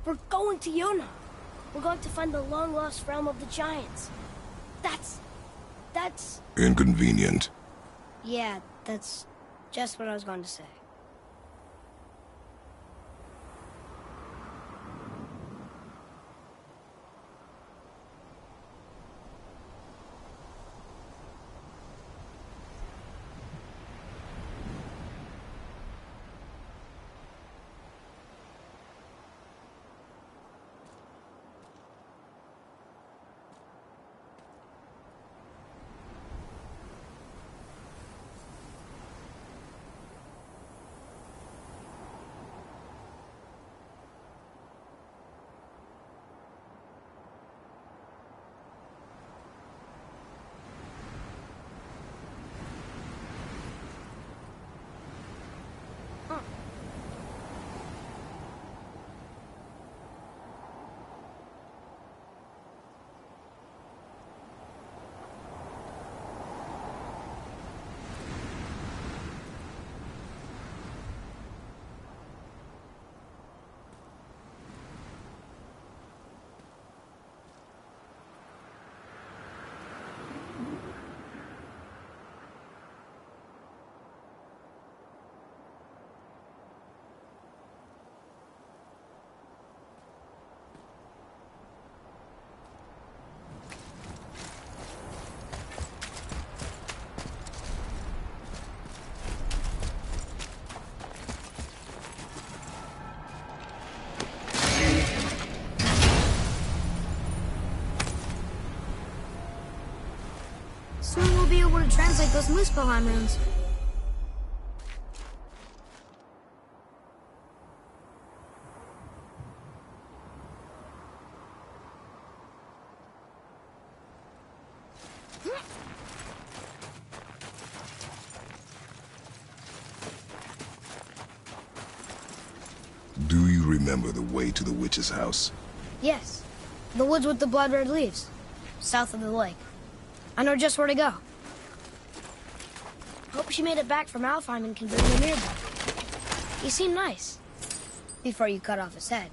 We're going to Yona. We're going to find the long-lost realm of the giants. That's... Inconvenient. Yeah, that's just what I was going to say. Soon we'll be able to translate those Muspelheim runes. Do you remember the way to the witch's house? Yes. The woods with the blood-red leaves. South of the lake. I know just where to go. Hope she made it back from Alfheim and can bring me nearby. He seemed nice. Before you cut off his head.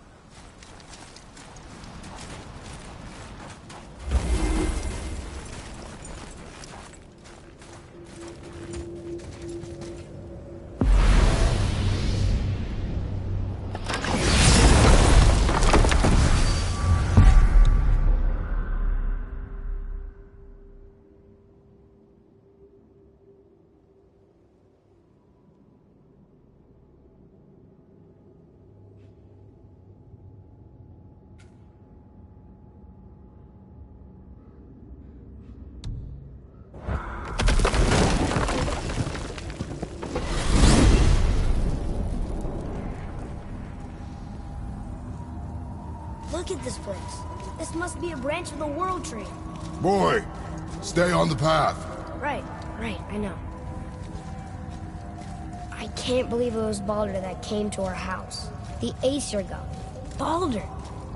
Look at this place. This must be a branch of the World Tree. Boy, stay on the path. Right, I know. I can't believe it was Baldur that came to our house. The Aesir god. Baldur!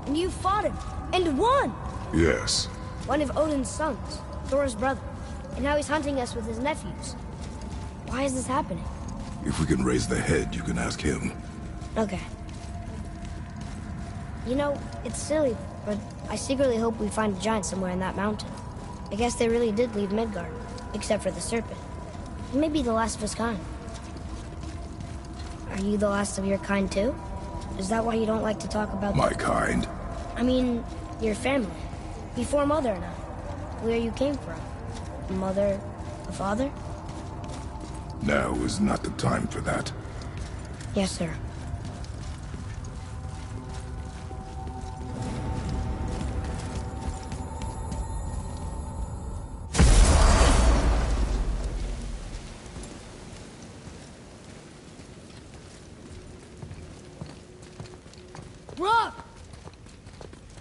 And you fought him, and won! Yes. One of Odin's sons, Thor's brother. And now he's hunting us with his nephews. Why is this happening? If we can raise the head, you can ask him. Okay. You know, it's silly, but I secretly hope we find a giant somewhere in that mountain. I guess they really did leave Midgard, except for the serpent. Maybe the last of his kind. Are you the last of your kind too? Is that why you don't like to talk about... My kind? I mean, your family. Before Mother and I. Where you came from. A mother, a father? Now is not the time for that. Yes, sir. Rock!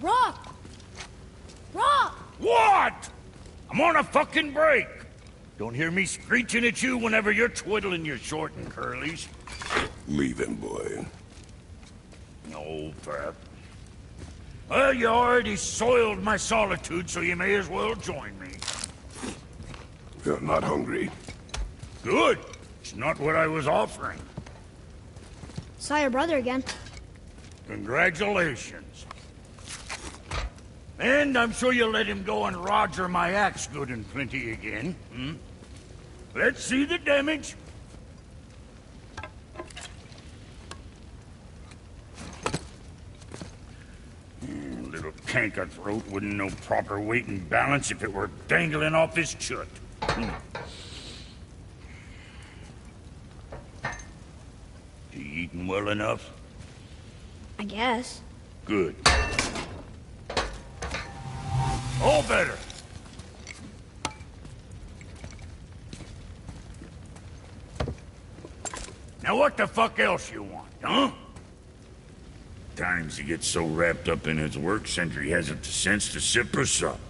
Rock! Rock! What? I'm on a fucking break. Don't hear me screeching at you whenever you're twiddling your short and curlies. Leave him, boy. No, Pep. Well, you already soiled my solitude, so you may as well join me. You're not hungry. Good. It's not what I was offering. Saw your brother again. Congratulations. And I'm sure you'll let him go and roger my axe good and plenty again. Hmm? Let's see the damage. Little canker throat wouldn't know proper weight and balance if it were dangling off his chut. You eating well enough? I guess. Good. All better. Now what the fuck else you want, huh? Times he gets so wrapped up in his work, Sentry hasn't the sense to sip or sup.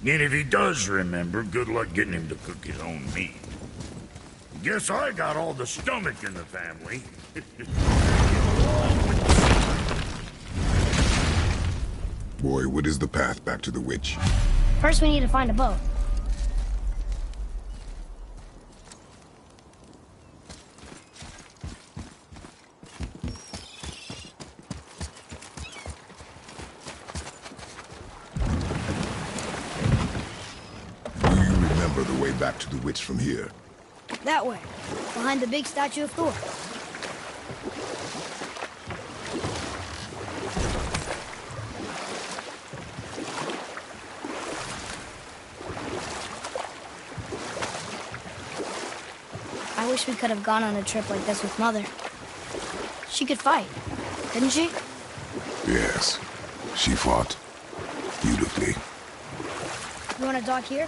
And if he does remember, good luck getting him to cook his own meat. Guess I got all the stomach in the family. Boy, what is the path back to the witch? First, we need to find a boat. Do you remember the way back to the witch from here? That way, behind the big statue of Thor. I wish we could have gone on a trip like this with Mother. She could fight, couldn't she? Yes, she fought beautifully. You want to dock here?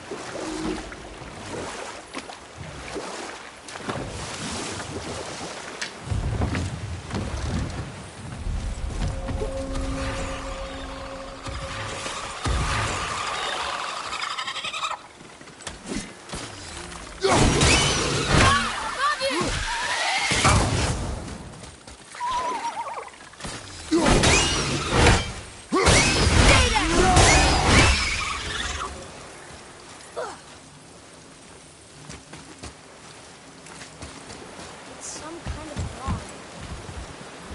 Some kind of log.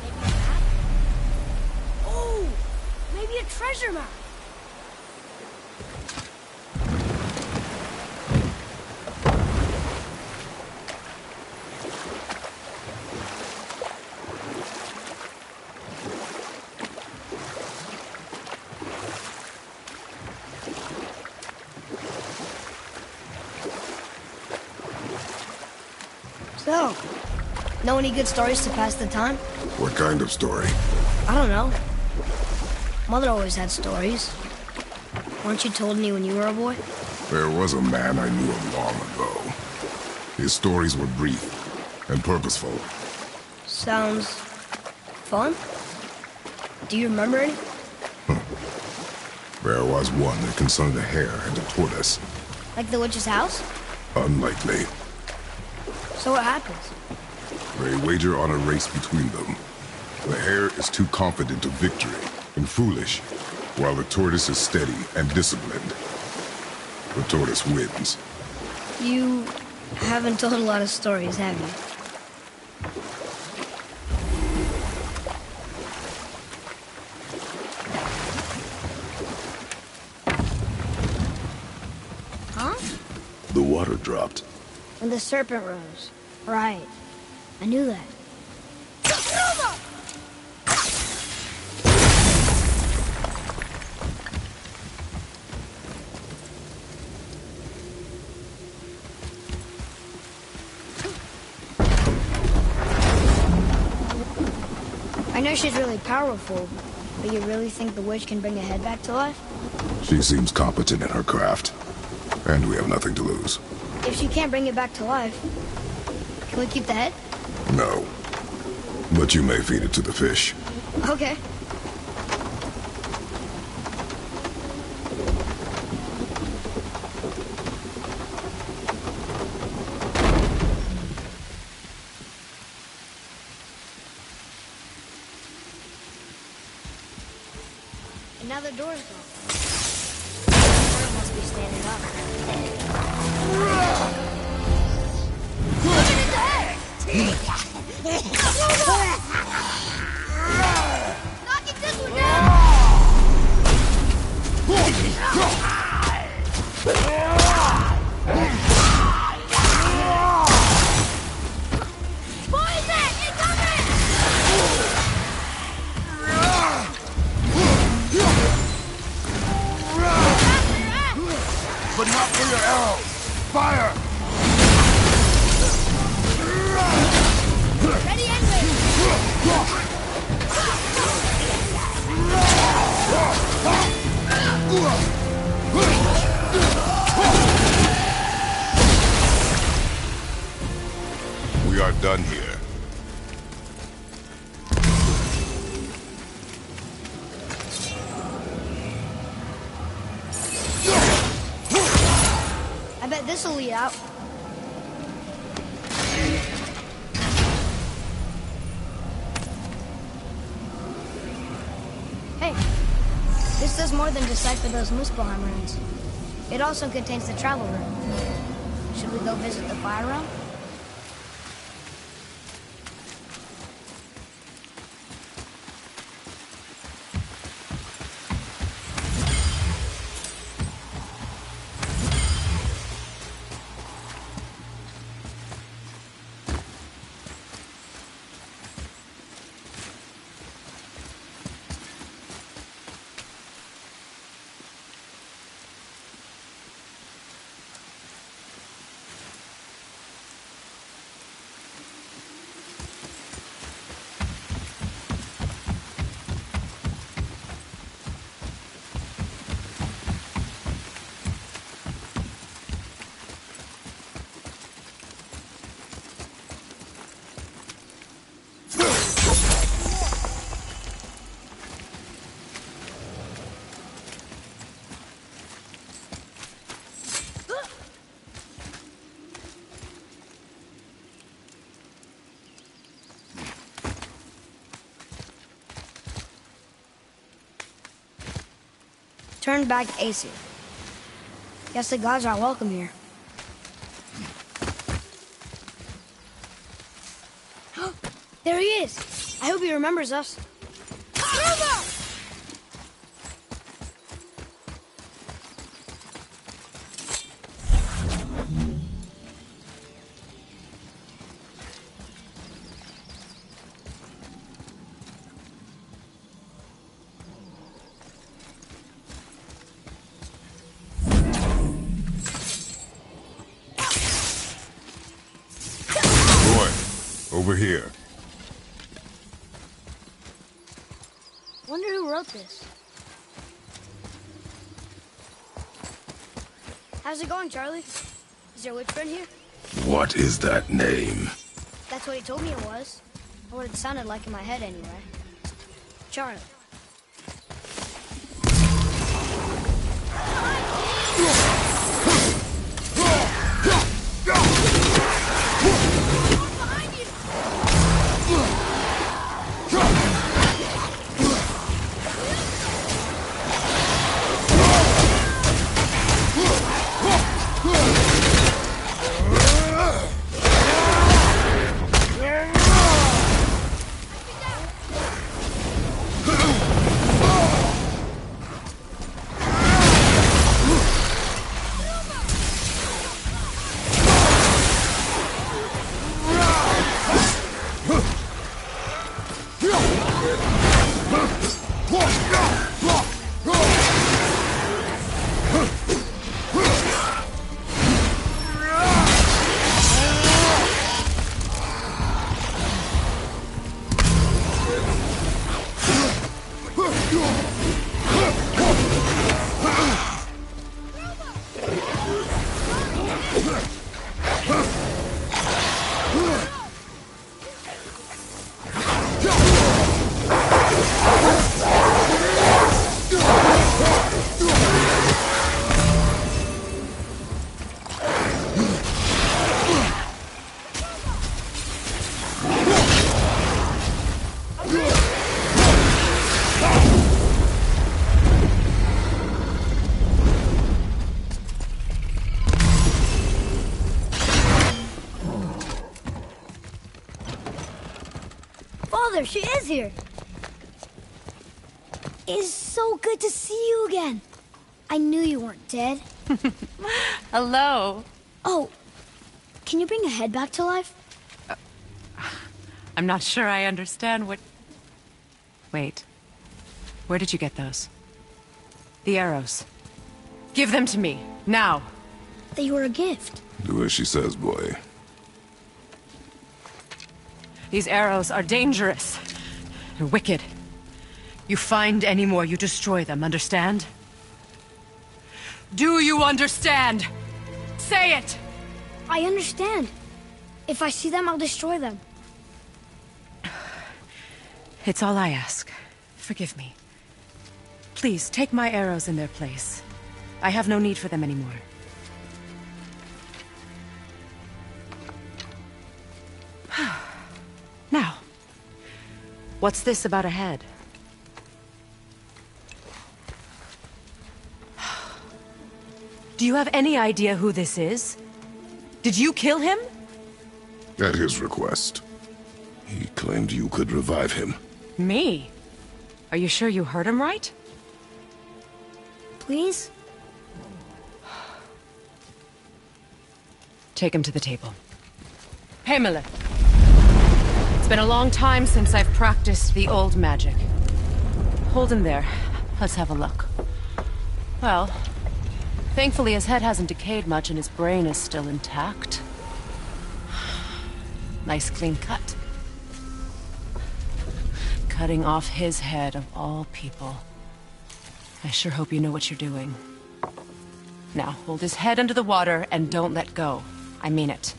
Maybe a map? Oh! Maybe a treasure map! So, know any good stories to pass the time? What kind of story? I don't know. Mother always had stories. Weren't you told any when you were a boy? There was a man I knew of long ago. His stories were brief and purposeful. Sounds fun. Do you remember any? There was one that concerned a hare and a tortoise. Like the witch's house? Unlikely. So what happens? They wager on a race between them. The hare is too confident of victory and foolish, while the tortoise is steady and disciplined. The tortoise wins. You haven't told a lot of stories, have you? Huh? The water dropped. When the serpent rose. Right. I knew that. I know she's really powerful, but you really think the witch can bring a head back to life? She seems competent in her craft, and we have nothing to lose. If she can't bring it back to life, can we keep the head? No. But you may feed it to the fish. Okay. And now the door's gone. The bird must be standing up. are done here. I bet this'll lead out. Hey, this does more than decipher those Muspelheim runes. It also contains the travel room. Should we go visit the fire realm? Turn back Aesir. Guess the gods are welcome here. There he is! I hope he remembers us. Over here. Wonder who wrote this. How's it going, Charlie? Is your witch friend here? What is that name? That's what he told me it was. Or what it sounded like in my head anyway. Charlie. Father, she is here. It's so good to see you again. I knew you weren't dead. Hello. Oh, can you bring a head back to life? I'm not sure I understand what... Wait. Where did you get those? The arrows. Give them to me, now. They were a gift. Do as she says, boy. These arrows are dangerous and wicked. You find any more, you destroy them, understand? Do you understand? Say it! I understand. If I see them, I'll destroy them. It's all I ask. Forgive me. Please, take my arrows in their place. I have no need for them anymore. Now, what's this about a head? Do you have any idea who this is? Did you kill him? At his request. He claimed you could revive him. Me? Are you sure you heard him right? Please? Take him to the table. Pamela! It's been a long time since I've practiced the old magic. Hold him there. Let's have a look. Well, thankfully his head hasn't decayed much and his brain is still intact. Nice clean cut. Cutting off his head of all people. I sure hope you know what you're doing. Now, hold his head under the water and don't let go. I mean it.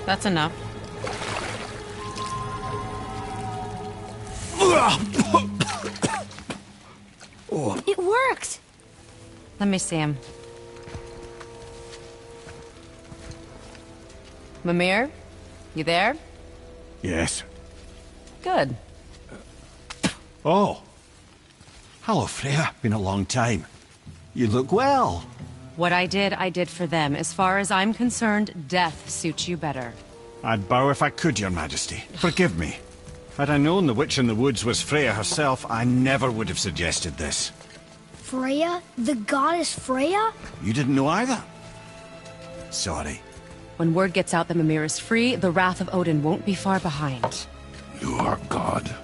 That's enough. It worked! Let me see him. Mimir? You there? Yes. Good. Oh. Hello, Freya. Been a long time. You look well. What I did for them. As far as I'm concerned, death suits you better. I'd bow if I could, Your Majesty. Forgive me. Had I known the witch in the woods was Freya herself, I never would have suggested this. Freya? The goddess Freya? You didn't know either? Sorry. When word gets out that Mimir is free, the wrath of Odin won't be far behind. You are God.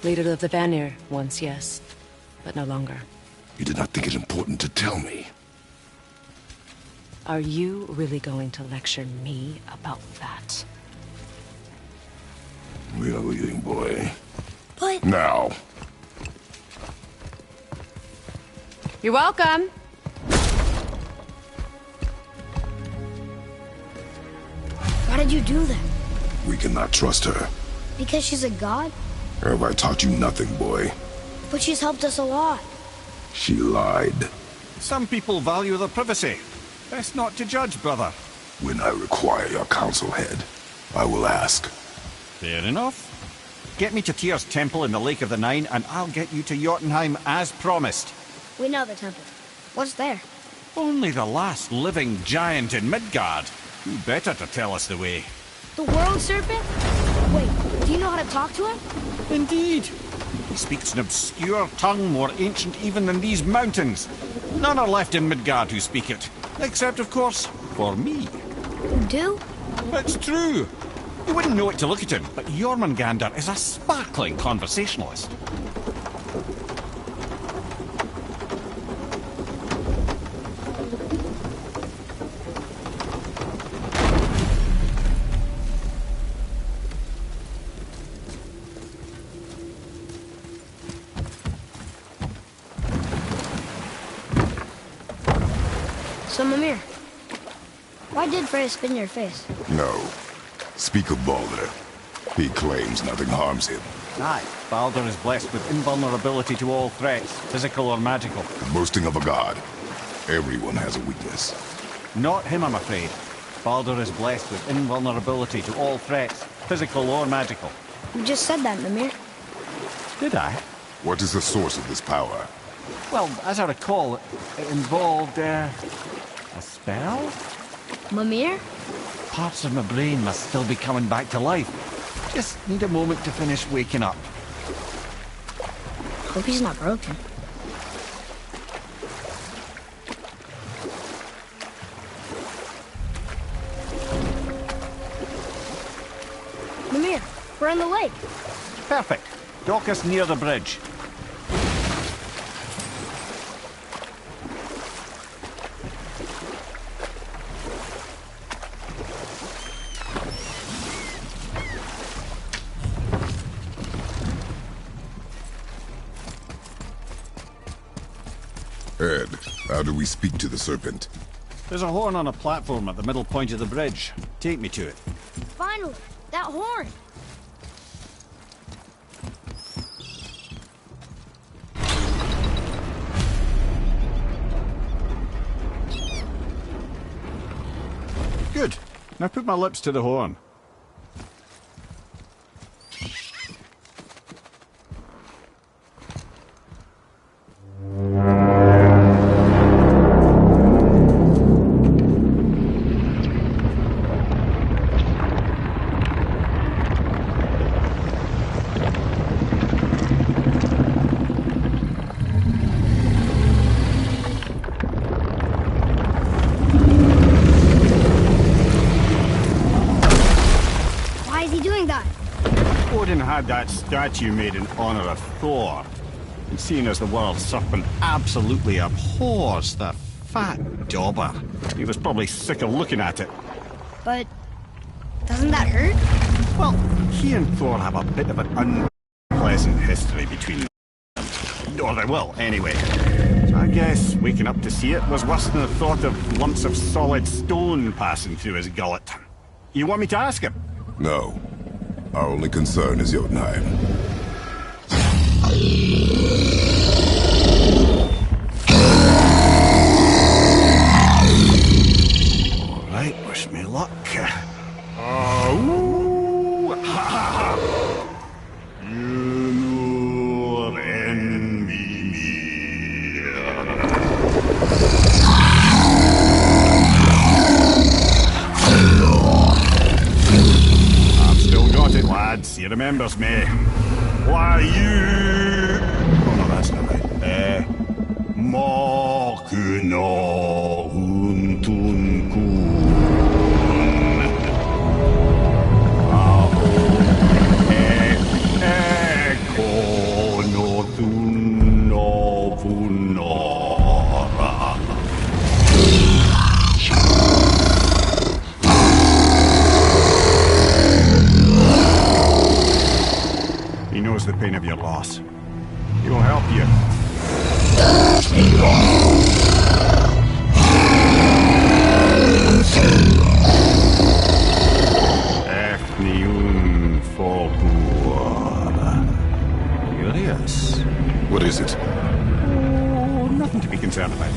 Leader of the Vanir, once yes, but no longer. You did not think it important to tell me. Are you really going to lecture me about that? We are leaving, boy. But... Now. You're welcome. Why did you do that? We cannot trust her. Because she's a god? Have I taught you nothing, boy? But she's helped us a lot. She lied. Some people value their privacy. Best not to judge, brother. When I require your council head, I will ask. Fair enough. Get me to Tyr's temple in the Lake of the Nine, and I'll get you to Jotunheim as promised. We know the temple. What's there? Only the last living giant in Midgard. Who better to tell us the way? The world serpent? Wait, do you know how to talk to him? Indeed. He speaks an obscure tongue more ancient even than these mountains. None are left in Midgard who speak it. Except, of course, for me. You do? It's true. You wouldn't know it to look at him, but Jormungandr is a sparkling conversationalist. So, Mimir, why did Freya spit in your face? No. Speak of Baldur. He claims nothing harms him. Aye, Baldur is blessed with invulnerability to all threats, physical or magical. Boasting of a god. Everyone has a weakness. Not him, I'm afraid. Baldur is blessed with invulnerability to all threats, physical or magical. You just said that, Mimir. Did I? What is the source of this power? Well, as I recall, it involved, a spell? Mimir? Parts of my brain must still be coming back to life. Just need a moment to finish waking up. Hope he's not broken. Mimir, we're in the lake. Perfect. Dock us near the bridge. ahead. How do we speak to the serpent? There's a horn on a platform at the middle point of the bridge. Take me to it. Finally, that horn. Good. Now put my lips to the horn. Had that statue made in honor of Thor. And seeing as the world serpent absolutely abhors the fat dauber, he was probably sick of looking at it. But doesn't that hurt? Well, he and Thor have a bit of an unpleasant history between them. Or they will, anyway. So I guess waking up to see it was worse than the thought of lumps of solid stone passing through his gullet. You want me to ask him? No. Our only concern is Jotunheim. All right, wish me luck. He remembers me. Why you... Oh no, that's not right. Mokuno Huntun Kun. Eko no Thun no Vunora. He knows the pain of your loss. He will help you. Efniun Folkur. Curious. What is it? Oh, nothing to be concerned about.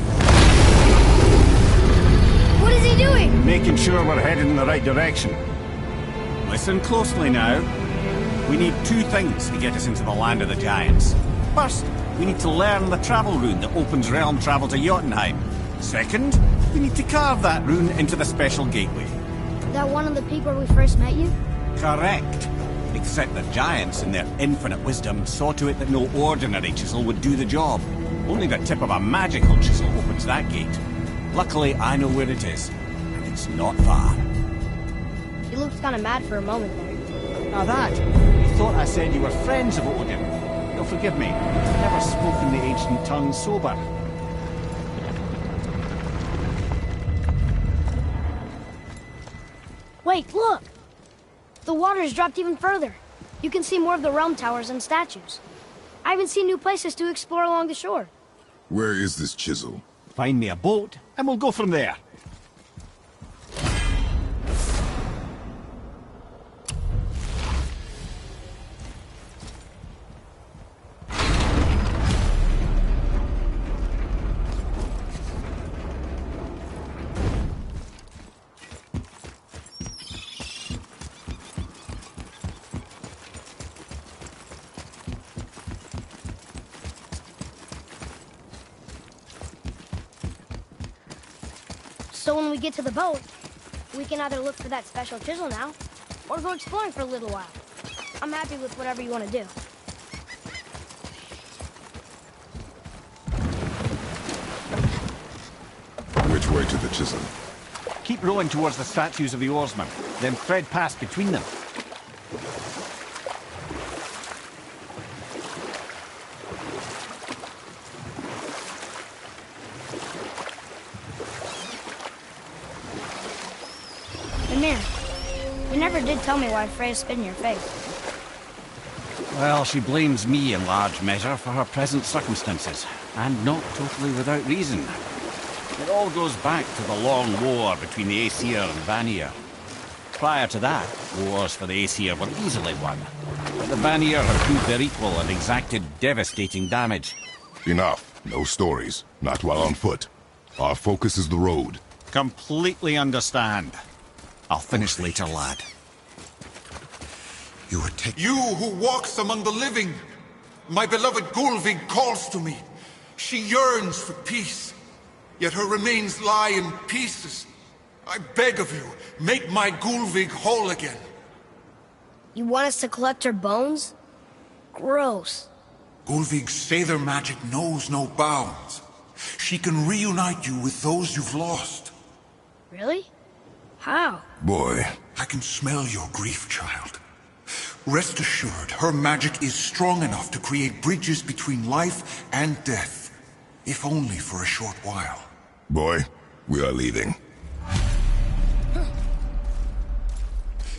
What is he doing? Making sure we're headed in the right direction. Listen closely now. We need two things to get us into the land of the giants. First, we need to learn the travel rune that opens realm travel to Jotunheim. Second, we need to carve that rune into the special gateway. That one of the peak where we first met you? Correct. Except the giants, in their infinite wisdom, saw to it that no ordinary chisel would do the job. Only the tip of a magical chisel opens that gate. Luckily, I know where it is, and it's not far. You looked kind of mad for a moment there. Now that, you thought I said you were friends of Odin. You'll forgive me, I've never spoken the ancient tongue sober. Wait, look! The water's dropped even further. You can see more of the realm towers and statues. I even see new places to explore along the shore. Where is this chisel? Find me a boat, and we'll go from there. So when we get to the boat, we can either look for that special chisel now, or go exploring for a little while. I'm happy with whatever you want to do. Which way to the chisel? Keep rowing towards the statues of the oarsmen, then thread past between them. Mimir, you never did tell me why Freya spit in your face. Well, she blames me in large measure for her present circumstances, and not totally without reason. It all goes back to the long war between the Aesir and Vanir. Prior to that, wars for the Aesir were easily won, but the Vanir have proved their equal and exacted devastating damage. Enough. No stories. Not while on foot. Our focus is the road. Completely understand. I'll finish later, lad. You who walks among the living! My beloved Gulvig calls to me. She yearns for peace, yet her remains lie in pieces. I beg of you, make my Gulvig whole again. You want us to collect her bones? Gross. Gulvig's Seidr magic knows no bounds. She can reunite you with those you've lost. Really? How? Boy. I can smell your grief, child. Rest assured, her magic is strong enough to create bridges between life and death, if only for a short while. Boy, we are leaving.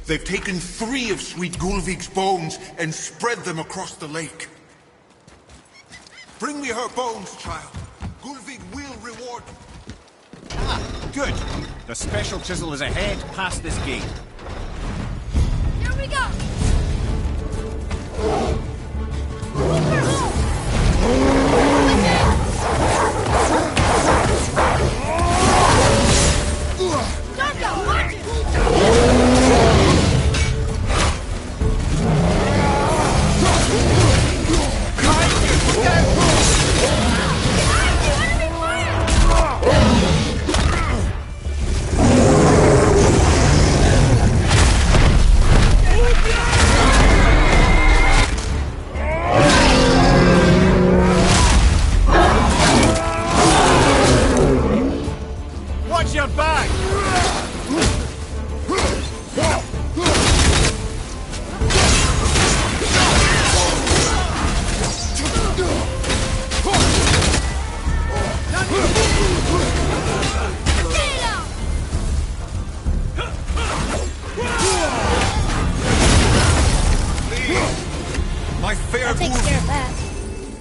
They've taken 3 of Sweet Gulvig's bones and spread them across the lake. Bring me her bones, child. Gulvig will reward you. Good. The special chisel is ahead, past this gate. Here we go! Darko, watch it! Watch your back! My fair That takes care of Gulvig. that.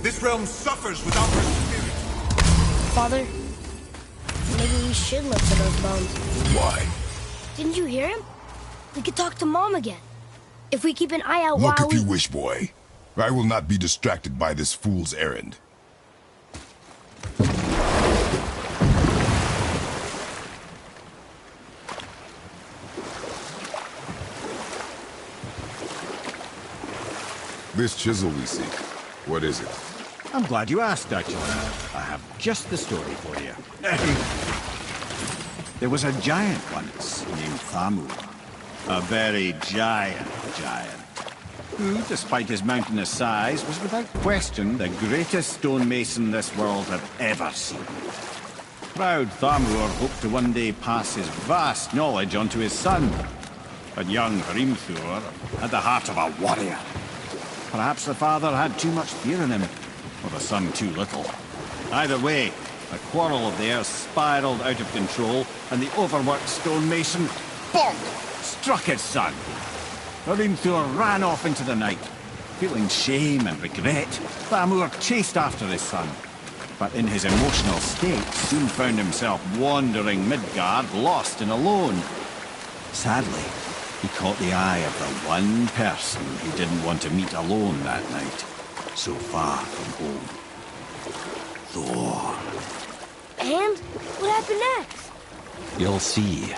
This realm suffers without her spirit. Father, maybe we should look for those bones. Why? Didn't you hear him? We could talk to Mom again. If we keep an eye out Look while if you wish, boy. I will not be distracted by this fool's errand. This chisel we seek, what is it? I'm glad you asked, actually. I have just the story for you. There was a giant once named Thamur. A very giant, who, despite his mountainous size, was without question the greatest stonemason this world had ever seen. Proud Thamur hoped to one day pass his vast knowledge on to his son. But young Hrimthur had the heart of a warrior. Perhaps the father had too much fear in him, or the son too little. Either way, a quarrel of theirs spiraled out of control, and the overworked stonemason, bonk, struck his son. Hrimthur ran off into the night. Feeling shame and regret, Thamur chased after his son. But in his emotional state, soon found himself wandering Midgard, lost and alone. Sadly, he caught the eye of the one person he didn't want to meet alone that night, so far from home. Thor. And what happened next? You'll see.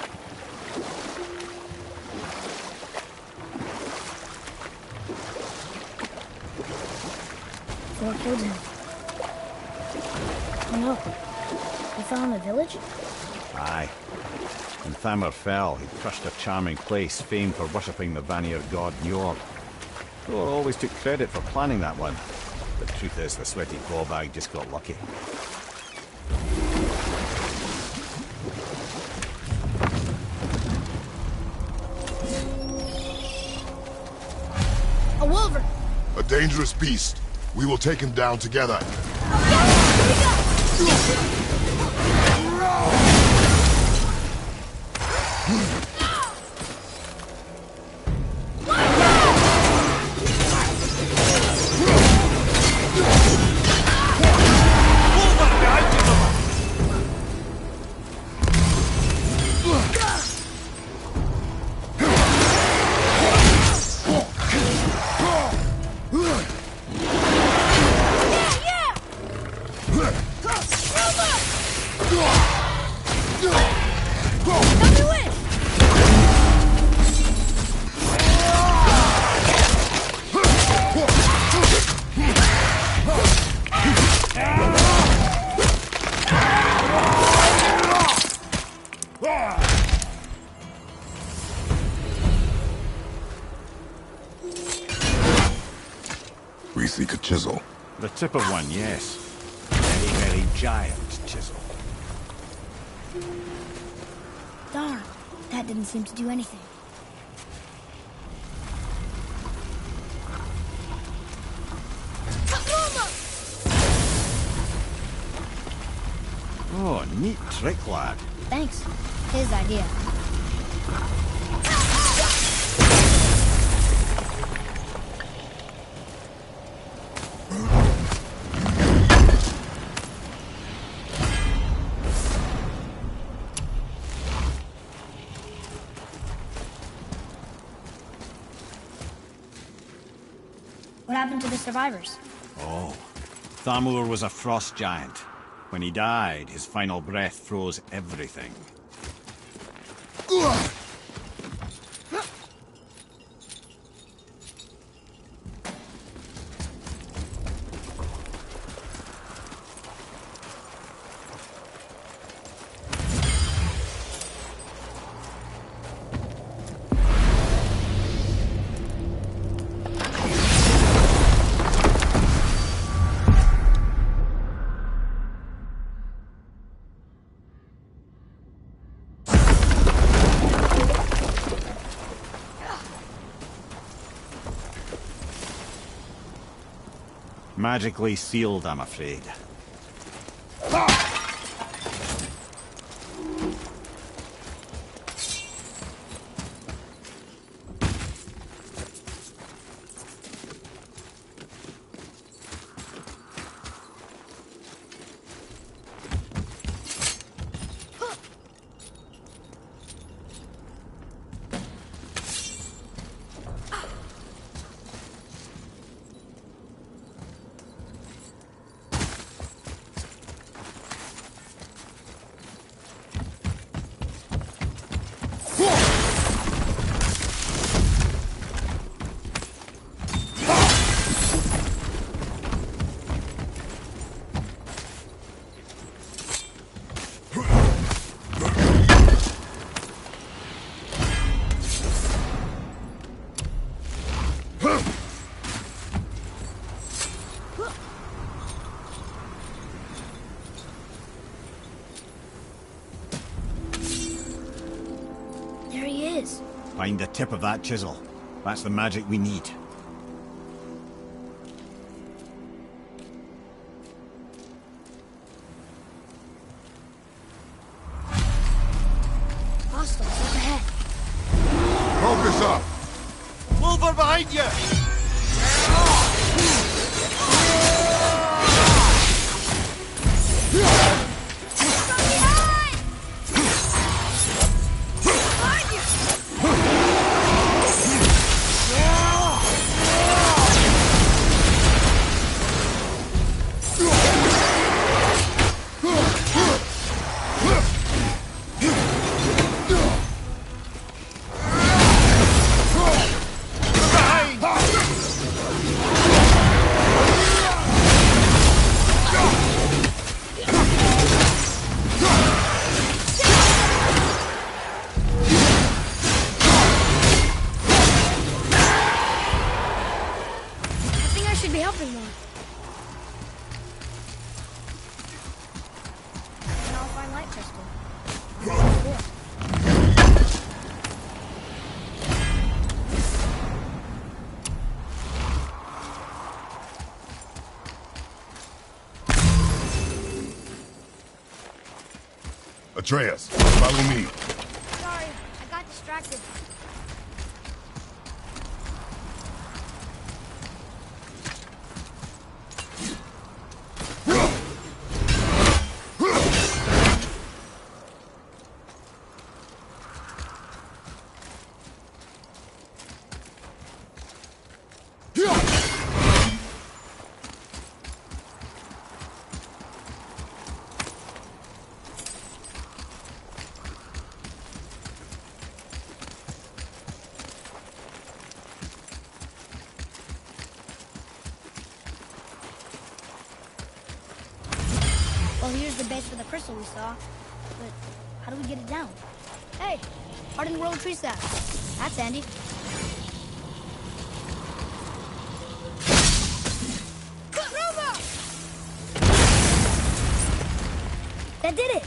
Thor killed him. Oh no. He fell in the village? Aye. When Thamur fell, he crushed a charming place famed for worshipping the Vanir god Njord. Thor always took credit for planning that one. The truth is, the sweaty clawbag just got lucky. A wolverine! A dangerous beast. We will take him down together. we seek a chisel. The tip of one, yes. Very, very giant chisel. Darn, that didn't seem to do anything. Oh, neat trick, lad. Thanks. His idea. What happened to the survivors? Oh, Thamur was a frost giant. When he died, his final breath froze everything. Magically sealed, I'm afraid. Find the tip of that chisel. That's the magic we need. Hostiles up ahead. Focus up! Wolver behind you! Atreus, follow me. Sorry, I got distracted. Well, here's the base for the crystal we saw. But how do we get it down? Hey, hardened rolled tree sap. That's handy. That did it!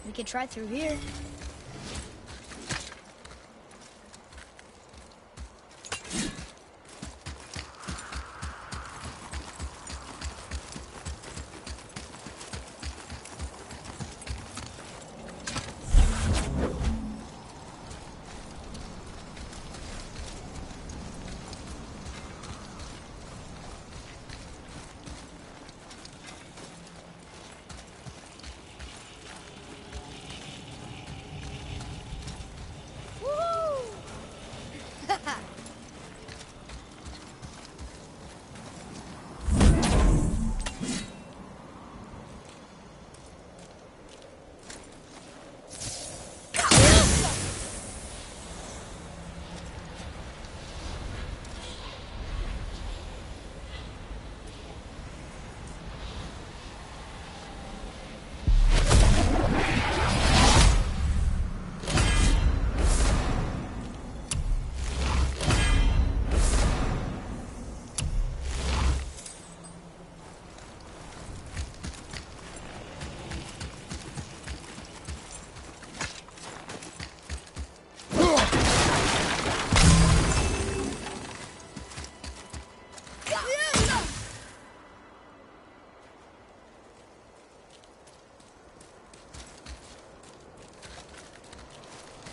We could try through here.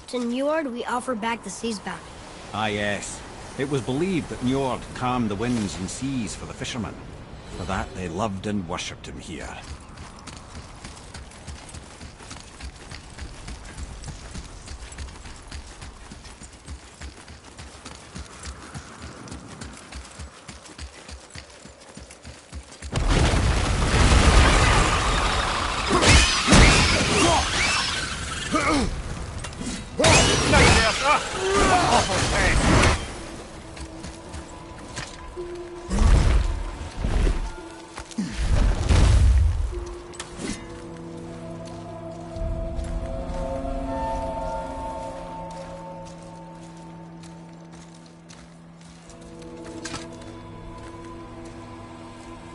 To Njord, we offer back the sea's bounty. Ah, yes. It was believed that Njord calmed the winds and seas for the fishermen. For that, they loved and worshipped him here.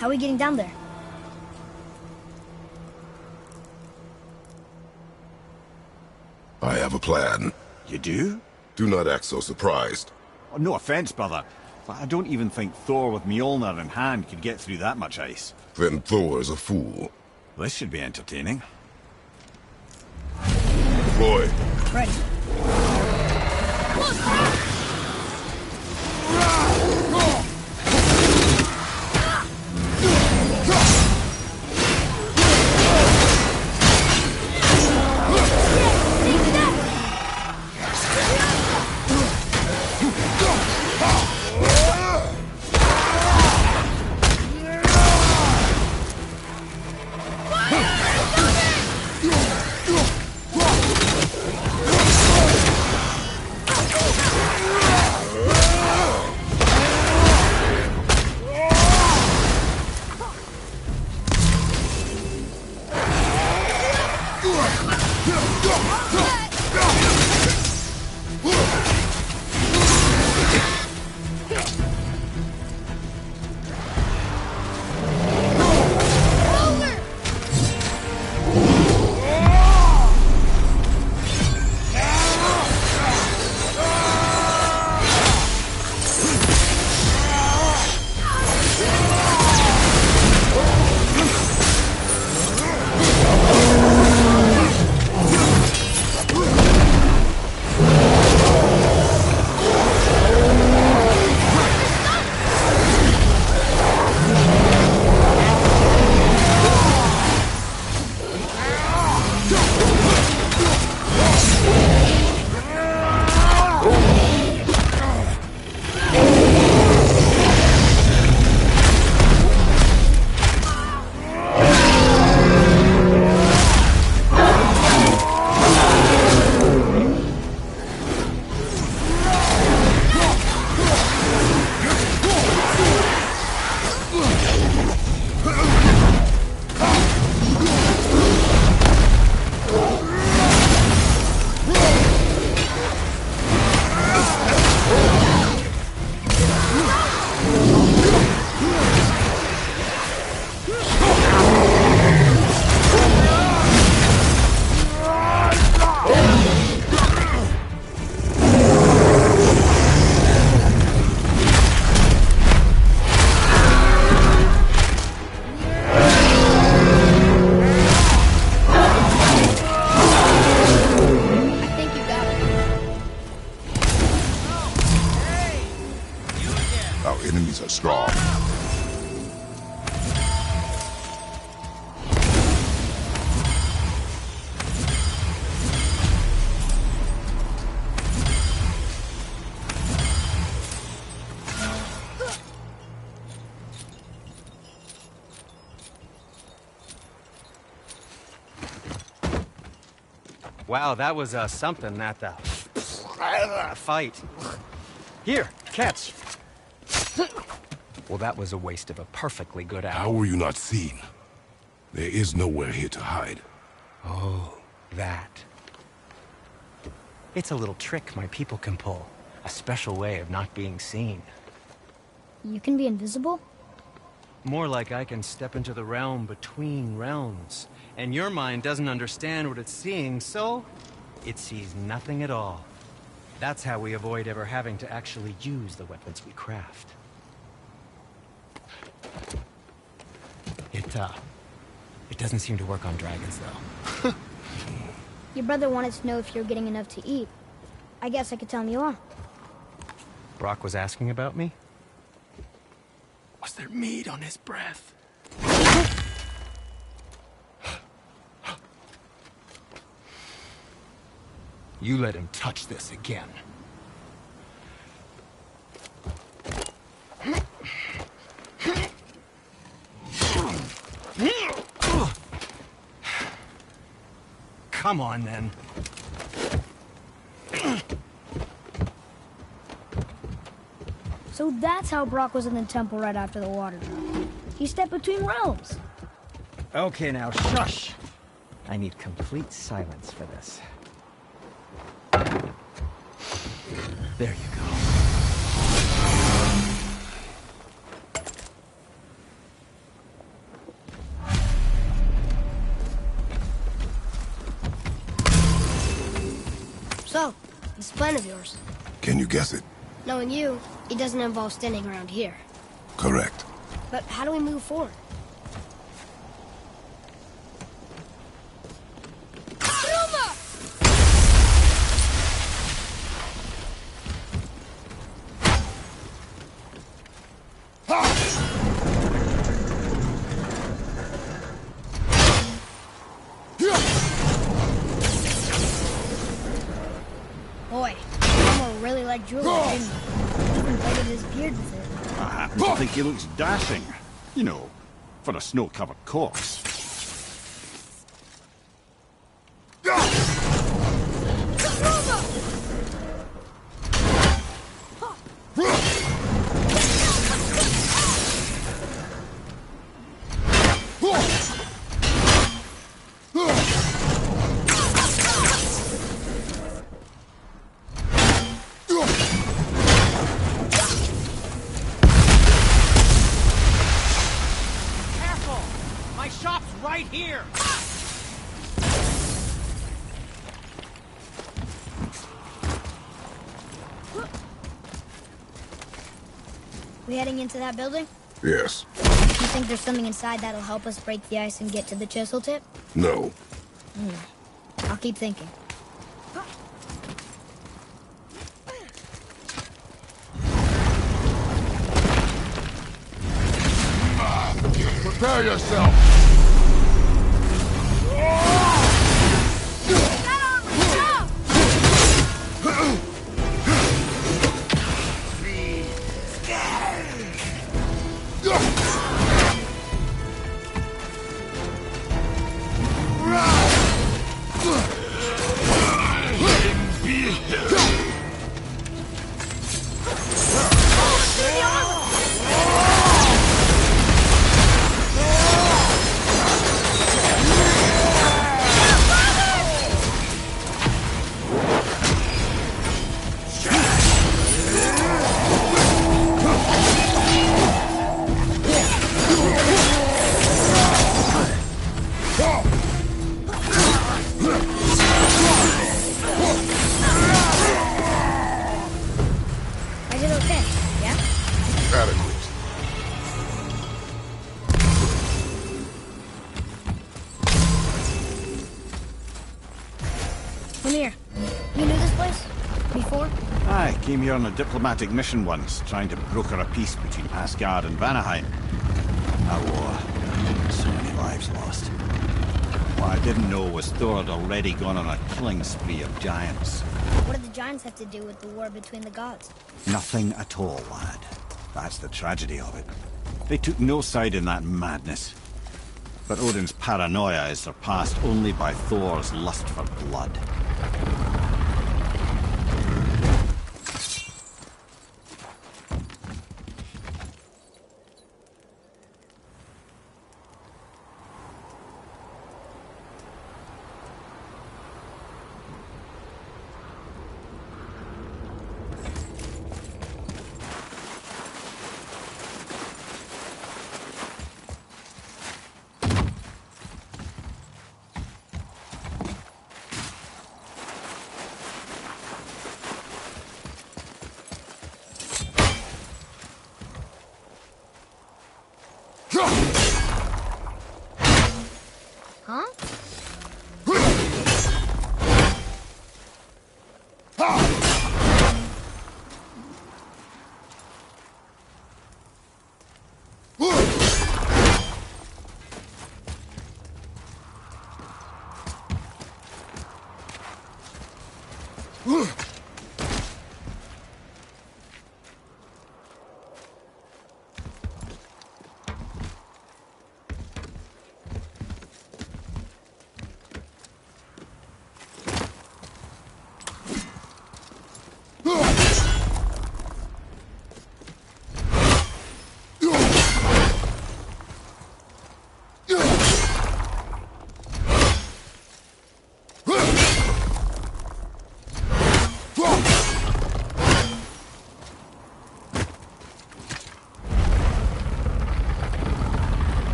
How are we getting down there? I have a plan. You do? Do not act so surprised. Oh, no offense, brother, but I don't even think Thor with Mjolnir in hand could get through that much ice. Then Thor is a fool. This should be entertaining. Roy, Ready. enemies are strong. Wow, that was something, that fight. Here, catch. Well, that was a waste of a perfectly good apple. How were you not seen? There is nowhere here to hide. Oh, that. It's a little trick my people can pull. A special way of not being seen. You can be invisible? More like I can step into the realm between realms. And your mind doesn't understand what it's seeing, so it sees nothing at all. That's how we avoid ever having to actually use the weapons we craft. It doesn't seem to work on dragons, though. Your brother wanted to know if you're getting enough to eat. I guess I could tell him you are. Brock was asking about me? Was there meat on his breath? You let him touch this again. Come on, then. So that's how Brock was in the temple right after the water drop. He stepped between realms. Okay, now, shush! I need complete silence for this. There you go. So, this plan of yours. Can you guess it? Knowing you, it doesn't involve standing around here. Correct. But how do we move forward? Boy, Elmo really liked Julia, didn't he? Even played his beard with it. I happen to think he looks dashing. You know, for a snow-covered corpse. shop's right here! We heading into that building? Yes. You think there's something inside that'll help us break the ice and get to the chisel tip? No. I'll keep thinking. Prepare yourself! I did okay, yeah? Adequate. Come here. You knew this place? Before? I came here on a diplomatic mission once, trying to broker a peace between Asgard and Vanaheim. A war. So many lives lost. What I didn't know was Thor had already gone on a killing spree of giants. What did the giants have to do with the war between the gods? Nothing at all, lad. That's the tragedy of it. They took no side in that madness. But Odin's paranoia is surpassed only by Thor's lust for blood. Huh?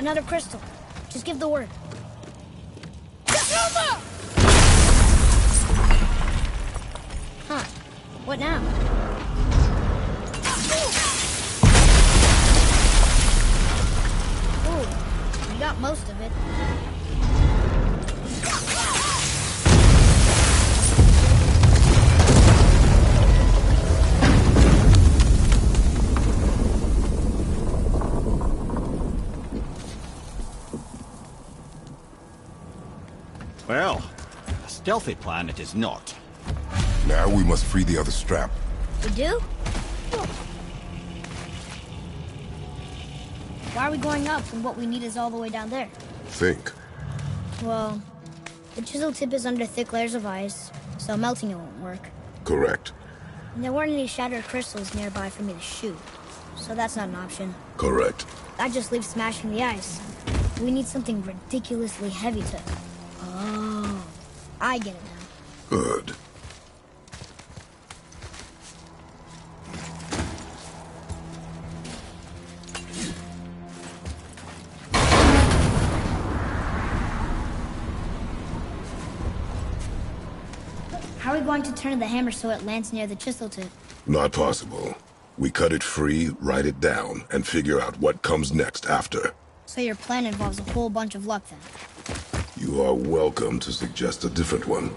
Another crystal. Just give the word. Huh. What now? Ooh, we got most of it. Well, a stealthy plan it is not. Now we must free the other strap. We do? Why are we going up when what we need is all the way down there? Think. Well, the chisel tip is under thick layers of ice, so melting it won't work. Correct. And there weren't any shattered crystals nearby for me to shoot, so that's not an option. Correct. That just leaves smashing the ice. We need something ridiculously heavy to... Oh, I get it now. Good. How are we going to turn the hammer so it lands near the chisel tip? Not possible. We cut it free, write it down, and figure out what comes next after. So your plan involves a whole bunch of luck then? You are welcome to suggest a different one.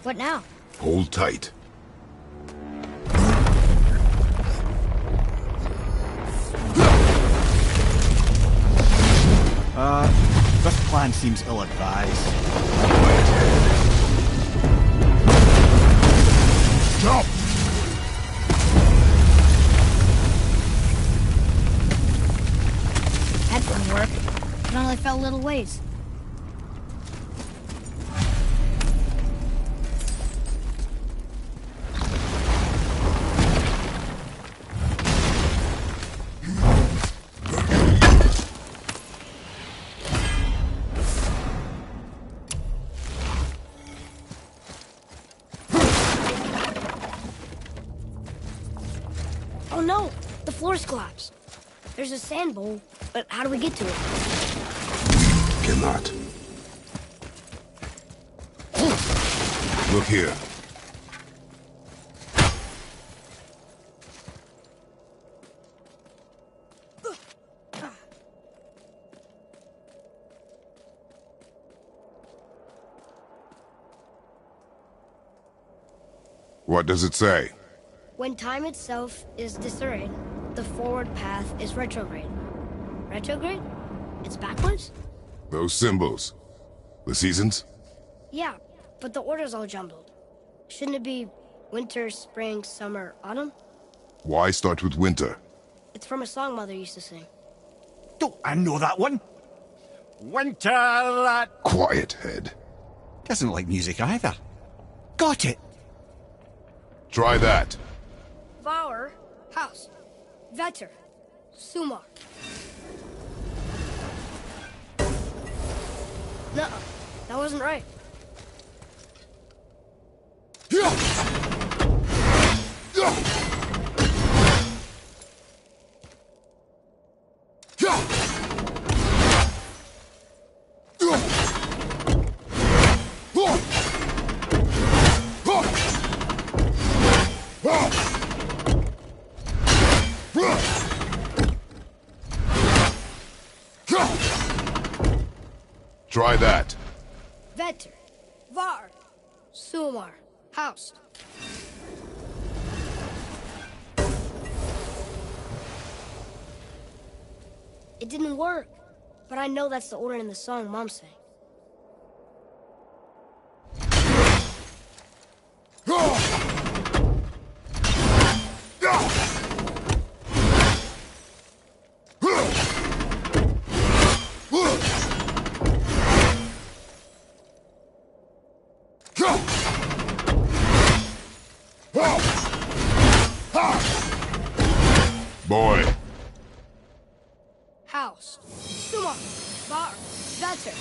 What now? Hold tight. This plan seems ill-advised. Stop! That didn't work. It only fell a little ways. Oh no! The floor's collapsed. There's a sand bowl, but how do we get to it? Cannot. Look here. What does it say? When time itself is disarrayed, the forward path is retrograde. Retrograde? It's backwards? Those symbols. The seasons? Yeah, but the order's all jumbled. Shouldn't it be winter, spring, summer, autumn? Why start with winter? It's from a song Mother used to sing. Don't I know that one? Winter that... Quiet, head. Doesn't like music either. Got it! Try that. Vour, house, vetter, sumar. Nuh-uh, that wasn't right. Try that. Vetter, var, sumar, house. It didn't work. But I know that's the order in the song Mom sang. Boy. House. Come on. Bar. That's her.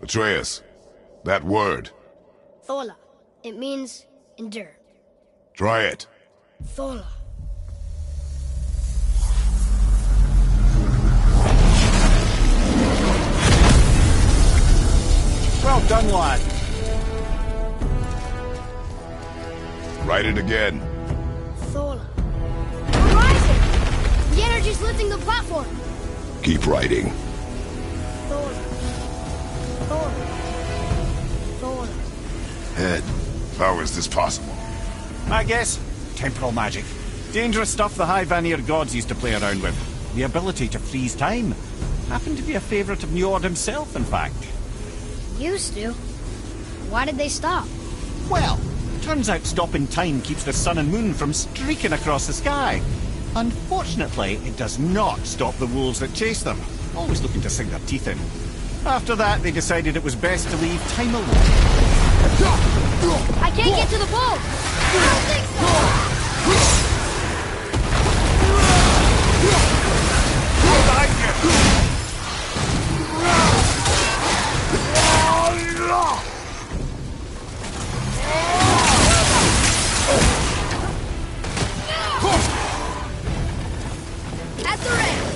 Atreus, that word. Thola. It means endure. Try it. Thola. Well done, lad. Write it again. Thola. We're rising! The energy's lifting the platform! Keep writing. Thola. Thola. Thola. Head, how is this possible? I guess temporal magic. Dangerous stuff the High Vanir gods used to play around with. The ability to freeze time. Happened to be a favourite of Njord himself, in fact. Used to. Why did they stop? Well, turns out stopping time keeps the sun and moon from streaking across the sky. Unfortunately, it does not stop the wolves that chase them, always looking to sink their teeth in. After that, they decided it was best to leave time alone. I can't get to the boat! I don't think so! At the ramp!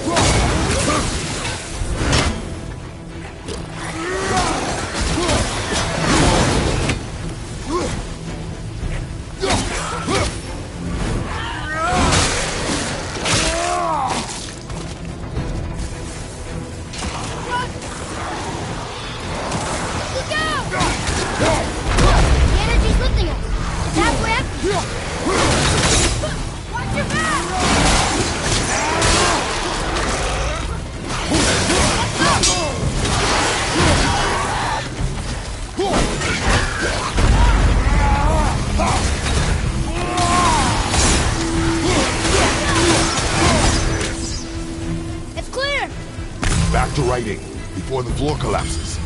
Back to writing, before the floor collapses.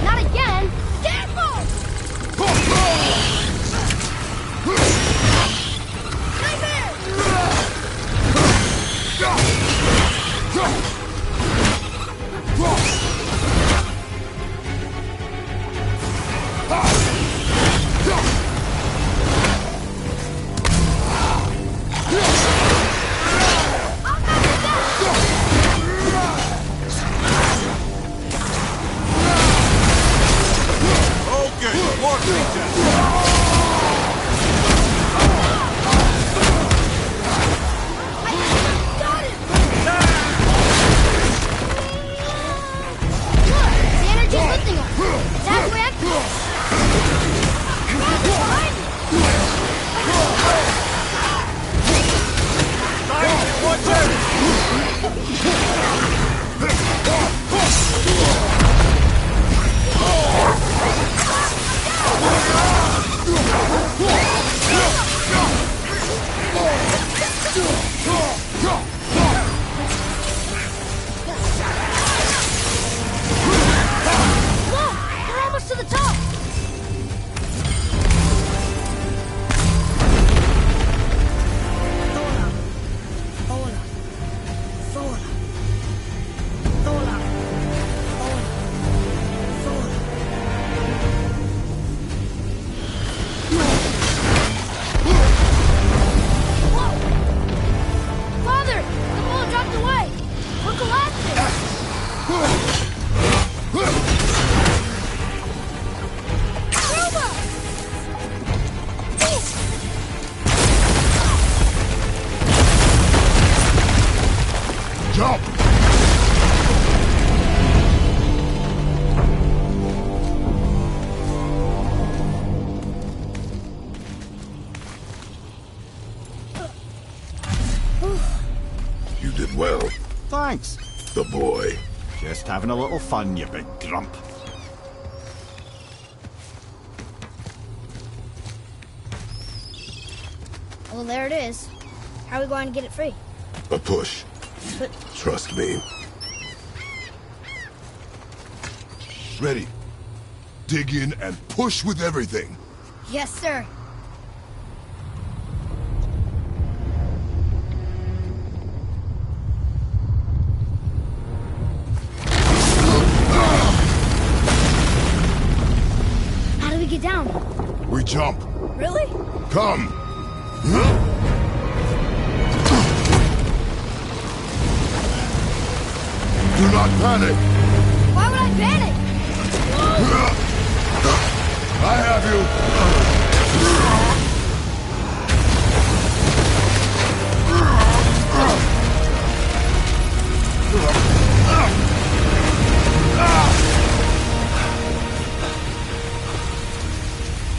Not again! Careful! Nightmare! Jump! You did well, Thanks. the boy. Just having a little fun, you big grump. Well, there it is. How are we going to get it free? A push. But Trust me. Ready. Dig in and push with everything. yes, sir. How do we get down? We jump. Really? Come. Do not panic. Why would I panic? I have you.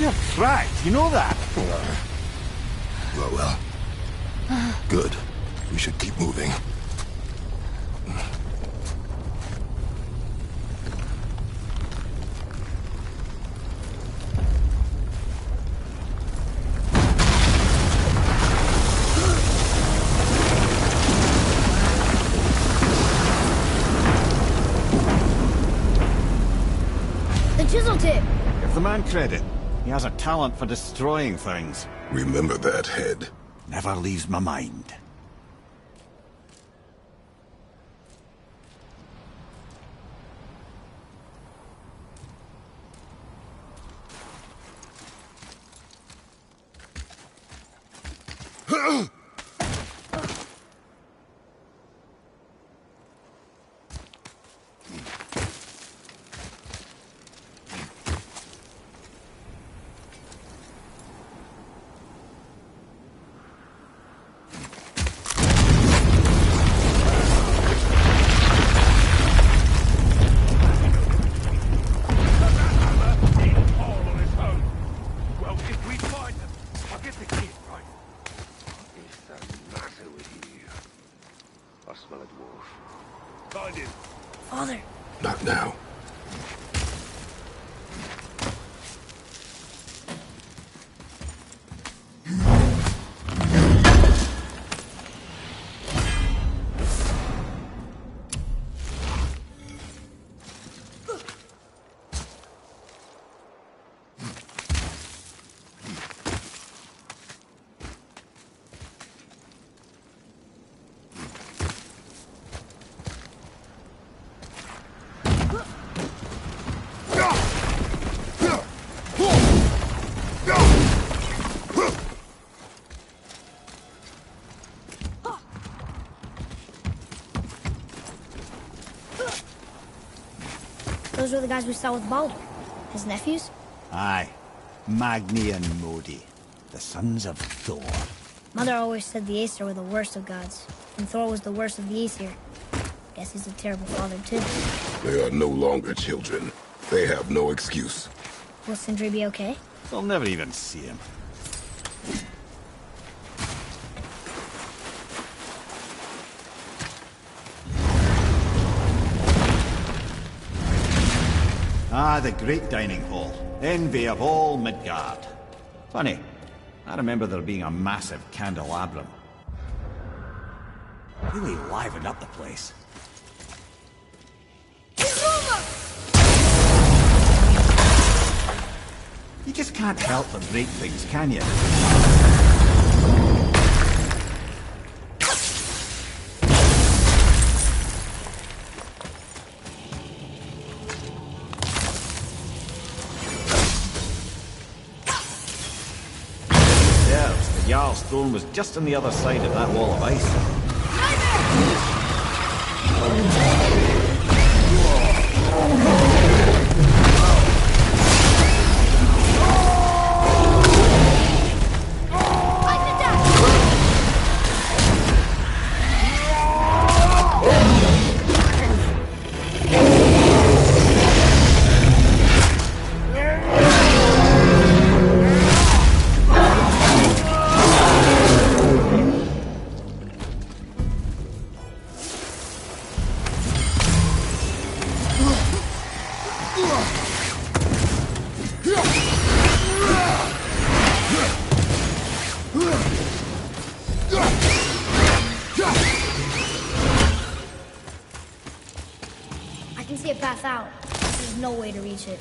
You're cracked, you know that? Well. Good. We should keep moving. The chisel tip. Give the man credit. He has a talent for destroying things. Remember that head. Never leaves my mind. Father. Not now. Those were the guys we saw with Baldur. His nephews? Aye. Magni and Modi. The sons of Thor. Mother always said the Aesir were the worst of gods, and Thor was the worst of the Aesir. Guess he's a terrible father, too. They are no longer children. They have no excuse. Will Sindri be okay? They'll never even see him. Ah, the great dining hall. Envy of all Midgard. Funny, I remember there being a massive candelabrum. Really livened up the place. You just can't help but break things, can you? The Jarl's throne was just on the other side of that wall of ice. escape path out. There's no way to reach it.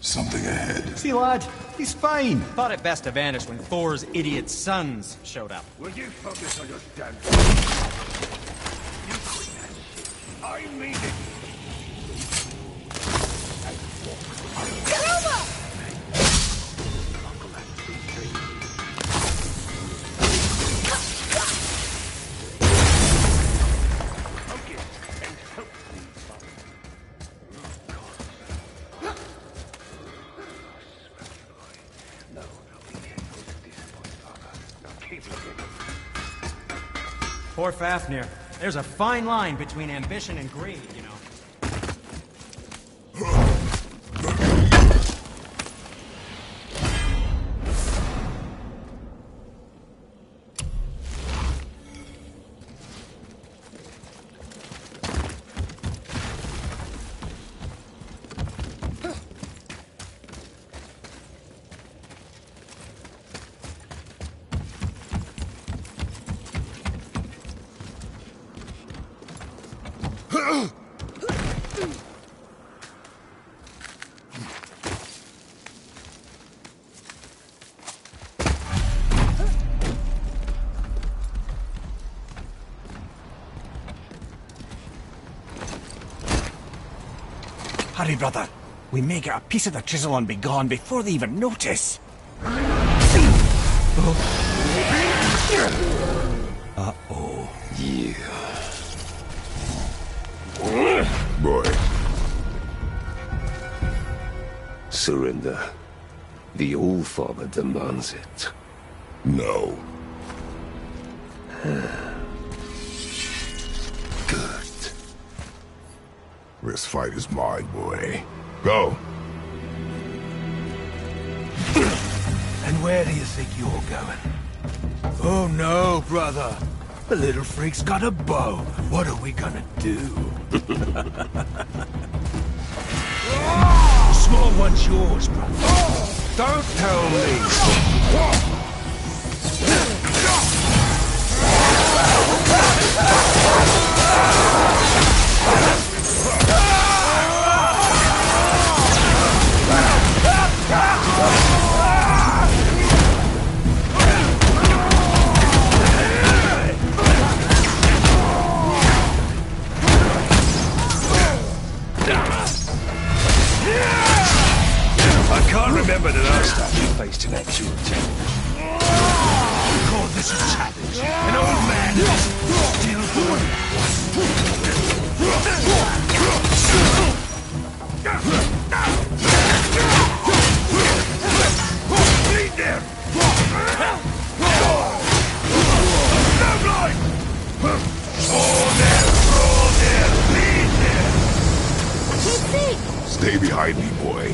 Something ahead. See, lad, he's fine. Thought it best to vanish when Thor's idiot sons showed up. Will you focus on your damn... You quit that shit. I mean it. Poor Fafnir. There's a fine line between ambition and greed, you know. Hurry, brother. We may get a piece of the chisel and be gone before they even notice. Uh-oh. Yeah. Boy. Surrender. The All-Father demands it. No. Good. This fight is mine, boy. Go. And where do you think you're going? Oh no, brother. The little freak's got a bow. What are we gonna do? Small one's yours, brother. Don't tell me. I can't remember the last time you faced an actual challenge. We call this a challenge. An old man still doing Lead them! Snowblind! Order! Lead them! Stay behind me, boy.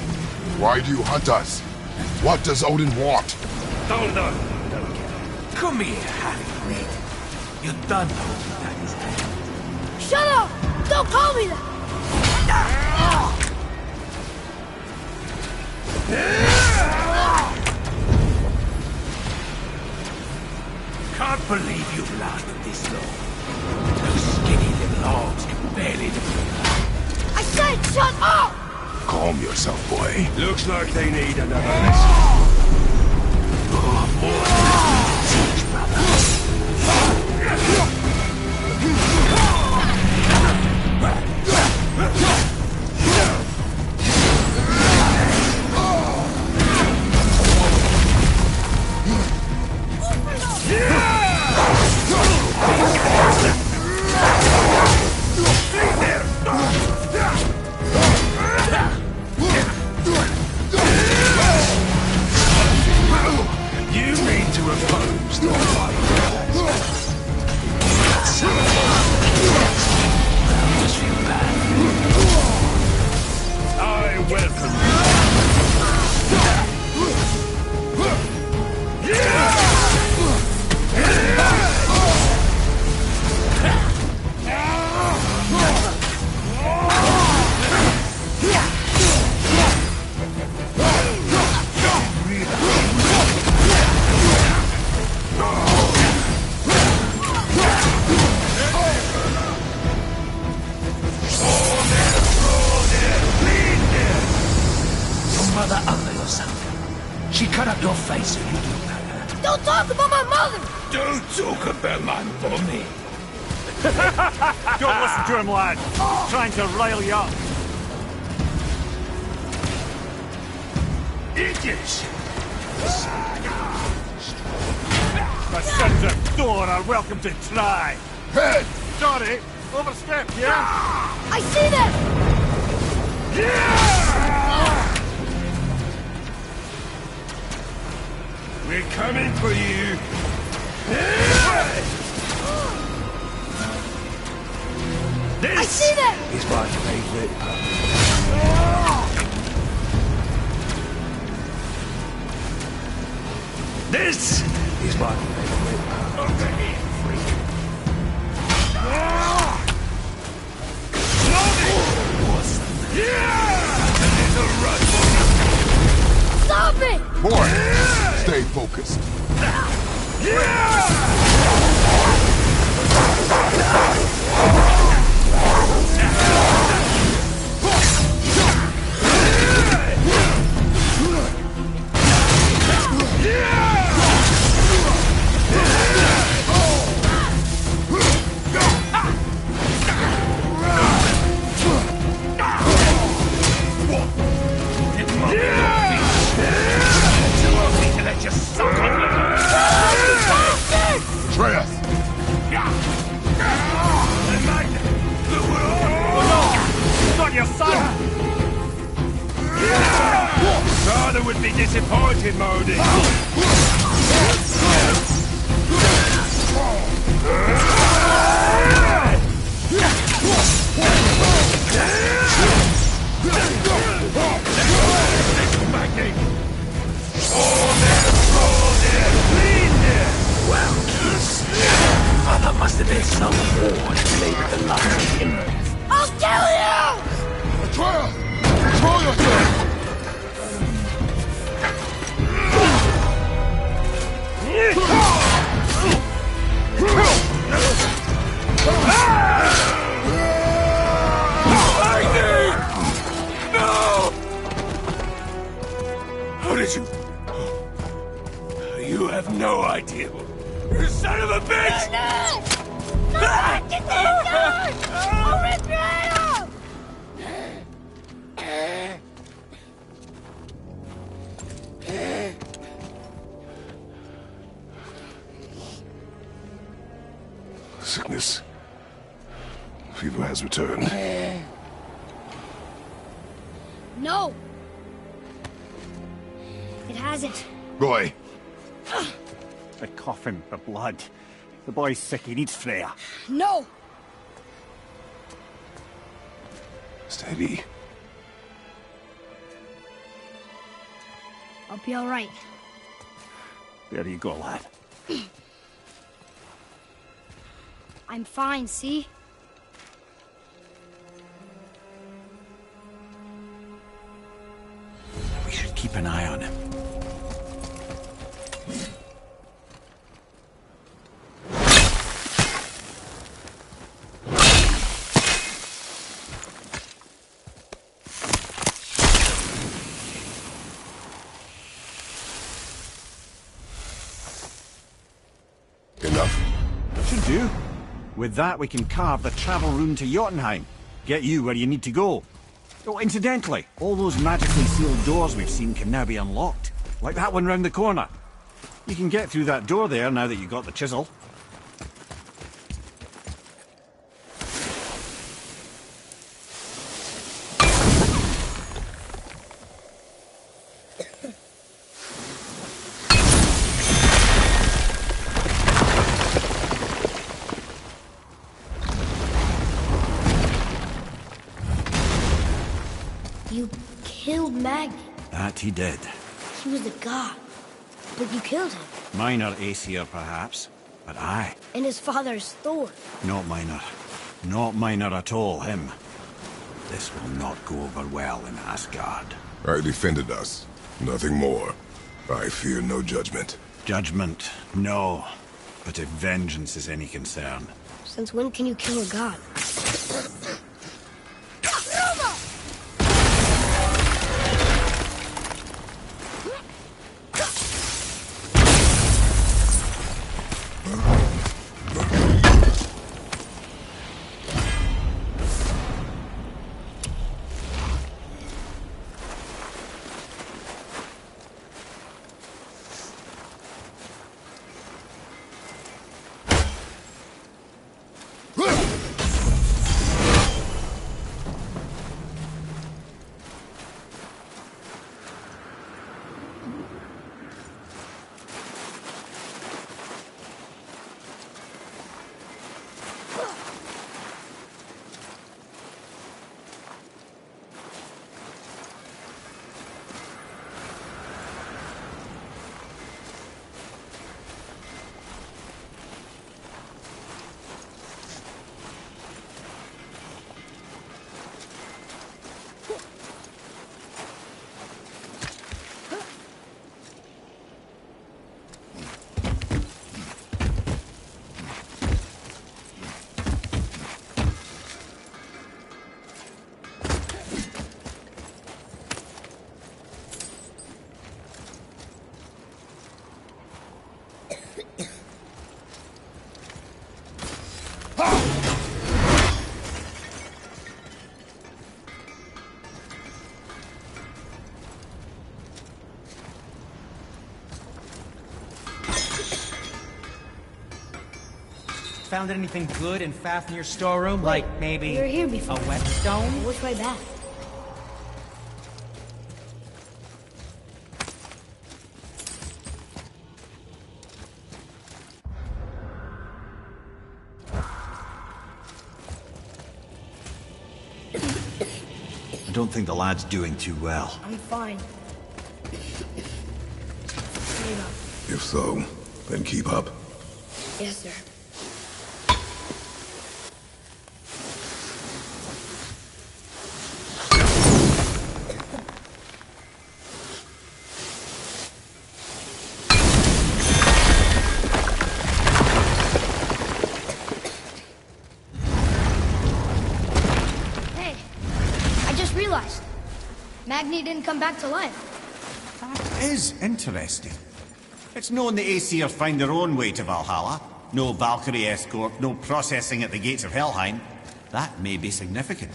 Why do you hunt us? What does Odin want? Don't know. Don't care. Come here, half-breed. You done know that is dead. Shut up! Don't call me that! Can't believe you've lasted this long. Those skinny little arms can barely defend. I said shut up! Calm yourself, boy. Looks like they need another lesson. Oh, more teach, brother. You need to oppose the fight. I welcome Mother ugly or something. She cut up your face so you don't know her. Don't talk about my mother! Don't talk about my mommy. Don't listen to him, lad. He's trying to rile you up. Idiots! The sons of Thor are welcome to try. Head! Sorry, overstepped, yeah? I see them! We're coming for you. This I see them! is my favorite part. This is my favorite part. Over here, freak. Awesome. A little run. Stop it! Boy, stay focused. Atreus! Not your son! Father would be disappointed, Modi. Mother must no idea. You son of a bitch! Get the gun! I'll rip your head off! Sickness. Fever has returned. No! It hasn't. Roy! They're coughing for blood. The boy's sick, he needs Freya. No! Steady. I'll be all right. There you go, lad. I'm fine, see? We should keep an eye on him. Enough. Should do. With that, we can carve the travel rune to Jotunheim. Get you where you need to go. Oh, incidentally, all those magically sealed doors we've seen can now be unlocked. Like that one round the corner. You can get through that door there now that you've got the chisel. You killed Magni. That he did. He was a god. But you killed him. Minor Aesir, perhaps. But I. And his father's Thor. Not minor. Not minor at all, him. This will not go over well in Asgard. I defended us. Nothing more. I fear no judgment. Judgment, no. But if vengeance is any concern... Since when can you kill a god? Found anything good in Fafnir's storeroom? Like maybe We were here before. a whetstone? Which way back? I don't think the lad's doing too well. I'm fine. Hang up. If so, then keep up. Yes, sir. Hey, I just realized. Magni didn't come back to life. That is interesting. It's known the Aesir find their own way to Valhalla. No Valkyrie escort, no processing at the gates of Helheim. That may be significant.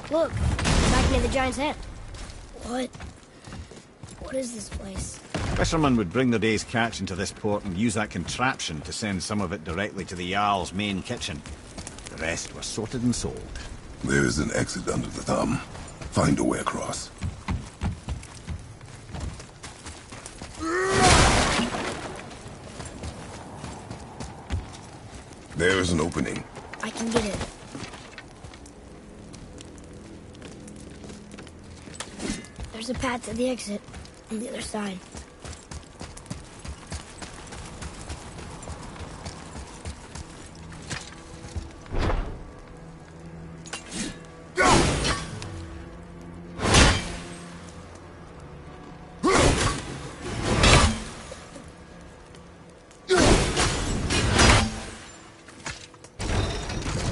Look, back near the giant's head. What? What is this place? Fishermen would bring their day's catch into this port and use that contraption to send some of it directly to the Jarl's main kitchen. The rest were sorted and sold. There is an exit under the thumb. Find a way across. There is an opening. I can get it. There's a path to the exit on the other side.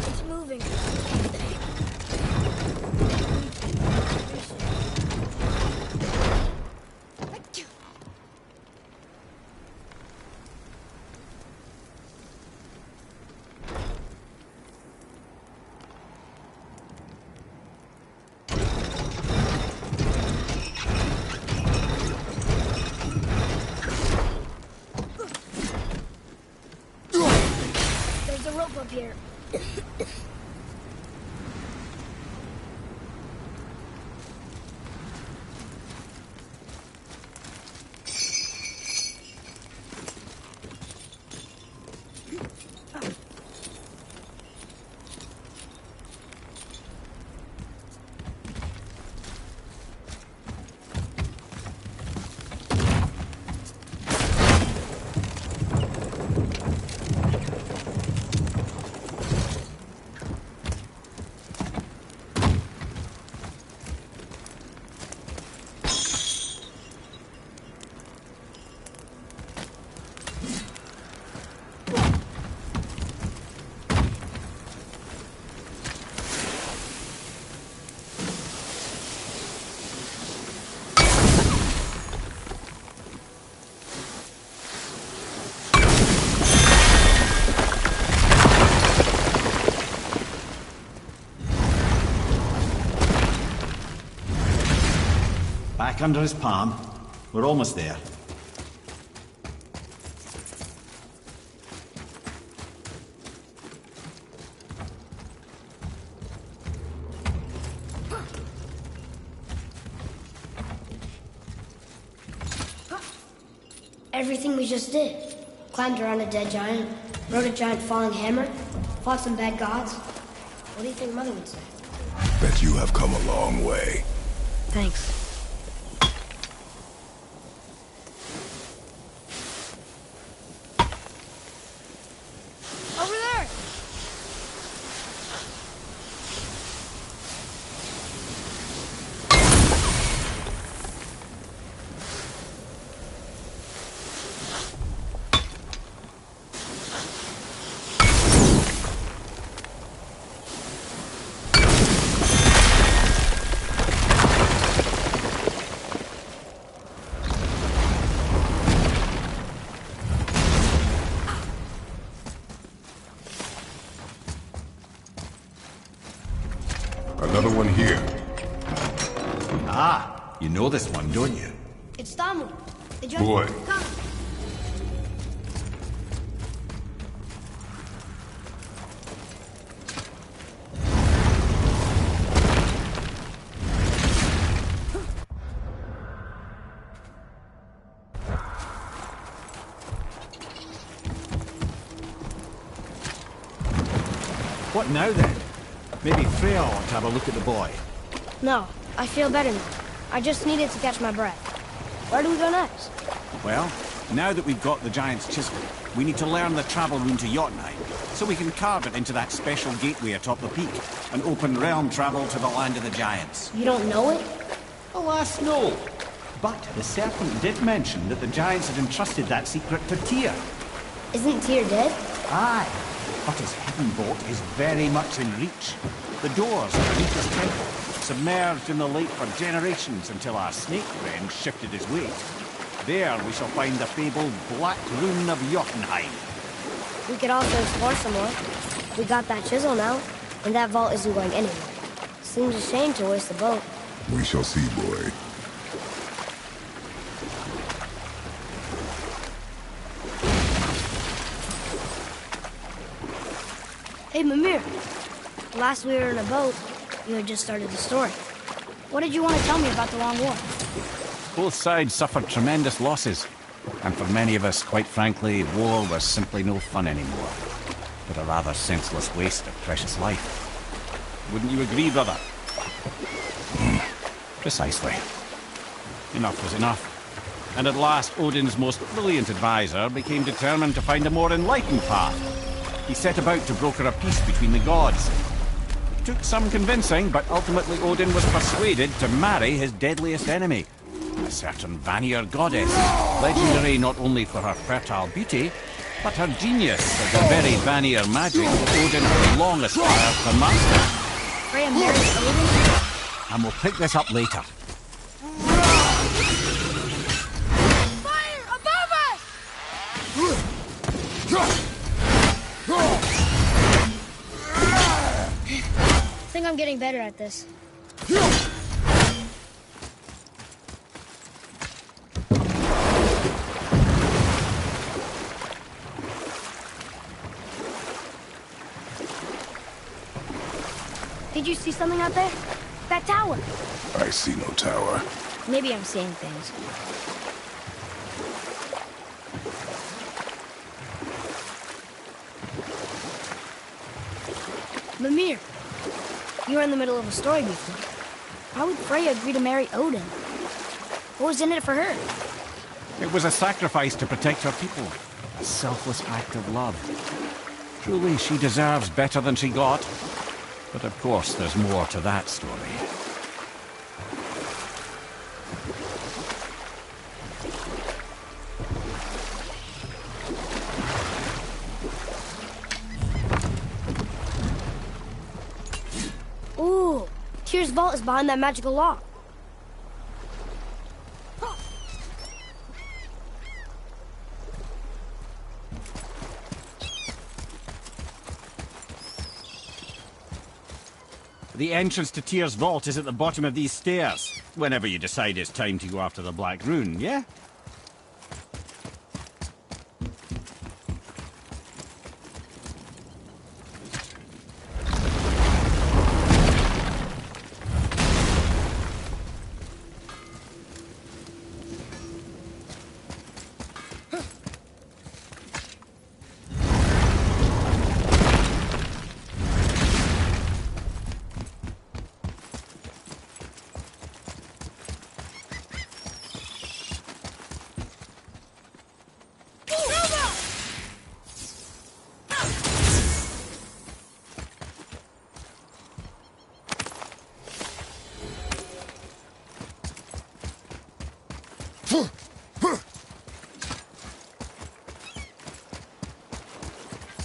It's moving. There's a rope up here. Back under his palm. We're almost there. Everything we just did. Climbed around a dead giant, rode a giant falling hammer, fought some bad gods. What do you think Mother would say? Bet you have come a long way. Thanks. Over there! Another one here. Ah, you know this one, don't you? It's Tamu. The giant. Boy. Come. What now then? Maybe Freya ought to have a look at the boy. No, I feel better now. I just needed to catch my breath. Where do we go next? Well, now that we've got the giant's chisel, we need to learn the travel rune to Jotunheim, so we can carve it into that special gateway atop the peak, and open realm travel to the land of the giants. You don't know it? Alas, no. But the serpent did mention that the giants had entrusted that secret to Tyr. Isn't Tyr dead? Aye, but his hidden vault is very much in reach. The doors underneath his temple, submerged in the lake for generations until our snake friend shifted his weight. There we shall find the fabled Black Rune of Jotunheim. We could also explore some more. We got that chisel now, and that vault isn't going anywhere. Seems a shame to waste the boat. We shall see, boy. Hey, Mimir. Last we were in a boat, you had just started the story. What did you want to tell me about the Long War? Both sides suffered tremendous losses. And for many of us, quite frankly, war was simply no fun anymore. But a rather senseless waste of precious life. Wouldn't you agree, brother? Precisely. Enough was enough. And at last, Odin's most brilliant advisor became determined to find a more enlightened path. He set about to broker a peace between the gods. It took some convincing, but ultimately Odin was persuaded to marry his deadliest enemy, a certain Vanir goddess, legendary not only for her fertile beauty, but her genius at the very Vanir magic Odin had long aspired to master. Freya married Odin? And we'll pick this up later. Fire above us! I think I'm getting better at this. Did you see something out there? That tower! I see no tower. Maybe I'm seeing things. Mimir, you were in the middle of a story before. Why would Freya agree to marry Odin? What was in it for her? It was a sacrifice to protect her people. A selfless act of love. Truly, she deserves better than she got. But of course, there's more to that story. Ooh, Tyr's vault is behind that magical lock. The entrance to Tyr's vault is at the bottom of these stairs. Whenever you decide it's time to go after the Black Rune, yeah?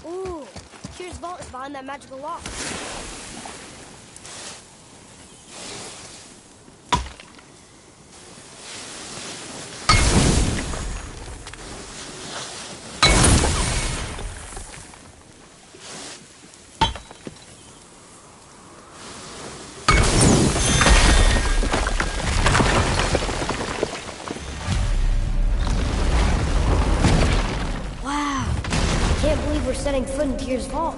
Ooh, Tyr's vault is behind that magical lock. Setting foot in Tyr's vault.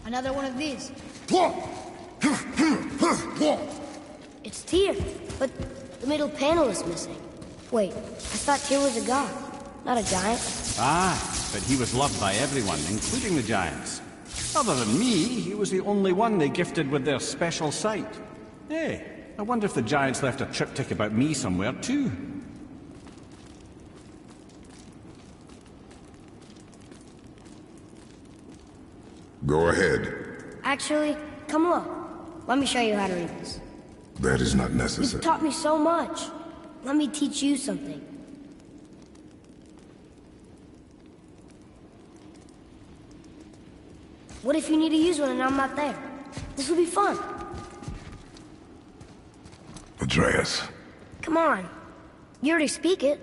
Another one of these. It's Tyr, but the middle panel is missing. Wait, I thought Tyr was a god, not a giant. Ah, but he was loved by everyone, including the giants. Other than me, he was the only one they gifted with their special sight. Hey, I wonder if the giants left a triptych about me somewhere, too. Go ahead. Actually, come look. Let me show you how to read this. That is not You've necessary. taught me so much. Let me teach you something. What if you need to use one and I'm not there? This will be fun. Atreus. Come on. You already speak it.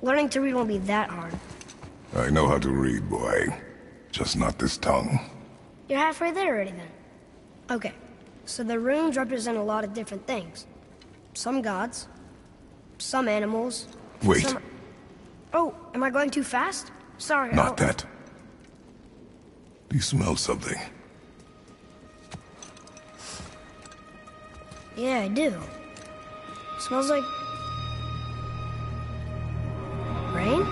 Learning to read won't be that hard. I know how to read, boy. Just not this tongue. You're halfway there already then. Okay, so the runes represent a lot of different things. Some gods, some animals. Wait. Some... Oh, am I going too fast? Sorry. Not that. Do you smell something? Yeah, I do. Smells like... rain?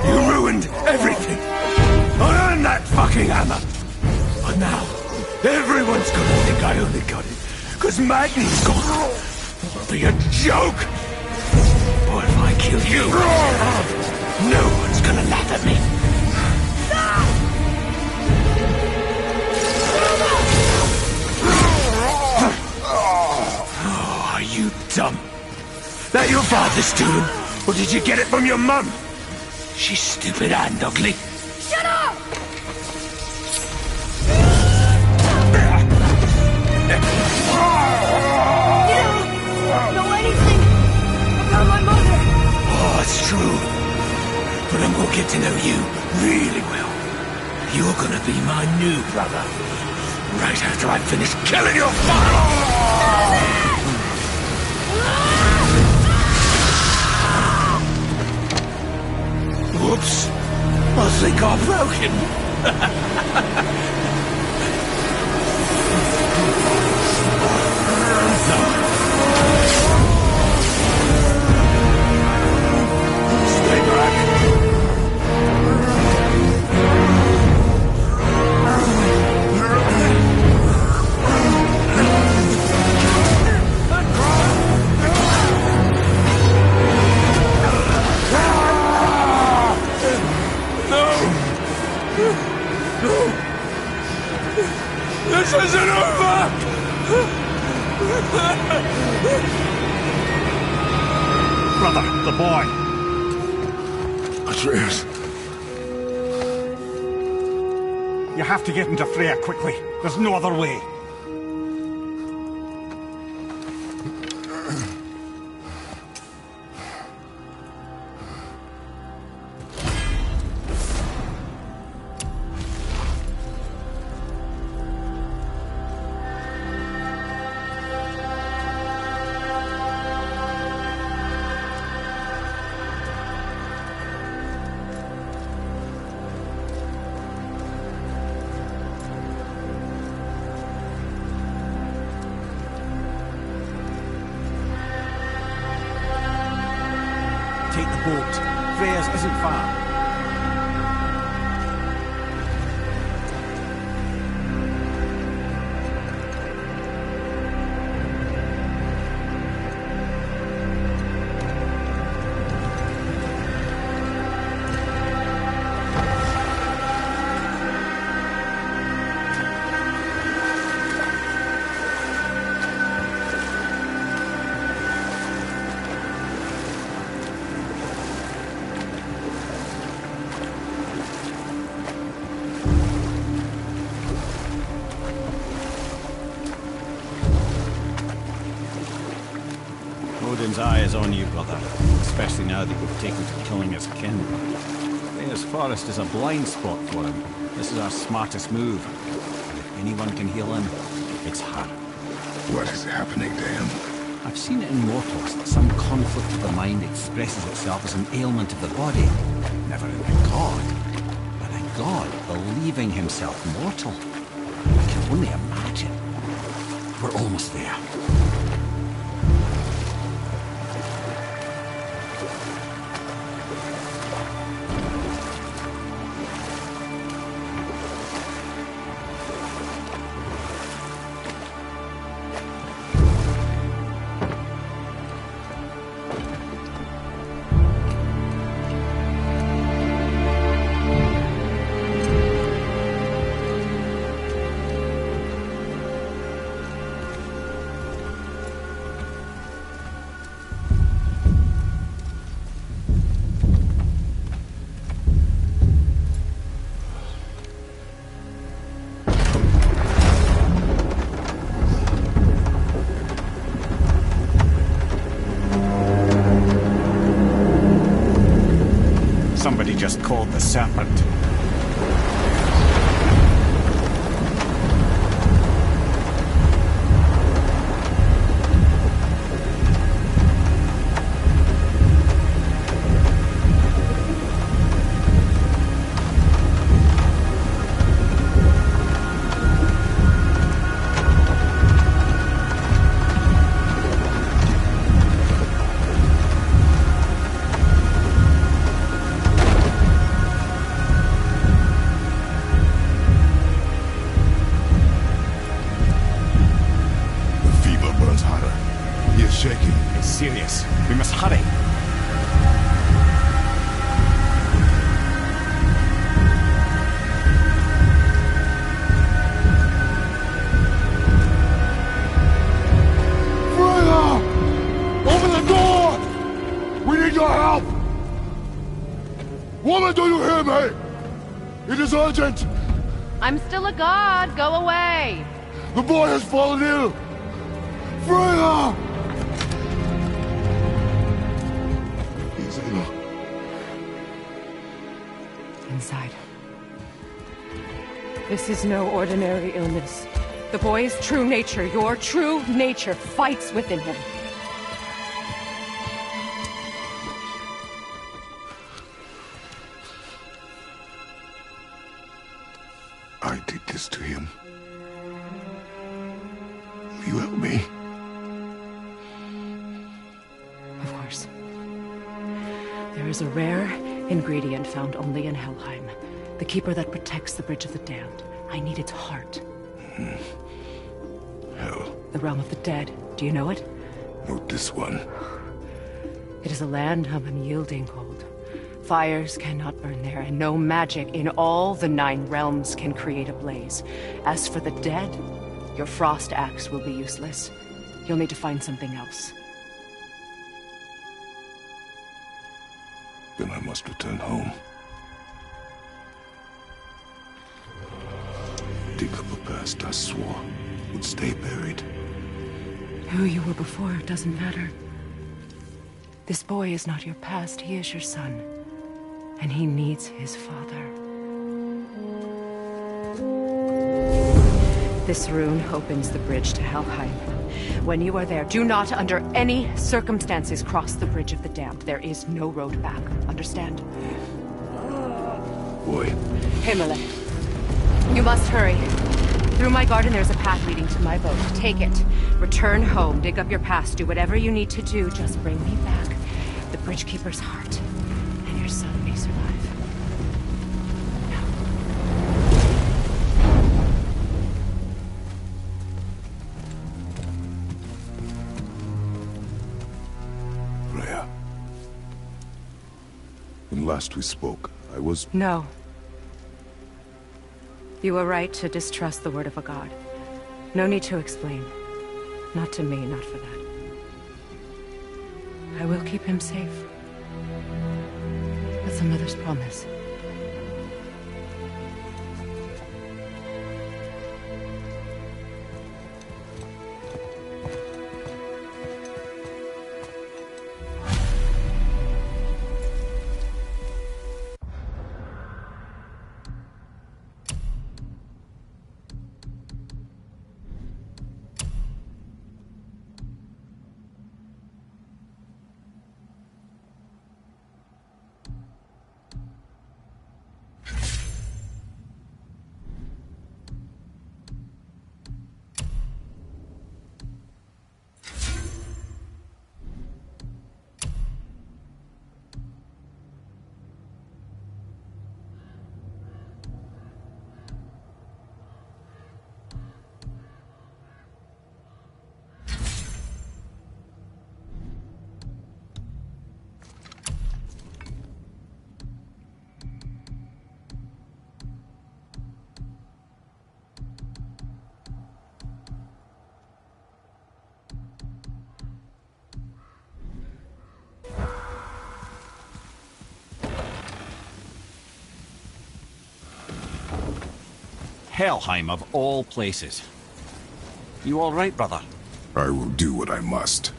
You ruined everything! I earned that fucking hammer! But now, everyone's gonna think I only got it, because Magni's gone. It'll be a joke! Or if I kill you, no one's gonna laugh at me. Oh, are you dumb? That your father's doing? Or did you get it from your mum? She's stupid and ugly. Shut up! You don't know anything about my mother. Oh, it's true. But I'm gonna get to know you really well. You're gonna be my new brother. Right after I finish killing your father! Whoops. I think I broke him. Stay back. This isn't over! Brother, the boy. Atreus. You have to get into Freya quickly. There's no other way. Take the boat. Freya's isn't far. Odin's eye is on you, brother. Especially now that you've taken to killing his kin. Freya's forest is a blind spot for him. This is our smartest move. And if anyone can heal him, it's her. What is happening to him? I've seen it in mortals that some conflict of the mind expresses itself as an ailment of the body. Never in a god. But a god believing himself mortal. I can only imagine. We're almost there. somebody just called the Serpent. Serious. We must hurry. Freya! Open the door! We need your help! Woman, do you hear me? It is urgent! I'm still a god. Go away. The boy has fallen ill! Freya! Inside. This is no ordinary illness. The boy's true nature, your true nature, fights within him. I did this to him. Will you help me? Of course. There is a rare ingredient found only in Helheim. The keeper that protects the Bridge of the Damned. I need its heart. Hell. The realm of the dead. Do you know it? Not this one. It is a land of unyielding cold. Fires cannot burn there, and no magic in all the 9 realms can create a blaze. As for the dead, your frost axe will be useless. You'll need to find something else. Then I must return home. Dig up a past I swore would stay buried. Who you were before doesn't matter. This boy is not your past, he is your son. And he needs his father. This rune opens the bridge to Helheim. When you are there, do not under any circumstances cross the Bridge of the Damned. There is no road back. Understand? Boy. Himmele, you must hurry. Through my garden there's a path leading to my boat. Take it. Return home. Dig up your past. Do whatever you need to do. Just bring me back the Bridgekeeper's heart. And your son may survive. Freya. When last we spoke, I was... No. You were right to distrust the word of a god. No need to explain. Not to me, not for that. I will keep him safe. That's a mother's promise. Helheim of all places. You all right, brother? I will do what I must.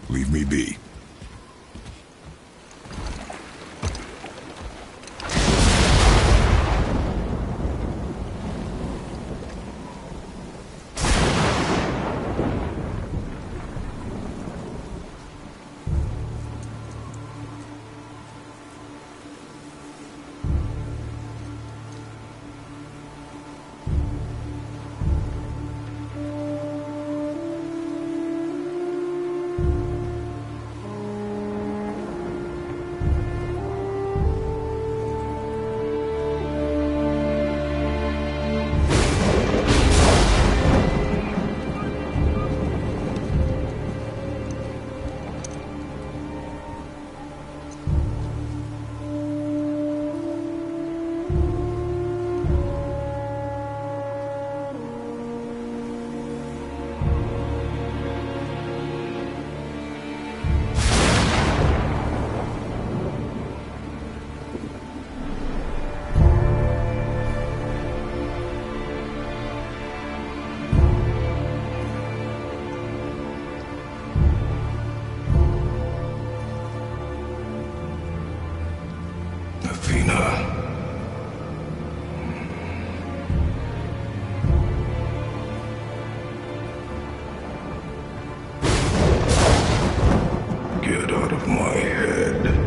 Leave me be. Athena. Get out of my head.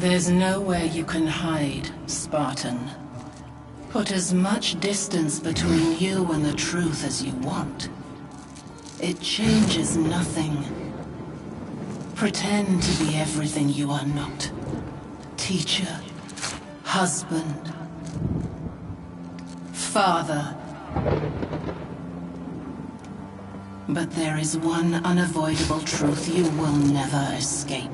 There's nowhere you can hide, Spartan. Put as much distance between you and the truth as you want. It changes nothing. Pretend to be everything you are not. Teacher, husband, father. But there is one unavoidable truth you will never escape.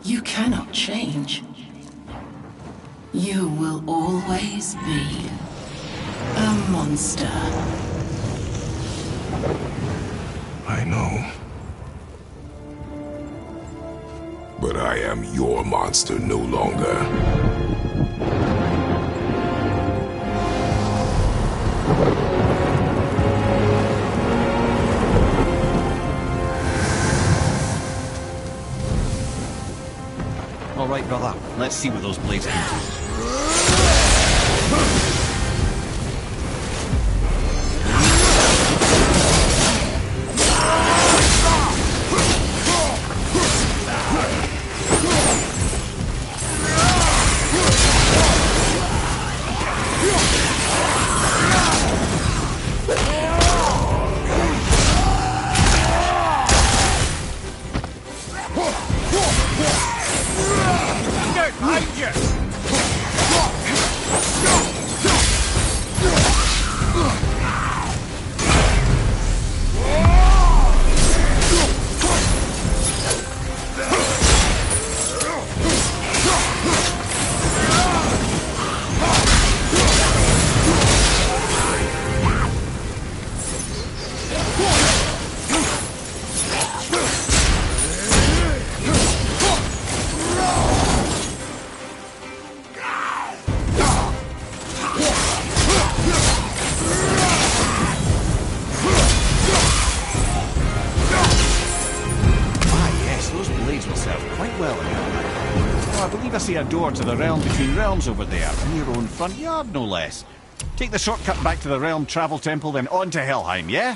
You cannot change. You will always be a monster. I know. But I am your monster no longer. All right, brother. Let's see where those blades lead to. A door to the realm between realms over there, in your own front yard, no less. Take the shortcut back to the realm travel temple, then on to Helheim, yeah?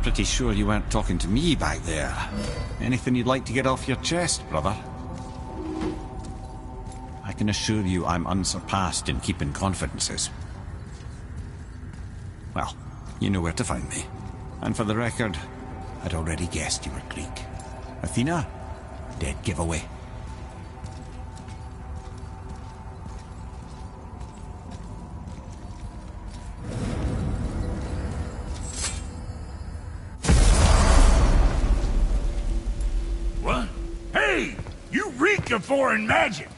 Pretty sure you weren't talking to me back there. Anything you'd like to get off your chest, brother? I can assure you I'm unsurpassed in keeping confidences. Well, you know where to find me. And for the record, I'd already guessed you were Greek. Athena? Dead giveaway. Of foreign magic.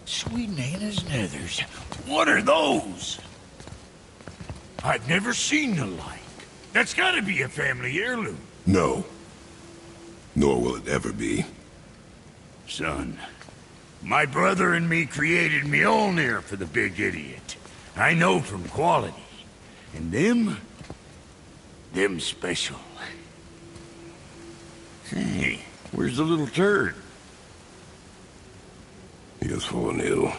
Sweet Nana's nethers. What are those? I've never seen the like. That's gotta be a family heirloom. No. Nor will it ever be. Son, my brother and me created Mjolnir for the big idiot. I know from quality. And them special. Hey, where's the little turd? He has fallen ill.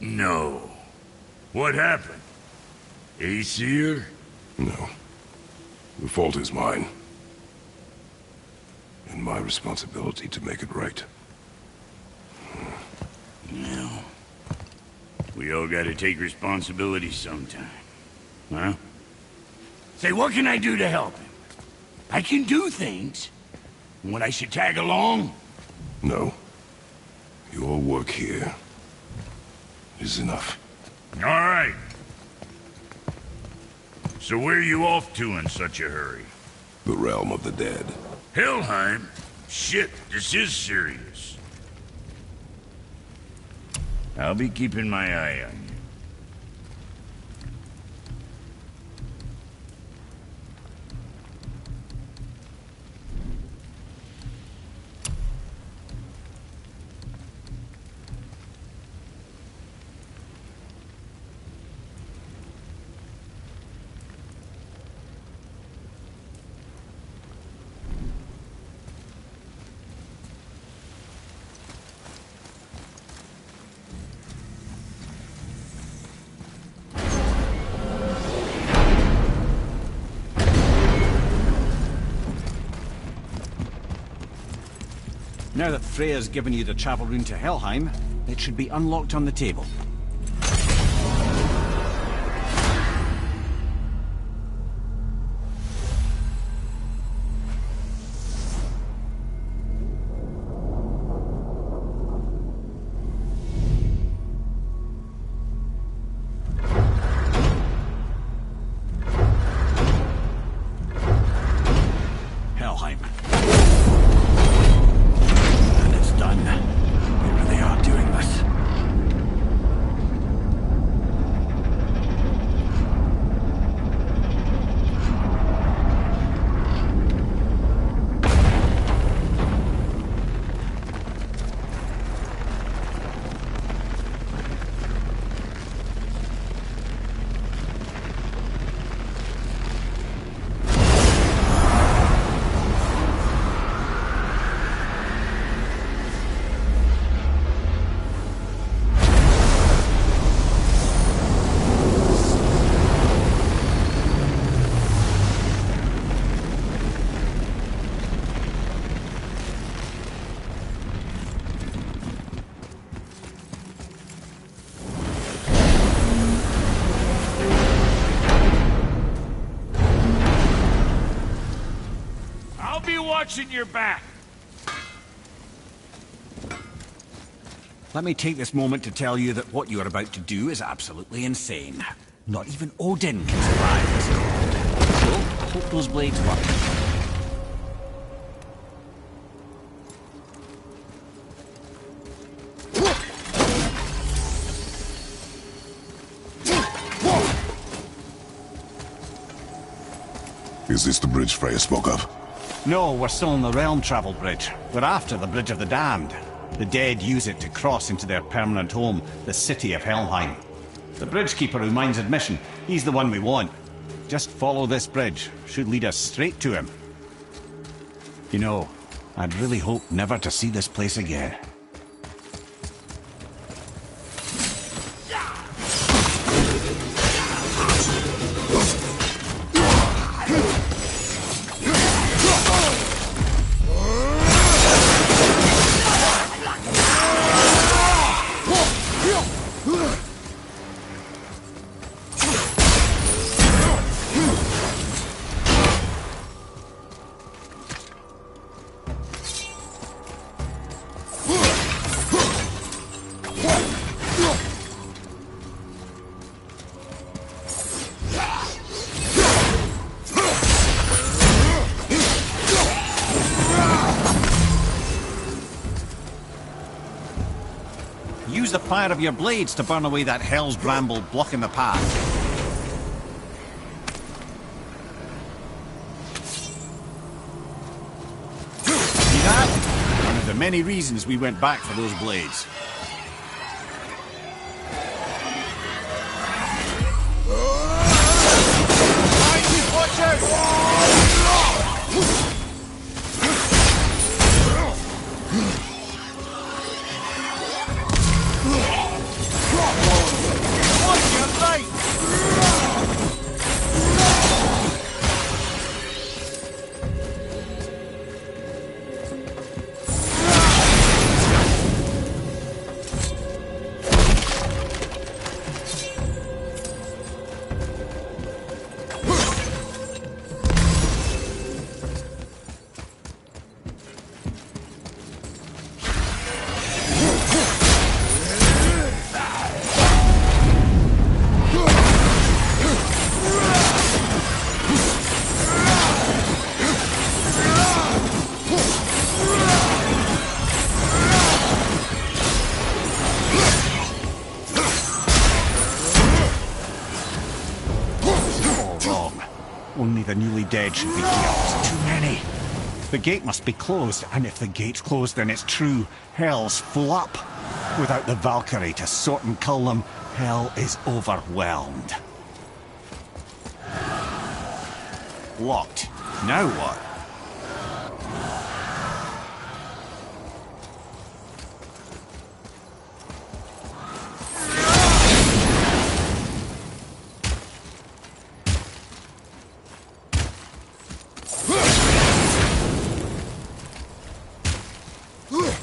No. What happened? Aesir? No. The fault is mine. And my responsibility to make it right. Well, we all gotta take responsibility sometime. Huh? Say, what can I do to help him? I can do things. When I should tag along? No. Your work here is enough. All right. So where are you off to in such a hurry? The realm of the dead. Helheim? Shit, this is serious. I'll be keeping my eye on you. Now that Freya's given you the travel rune to Helheim, it should be unlocked on the table. Helheim. And it's done. They really are doing this. I'll be watching your back. Let me take this moment to tell you that what you are about to do is absolutely insane. Not even Odin can survive this cold. So, hope those blades work. Is this the bridge Freya spoke of? No, we're still on the Realm Travel Bridge. We're after the Bridge of the Damned. The dead use it to cross into their permanent home, the city of Helheim. The bridgekeeper who minds admission, he's the one we want. Just follow this bridge. Should lead us straight to him. You know, I'd really hope never to see this place again. Use the fire of your blades to burn away that hell's bramble blocking the path. See that? One of the many reasons we went back for those blades. Watch out! Only the newly dead should be killed. Too many. The gate must be closed, and if the gate's closed, then it's true. Hell's full up. Without the Valkyrie to sort and cull them, hell is overwhelmed. Locked. Now what? Ugh!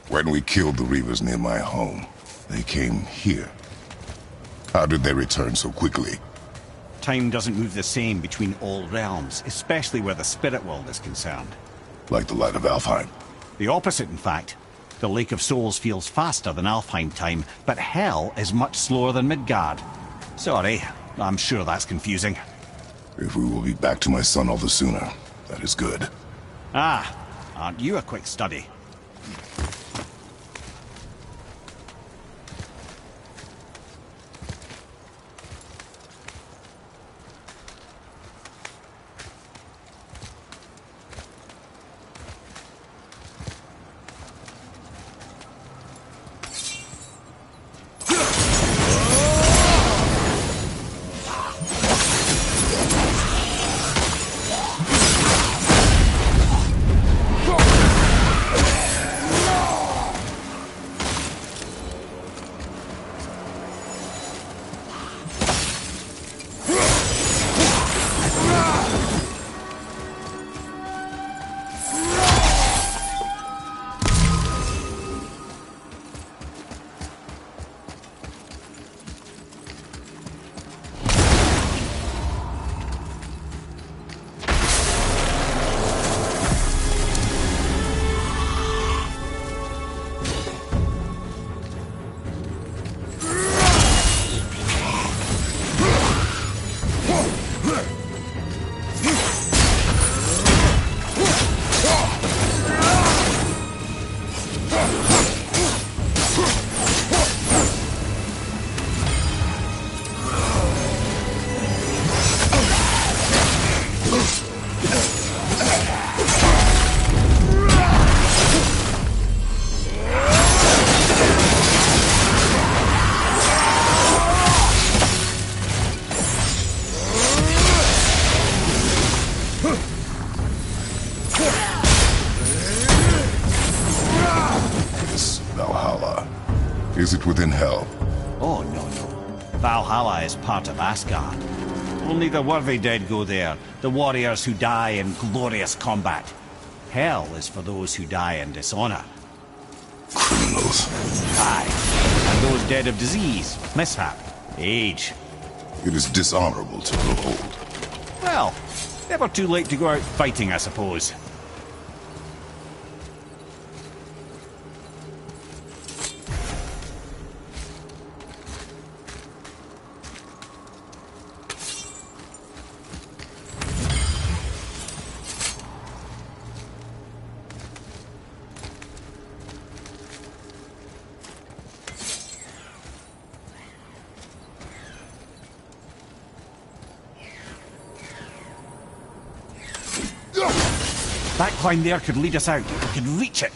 When we killed the Reavers near my home, they came here. How did they return so quickly? Time doesn't move the same between all realms, especially where the spirit world is concerned. Like the light of Alfheim? The opposite, in fact. The Lake of Souls feels faster than Alfheim time, but Hell is much slower than Midgard. Sorry, I'm sure that's confusing. If we will be back to my son all the sooner, that is good. Ah, aren't you a quick study? Is it within Hell? Oh, no. Valhalla is part of Asgard. Only the worthy dead go there, the warriors who die in glorious combat. Hell is for those who die in dishonor. Criminals. Aye. And those dead of disease, mishap, age. It is dishonorable to grow old. Well, never too late to go out fighting, I suppose. That climb there could lead us out. We could reach it.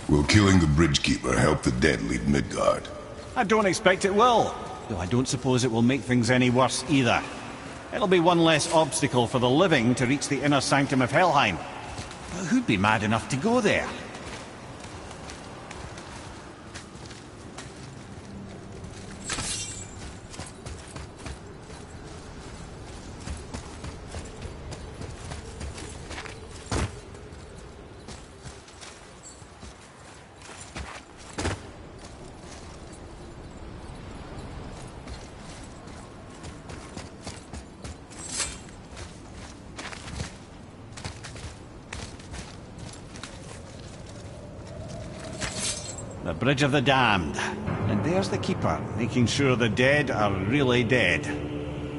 Will killing the Bridgekeeper help the dead leave Midgard? I don't expect it will, though I don't suppose it will make things any worse either. It'll be one less obstacle for the living to reach the inner sanctum of Helheim. But who'd be mad enough to go there? The Bridge of the Damned. And there's the Keeper, making sure the dead are really dead.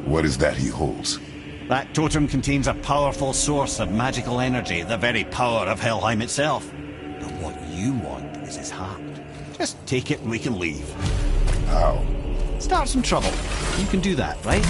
What is that he holds? That totem contains a powerful source of magical energy, the very power of Helheim itself. But what you want is his heart. Just take it and we can leave. How? Start some trouble. You can do that, right?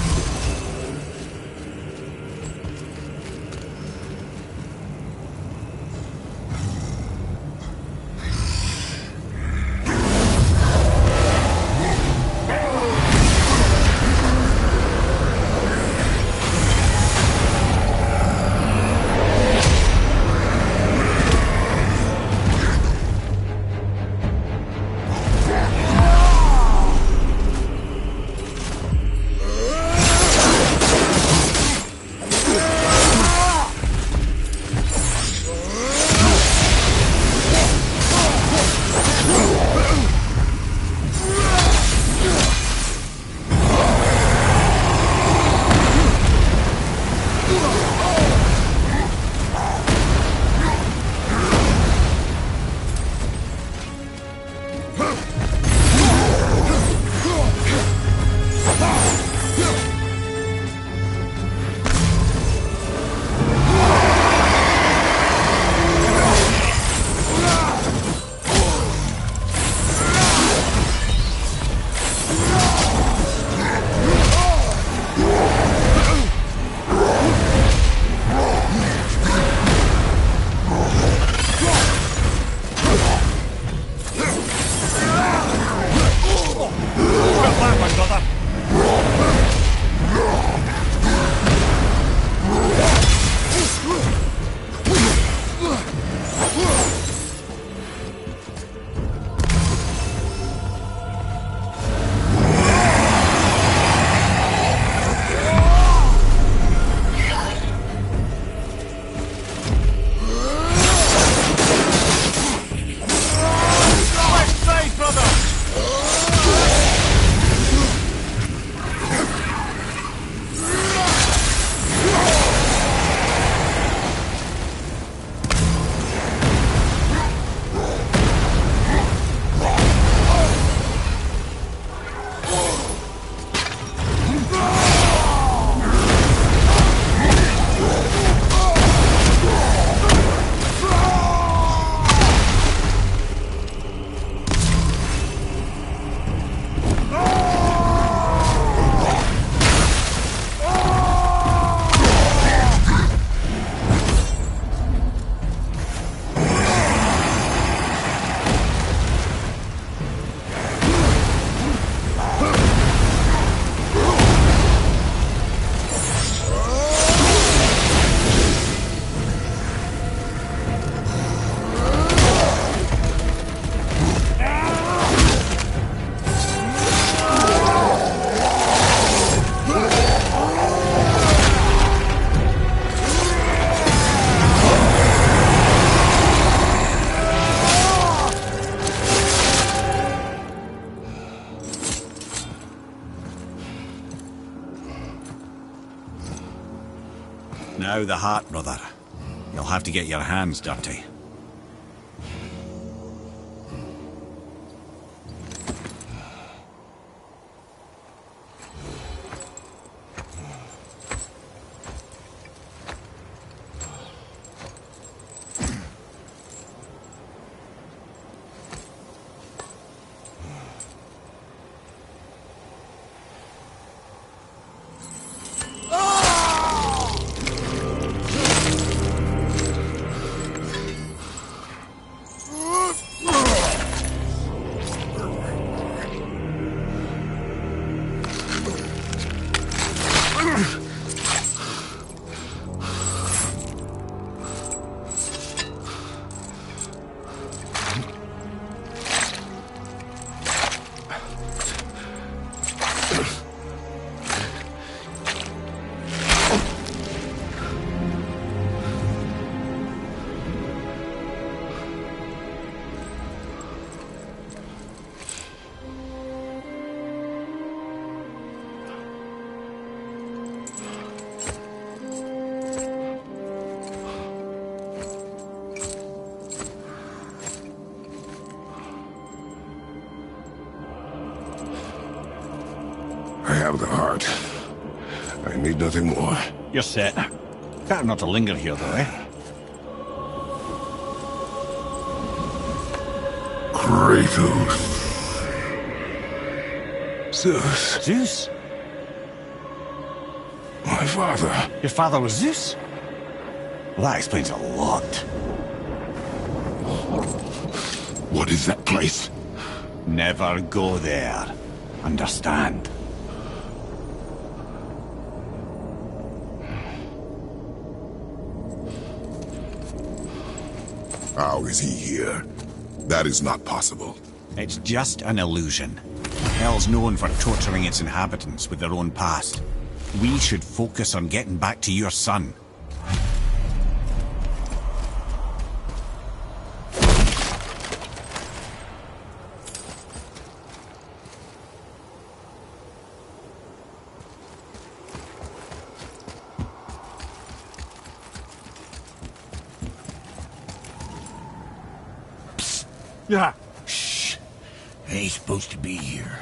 Now the heart, brother. You'll have to get your hands dirty. of the heart. I need nothing more. You're set. Better not to linger here, though, eh? Kratos. Zeus. Zeus? My father. Your father was Zeus? Well, that explains a lot. What is that place? Never go there. Understand? How is he here? That is not possible. It's just an illusion. Hell's known for torturing its inhabitants with their own past. We should focus on getting back to your son. Yeah. Shh. Ain't supposed to be here.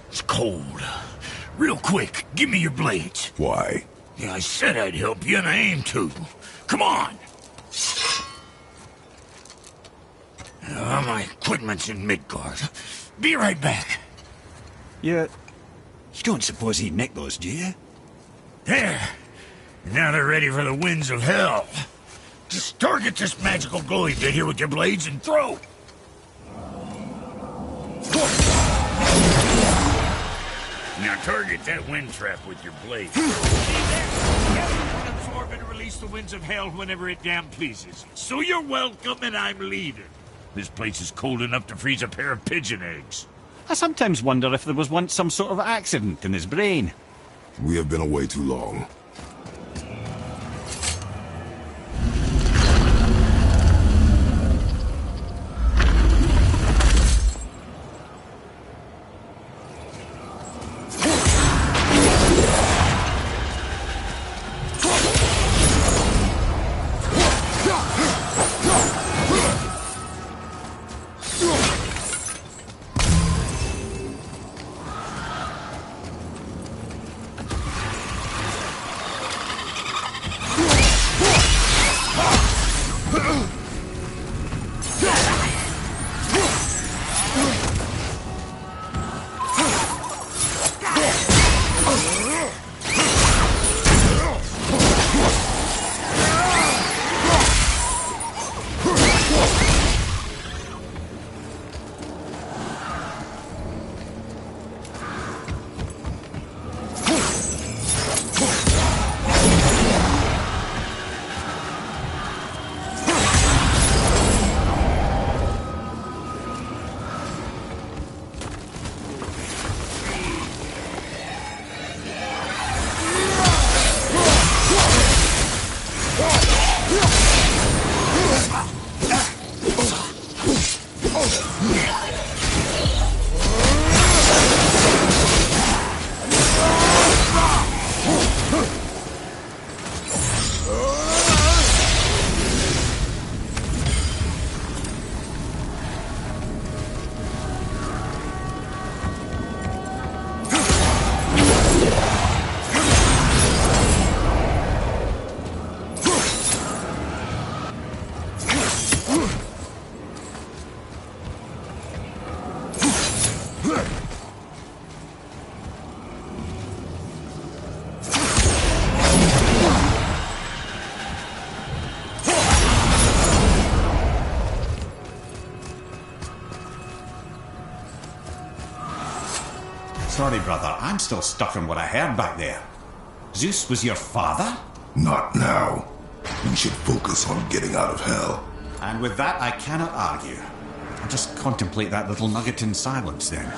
It's cold. Real quick, give me your blades. Why? Yeah, I said I'd help you, and I aim to. Come on. My equipment's in Midgard. Be right back. You don't suppose he'd nick those, do you? There. Now they're ready for the winds of hell. Just target this magical glowy bit here with your blades and throw. Now target that wind trap with your blade. See there? Absorb and release the winds of hell whenever it damn pleases. So you're welcome and I'm leaving. This place is cold enough to freeze a pair of pigeon eggs. I sometimes wonder if there was once some sort of accident in his brain. We have been away too long. Sorry, brother, I'm still stuck on what I heard back there. Zeus was your father? Not now. We should focus on getting out of hell. And with that, I cannot argue. I'll just contemplate that little nugget in silence then.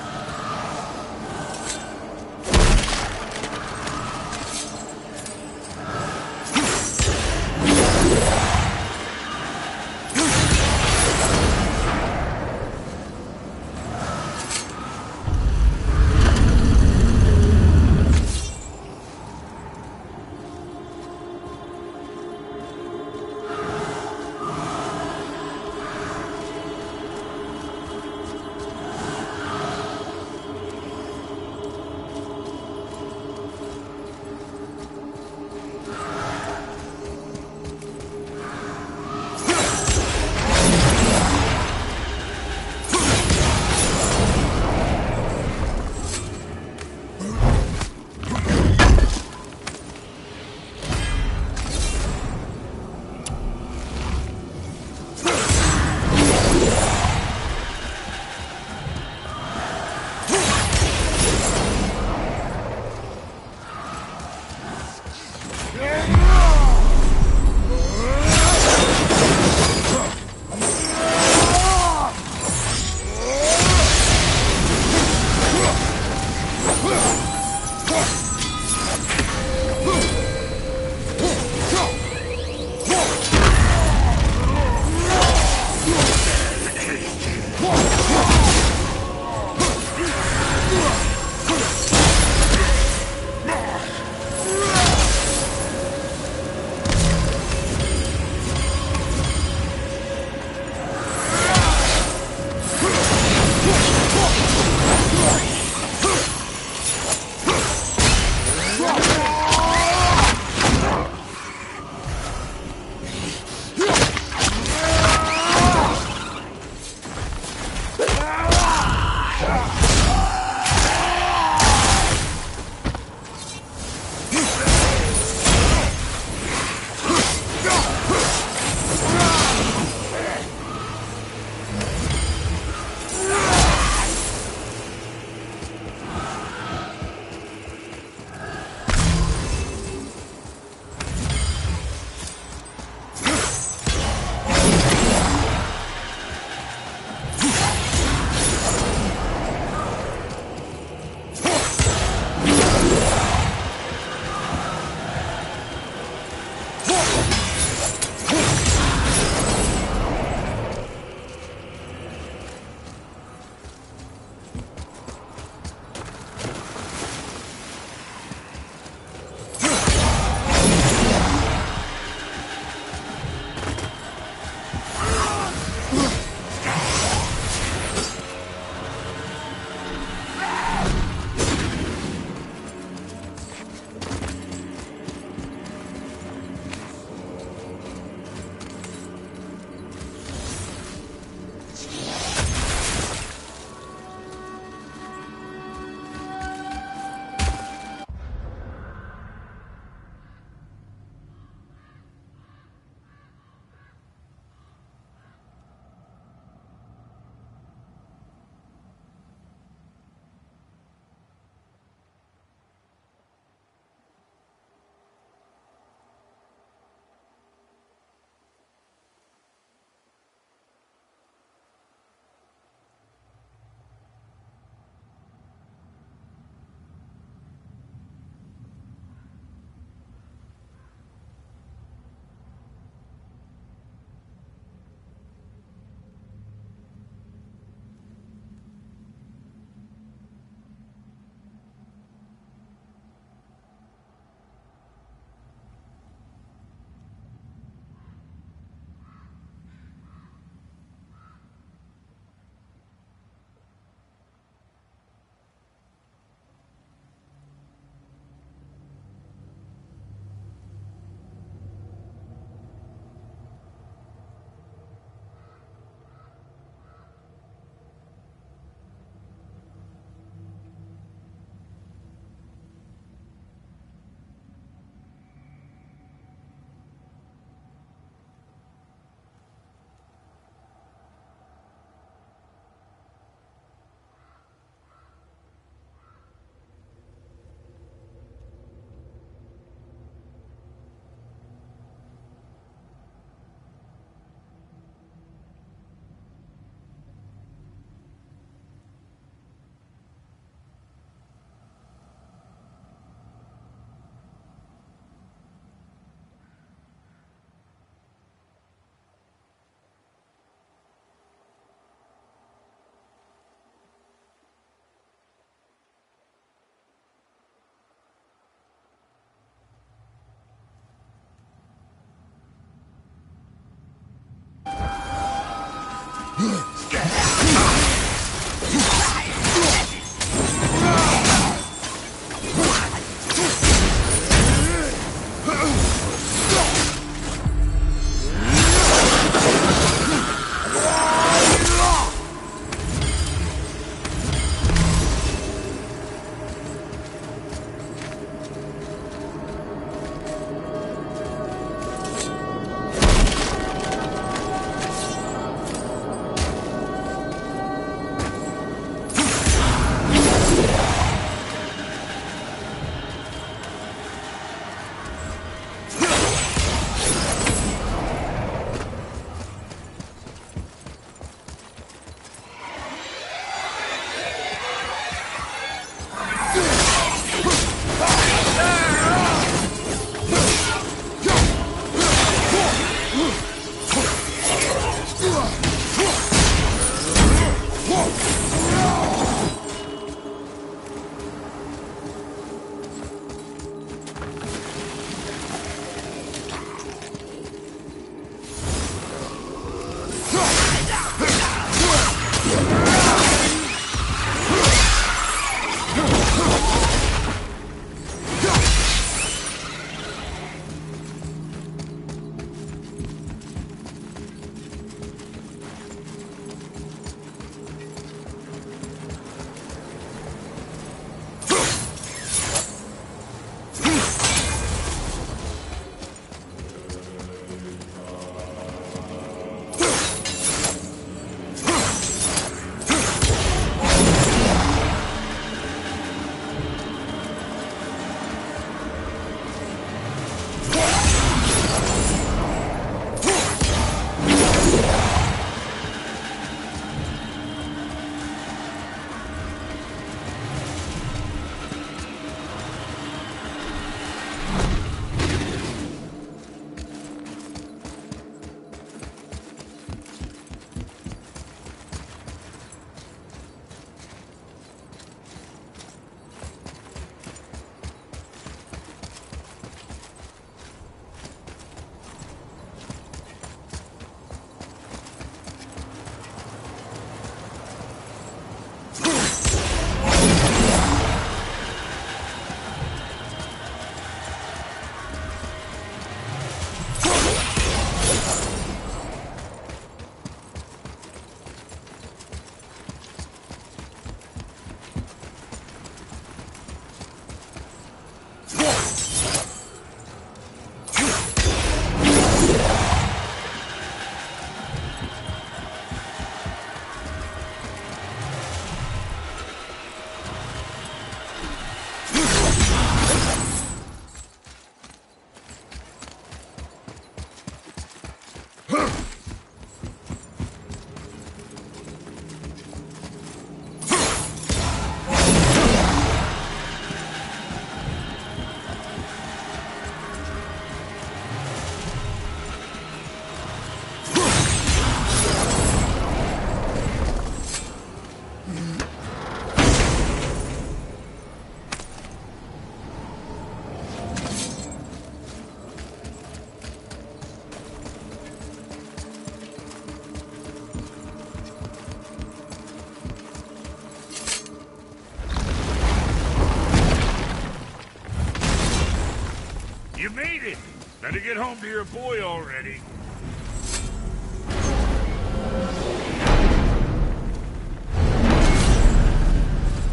You made it! Better get home to your boy already.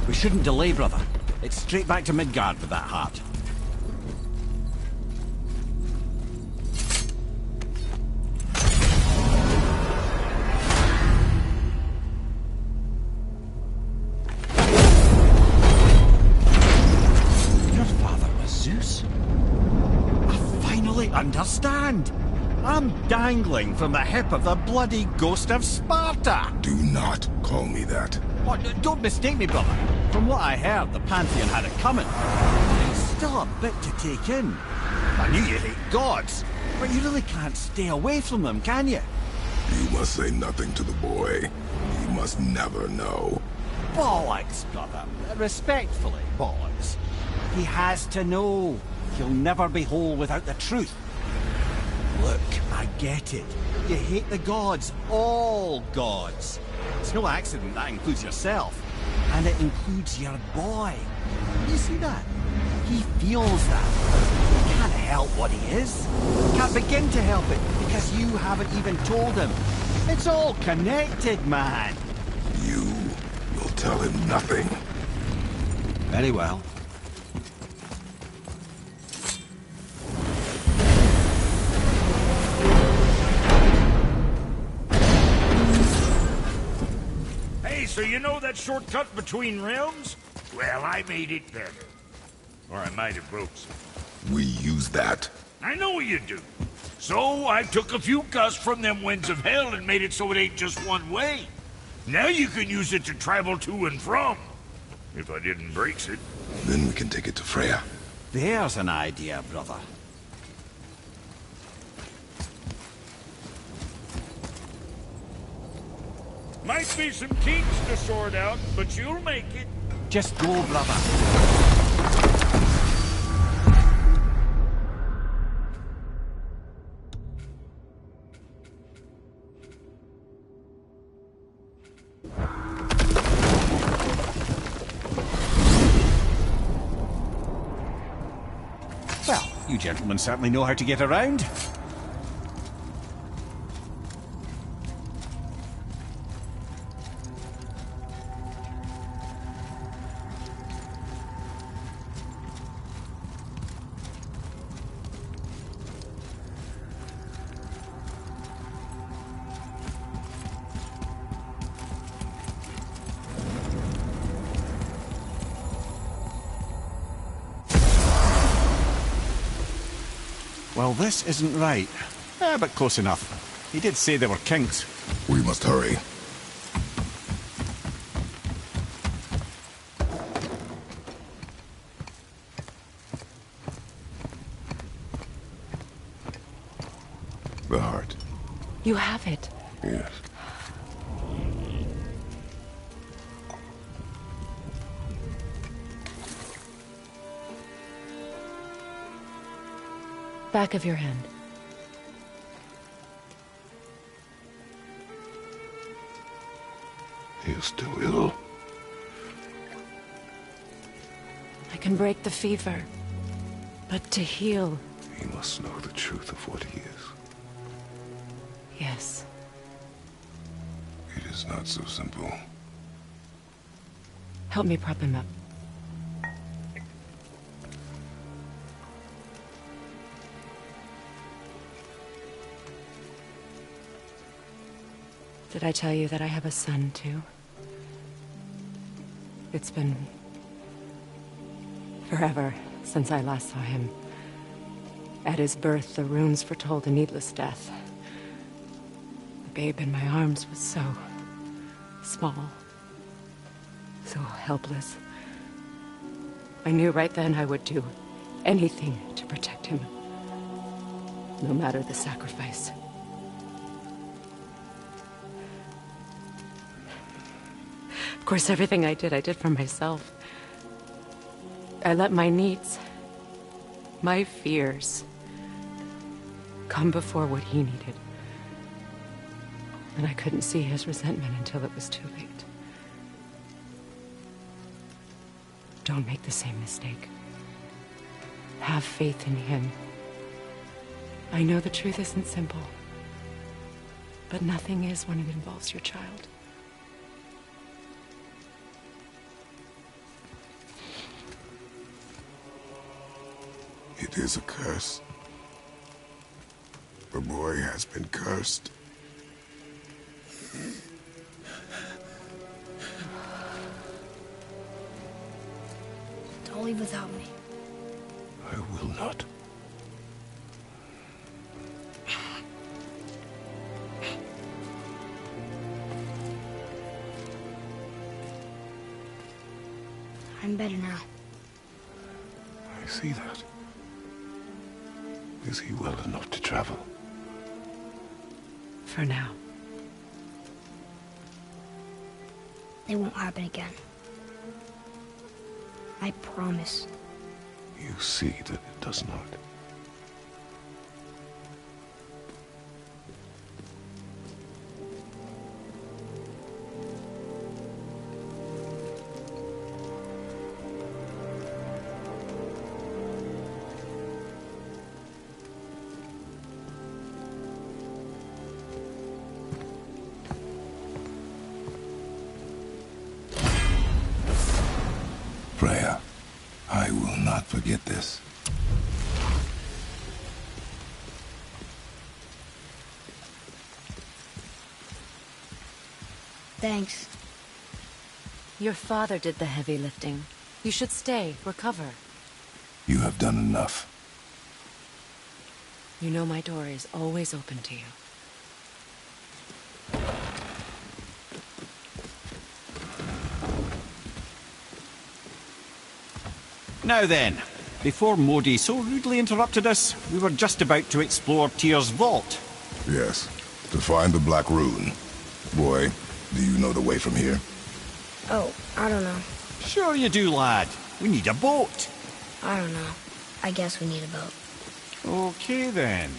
We shouldn't delay, brother. It's straight back to Midgard with that heart. Your father was Zeus? I finally understand. I'm dangling from the hip of the bloody ghost of Sparta. Do not call me that. What, don't mistake me, brother. From what I heard, the Pantheon had it coming. It's still a bit to take in. I knew you hate gods, but you really can't stay away from them, can you? You must say nothing to the boy. He must never know. Bollocks, brother. Respectfully, bollocks. He has to know. He'll never be whole without the truth. Look, I get it. You hate the gods. All gods. It's no accident that includes yourself. And it includes your boy. You see that? He feels that. He can't help what he is. Can't begin to help it because you haven't even told him. It's all connected, man. You will tell him nothing. Very well. So you know that shortcut between realms? Well, I made it better. Or I might have broke some. We use that. I know you do. So I took a few gusts from them winds of hell and made it so it ain't just one way. Now you can use it to travel to and from. If I didn't break it. Then we can take it to Freya. There's an idea, brother. Might be some kinks to sort out, but you'll make it. Just go, brother. Well, you gentlemen certainly know how to get around. Well, this isn't right. But close enough. He did say there were kinks. We must hurry. The heart. You have it. Yes. Back of your hand. He is still ill. I can break the fever, but to heal... He must know the truth of what he is. Yes. It is not so simple. Help me prop him up. Did I tell you that I have a son, too? It's been... forever since I last saw him. At his birth, the runes foretold a needless death. The babe in my arms was so small, so helpless. I knew right then I would do anything to protect him, no matter the sacrifice. Of course, everything I did for myself. I let my needs, my fears, come before what he needed. And I couldn't see his resentment until it was too late. Don't make the same mistake. Have faith in him. I know the truth isn't simple, but nothing is when it involves your child. It is a curse. The boy has been cursed. Don't leave without me. I will not. I'm better now. I see that. Is he well enough to travel? For now. It won't happen again. I promise. You see that it does not. Freya, I will not forget this. Thanks. Your father did the heavy lifting. You should stay, recover. You have done enough. You know my door is always open to you. Now then, before Modi so rudely interrupted us, we were just about to explore Tyr's vault. Yes, to find the Black Rune. Boy, do you know the way from here? Oh, I don't know. Sure you do, lad. We need a boat. I don't know. I guess we need a boat. Okay then.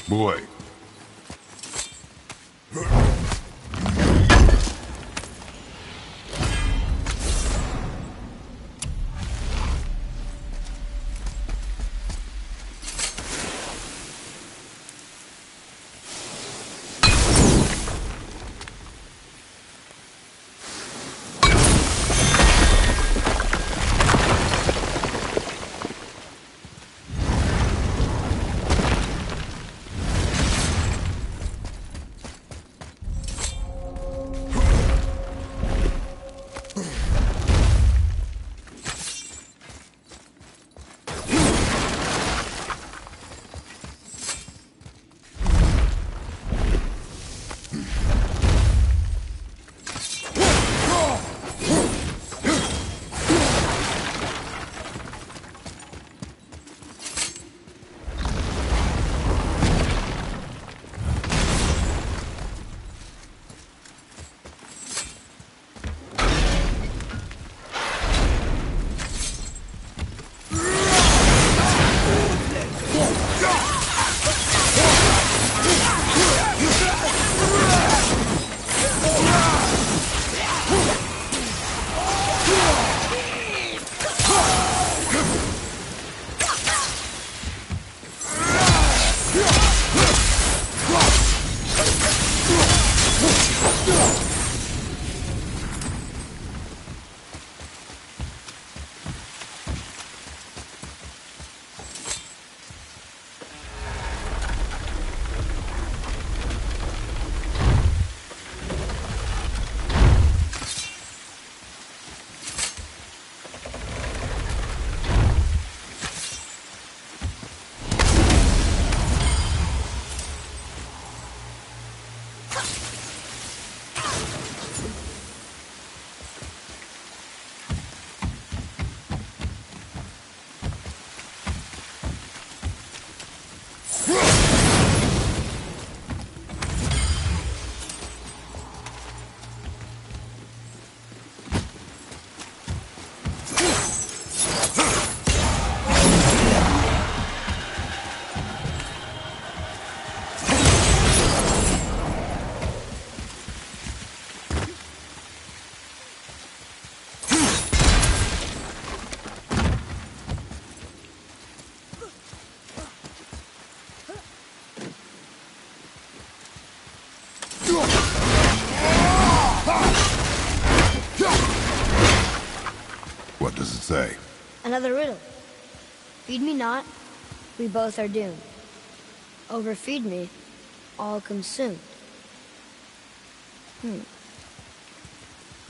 Boy. What does it say? Another riddle. Feed me not, we both are doomed. Overfeed me, all consumed.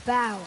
Bow.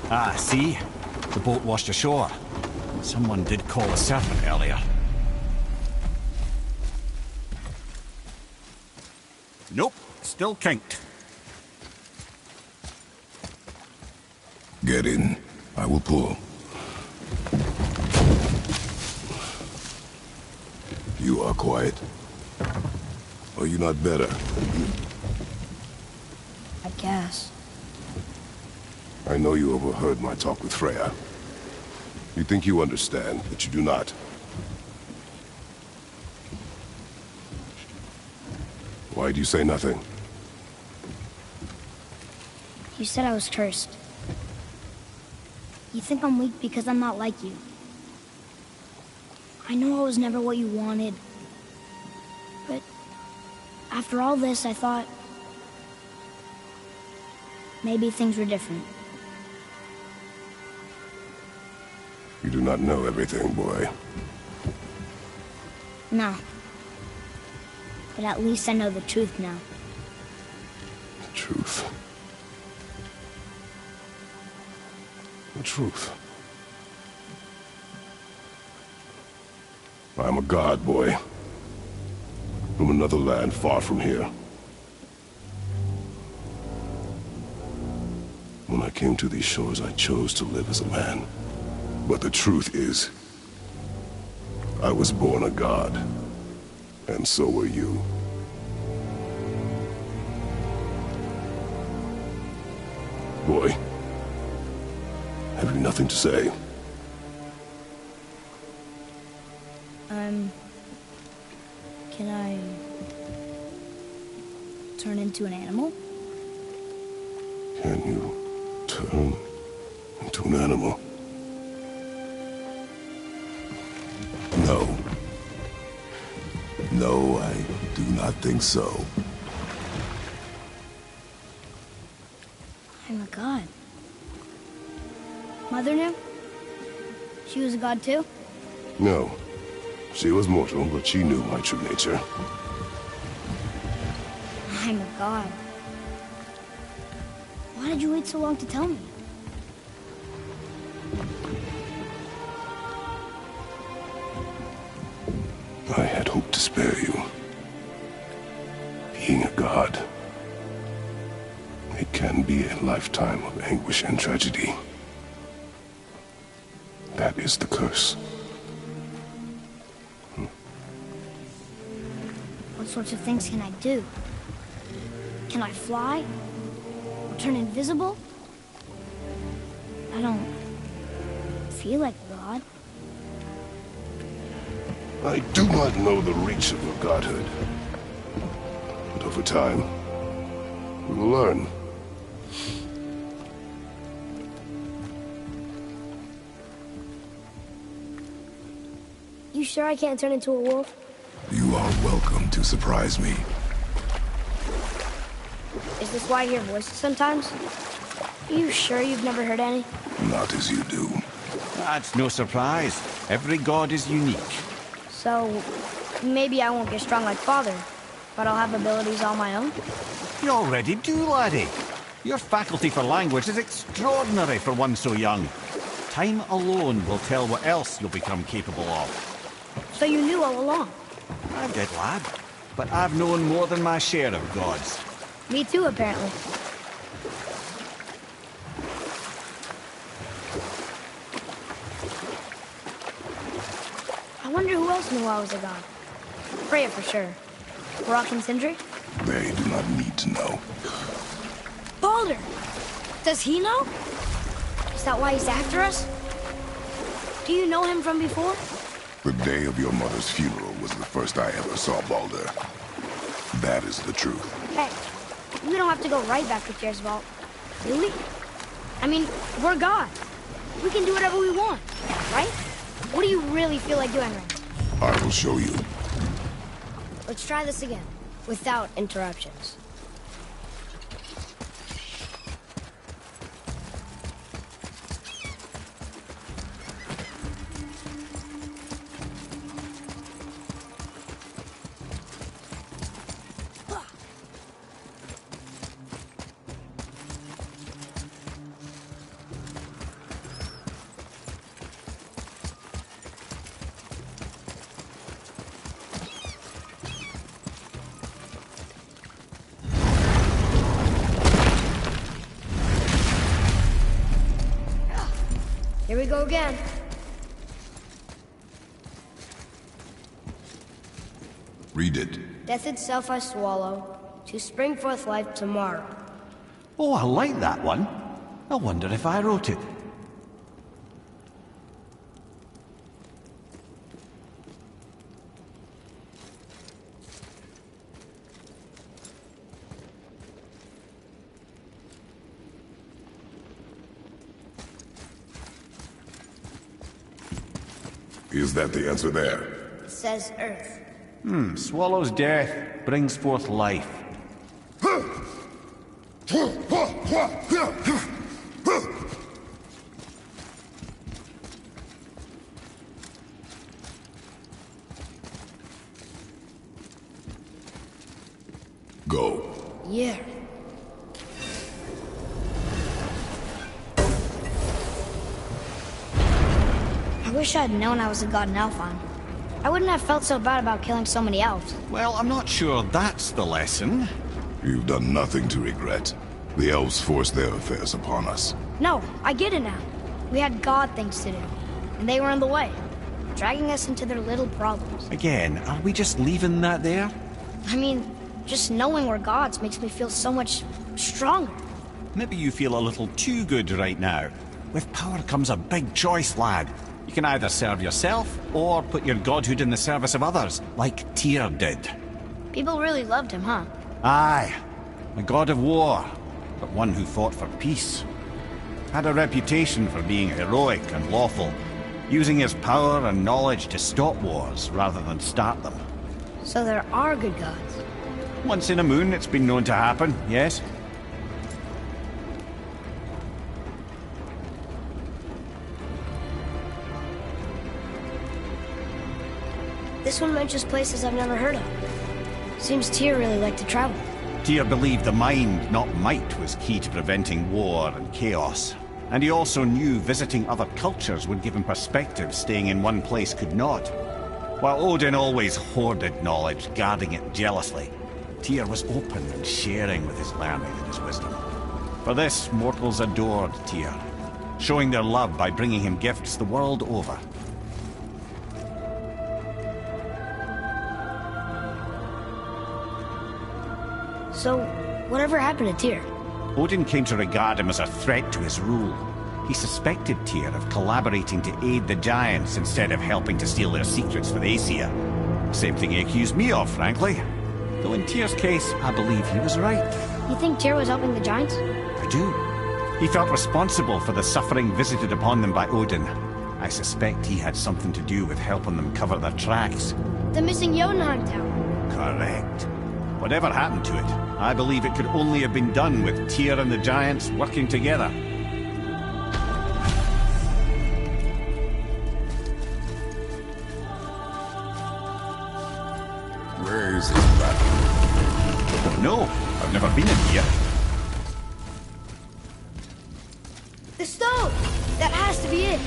Ah, see? The boat washed ashore. Someone did call a serpent earlier. Nope, still kinked. Get in. I will pull. You are quiet. Are you not better? I guess. I know you overheard my talk with Freya. You think you understand, but you do not. Why do you say nothing? You said I was cursed. You think I'm weak because I'm not like you. I know I was never what you wanted. But after all this, I thought maybe things were different. You do not know everything, boy. No. But at least I know the truth now. The truth. The truth. I am a god, boy. From another land far from here. When I came to these shores, I chose to live as a man. But the truth is, I was born a god. And so were you. Boy, have you nothing to say? Can I turn into an animal? Can you turn into an animal? No. No, I do not think so. I'm a god. Mother knew? She was a god too? No. She was mortal, but she knew my true nature. I'm a god. Why did you wait so long to tell me? I had hoped to spare you. Being a god, it can be a lifetime of anguish and tragedy. That is the curse. What sorts of things can I do? Can I fly? Or turn invisible? I don't feel like a god. I do not know the reach of your godhood. But over time, we will learn. You sure I can't turn into a wolf? You are welcome to surprise me. Is this why I hear voices sometimes? Are you sure you've never heard any? Not as you do. That's no surprise. Every god is unique. So, maybe I won't get strong like Father, but I'll have abilities all my own? You already do, laddie. Your faculty for language is extraordinary for one so young. Time alone will tell what else you'll become capable of. So you knew all along? I did, lad. But I've known more than my share of gods. Me too, apparently. I wonder who else knew I was a god. Freya for sure. Brock and Sindri? They do not need to know. Baldur! Does he know? Is that why he's after us? Do you know him from before? The day of your mother's funeral was the first I ever saw Baldur. That is the truth. Hey, we don't have to go right back to Tyr's vault, do we? I mean, we're gods. We can do whatever we want, right? What do you really feel like doing right now? I will show you. Let's try this again, without interruptions. go again. Read it. Death itself I swallow, to spring forth life tomorrow. Oh, I like that one. I wonder if I wrote it. Is that the answer there? It says Earth. Swallows death, brings forth life. Go. Yeah. I wish I'd known I was a god in Alfheim. I wouldn't have felt so bad about killing so many elves. Well, I'm not sure that's the lesson. You've done nothing to regret. The elves forced their affairs upon us. No, I get it now. We had god things to do, and they were in the way, dragging us into their little problems. Again, are we just leaving that there? I mean, just knowing we're gods makes me feel so much stronger. Maybe you feel a little too good right now. With power comes a big choice, lad. You can either serve yourself, or put your godhood in the service of others, like Tyr did. People really loved him, huh? Aye, a god of war, but one who fought for peace. Had a reputation for being heroic and lawful, using his power and knowledge to stop wars rather than start them. So there are good gods. Once in a moon, it's been known to happen, yes? This one mentions places I've never heard of. Seems Tyr really liked to travel. Tyr believed the mind, not might, was key to preventing war and chaos. And he also knew visiting other cultures would give him perspective staying in one place could not. While Odin always hoarded knowledge, guarding it jealously, Tyr was open and sharing with his learning and his wisdom. For this, mortals adored Tyr, showing their love by bringing him gifts the world over. So, whatever happened to Tyr? Odin came to regard him as a threat to his rule. He suspected Tyr of collaborating to aid the Giants instead of helping to steal their secrets for the Aesir. Same thing he accused me of, frankly. Though in Tyr's case, I believe he was right. You think Tyr was helping the Giants? I do. He felt responsible for the suffering visited upon them by Odin. I suspect he had something to do with helping them cover their tracks. The missing Jotunheim tower. Correct. Whatever happened to it, I believe it could only have been done with Tyr and the Giants working together. Where is this platform? No, I've never been in here. The stone! That has to be it!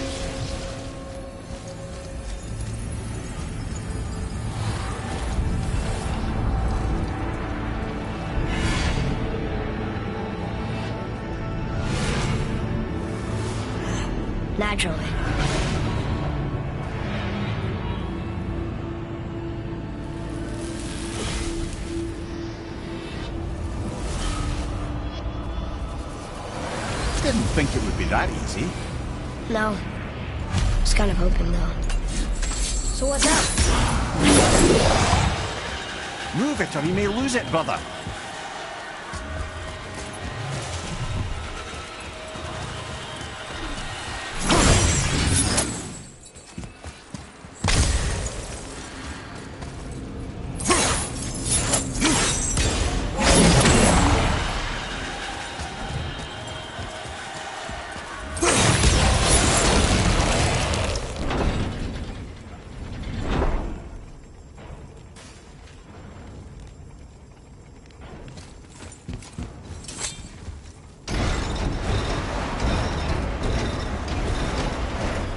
Naturally. Didn't think it would be that easy. No. Was kind of hoping, though. So what's up? Move it or you may lose it, brother.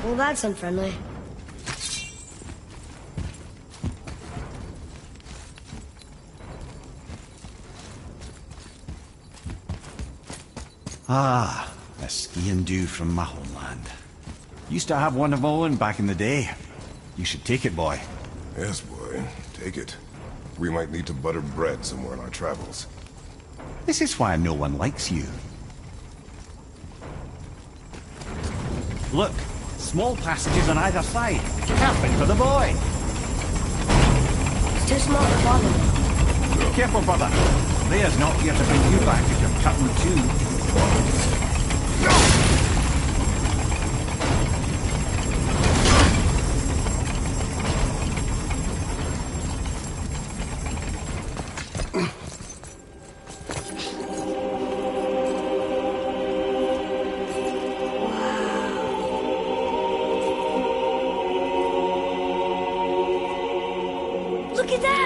Well, that's unfriendly. Ah, a ski and dew from my homeland. Used to have one of my own back in the day. You should take it, boy. Yes, boy. Take it. We might need to butter bread somewhere on our travels. This is why no one likes you. Look, small passages on either side. Perfect for the boy. It's too small to follow. Careful, brother. Leia's not here to bring you back if you're cut in two. Look at that!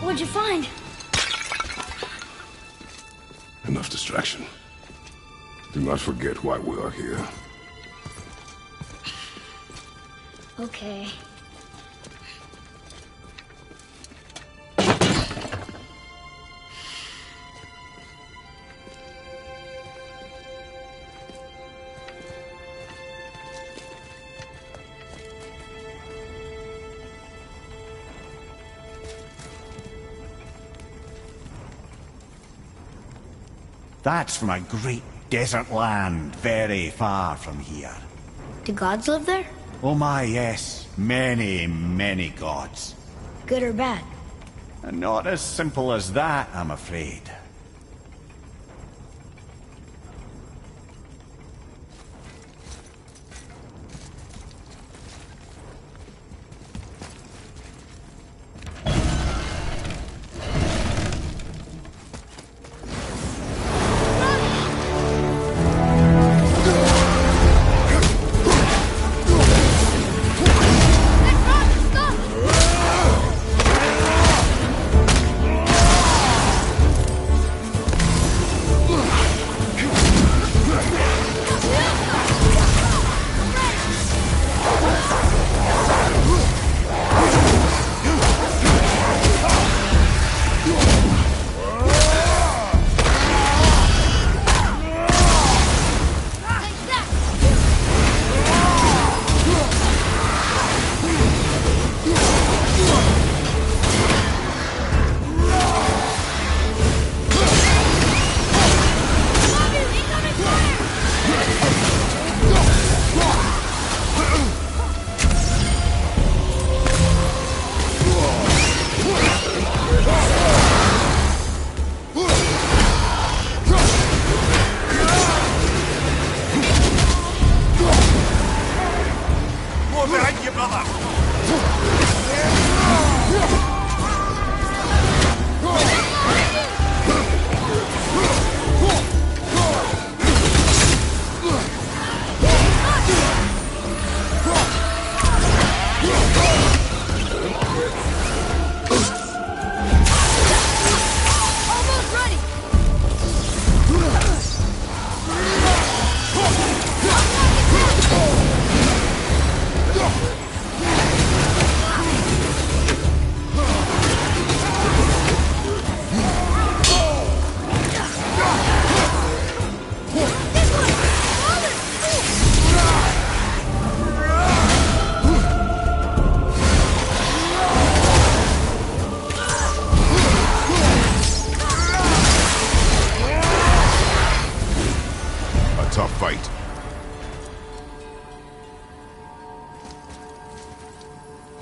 What'd you find? Enough distraction. Do not forget why we are here. Okay. That's from a great desert land very far from here. Do gods live there? Oh my, yes. Many, many gods. Good or bad? And not as simple as that, I'm afraid.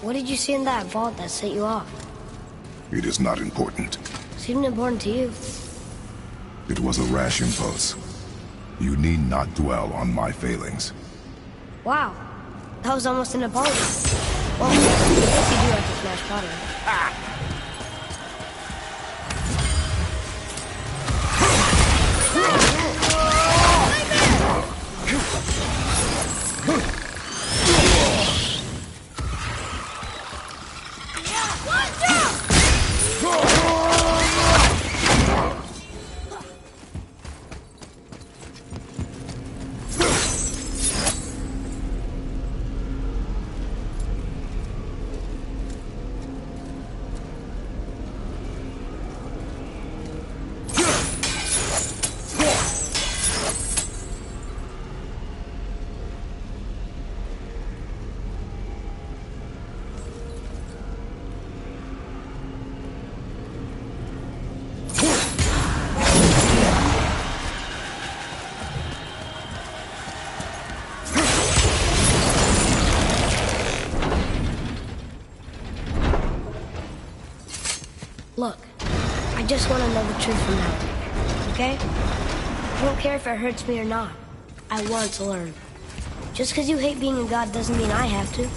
What did you see in that vault that set you off? It is not important. Seemed important to you. It was a rash impulse. You need not dwell on my failings. Wow. That was almost an apology. Well, I guess you do like to smash pottery. Look, I just want to know the truth from now, okay? I don't care if it hurts me or not. I want to learn. Just because you hate being a god doesn't mean I have to.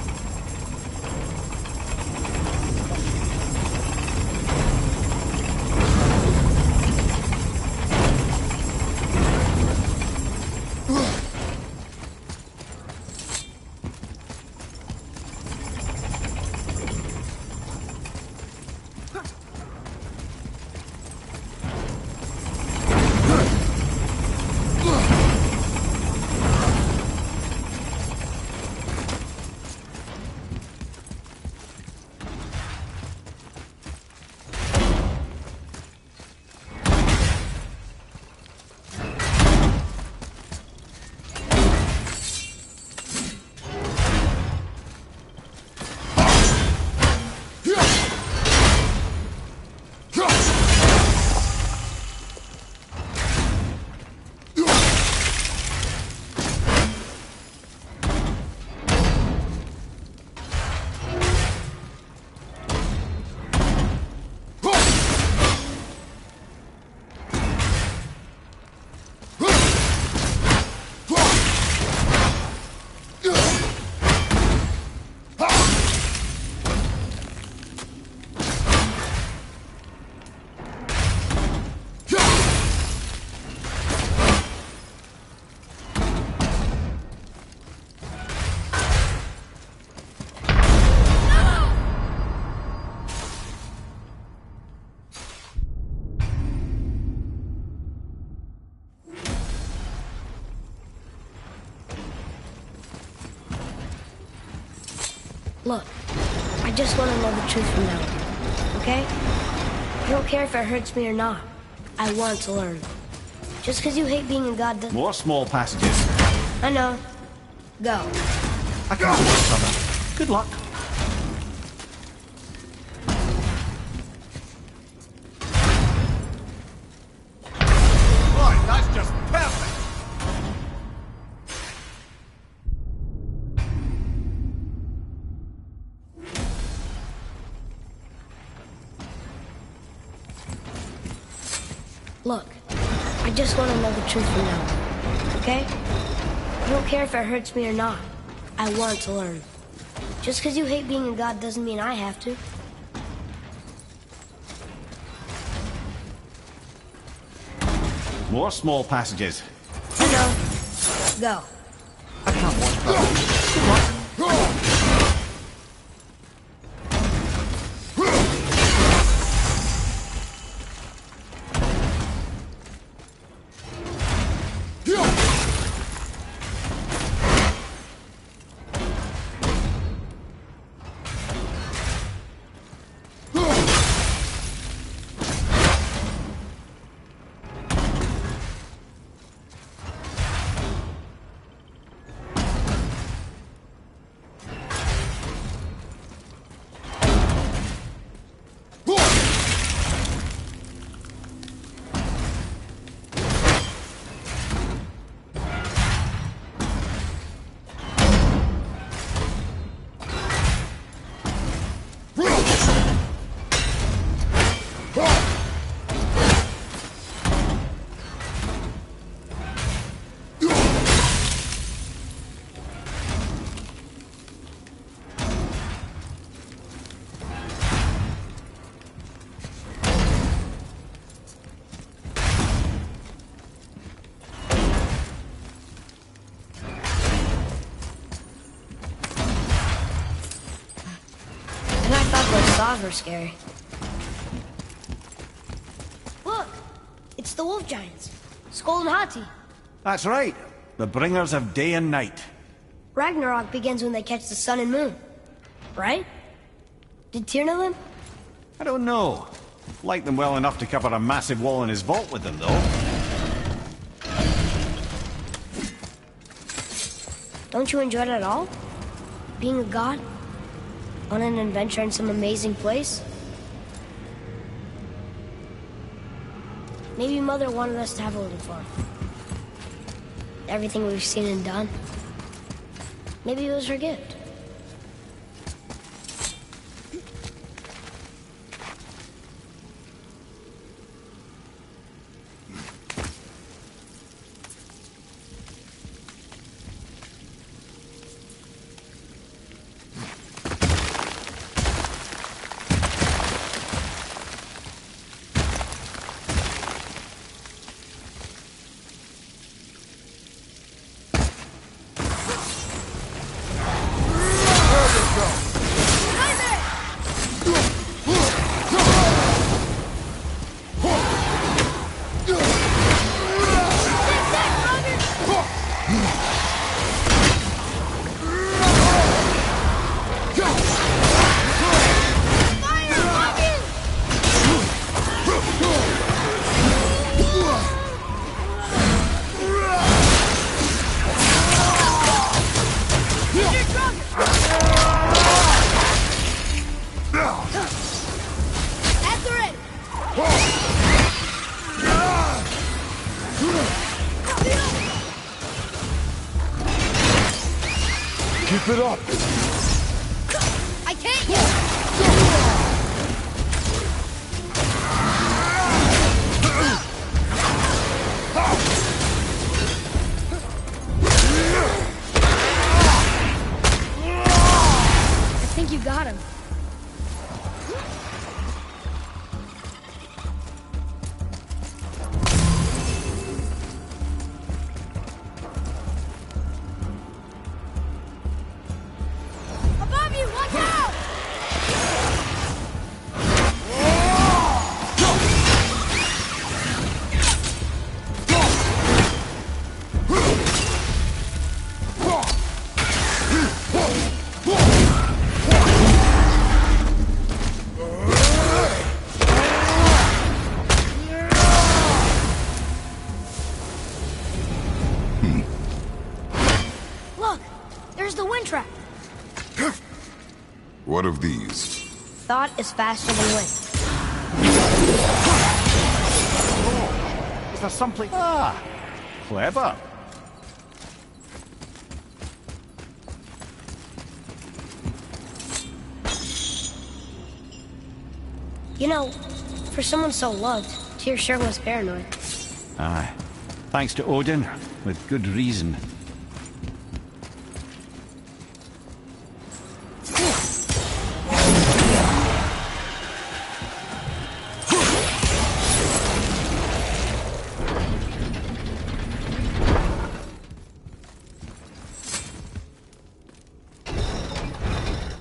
Look, I just want to know the truth from now on, okay? I don't care if it hurts me or not. I want to learn. Just because you hate being a god doesn't... More small passages. I know. Go. I can't wait, brother. Good luck. Right, that's just perfect. Look, I just want to know the truth from now on, okay? I don't care if it hurts me or not. I want to learn. Just because you hate being a god doesn't mean I have to. More small passages. I know. Go. I can't watch, brother. Good luck. thought those saws were scary. Look! It's the wolf giants. Skull and Hati. That's right. The bringers of day and night. Ragnarok begins when they catch the sun and moon. Right? Did Tyr know them? I don't know. Like them well enough to cover a massive wall in his vault with them, though. Don't you enjoy it at all? Being a god? On an adventure in some amazing place? Maybe Mother wanted us to have a little fun. Everything we've seen and done. Maybe it was her gift. Keep it up! I can't yet! I think you got him. Above you, watch out! Look! There's the wind trap. What of these? Thought is faster than wind. Is there someplace... Ah! Clever. You know, for someone so loved, Tyr sure was paranoid. Aye. Thanks to Odin, with good reason.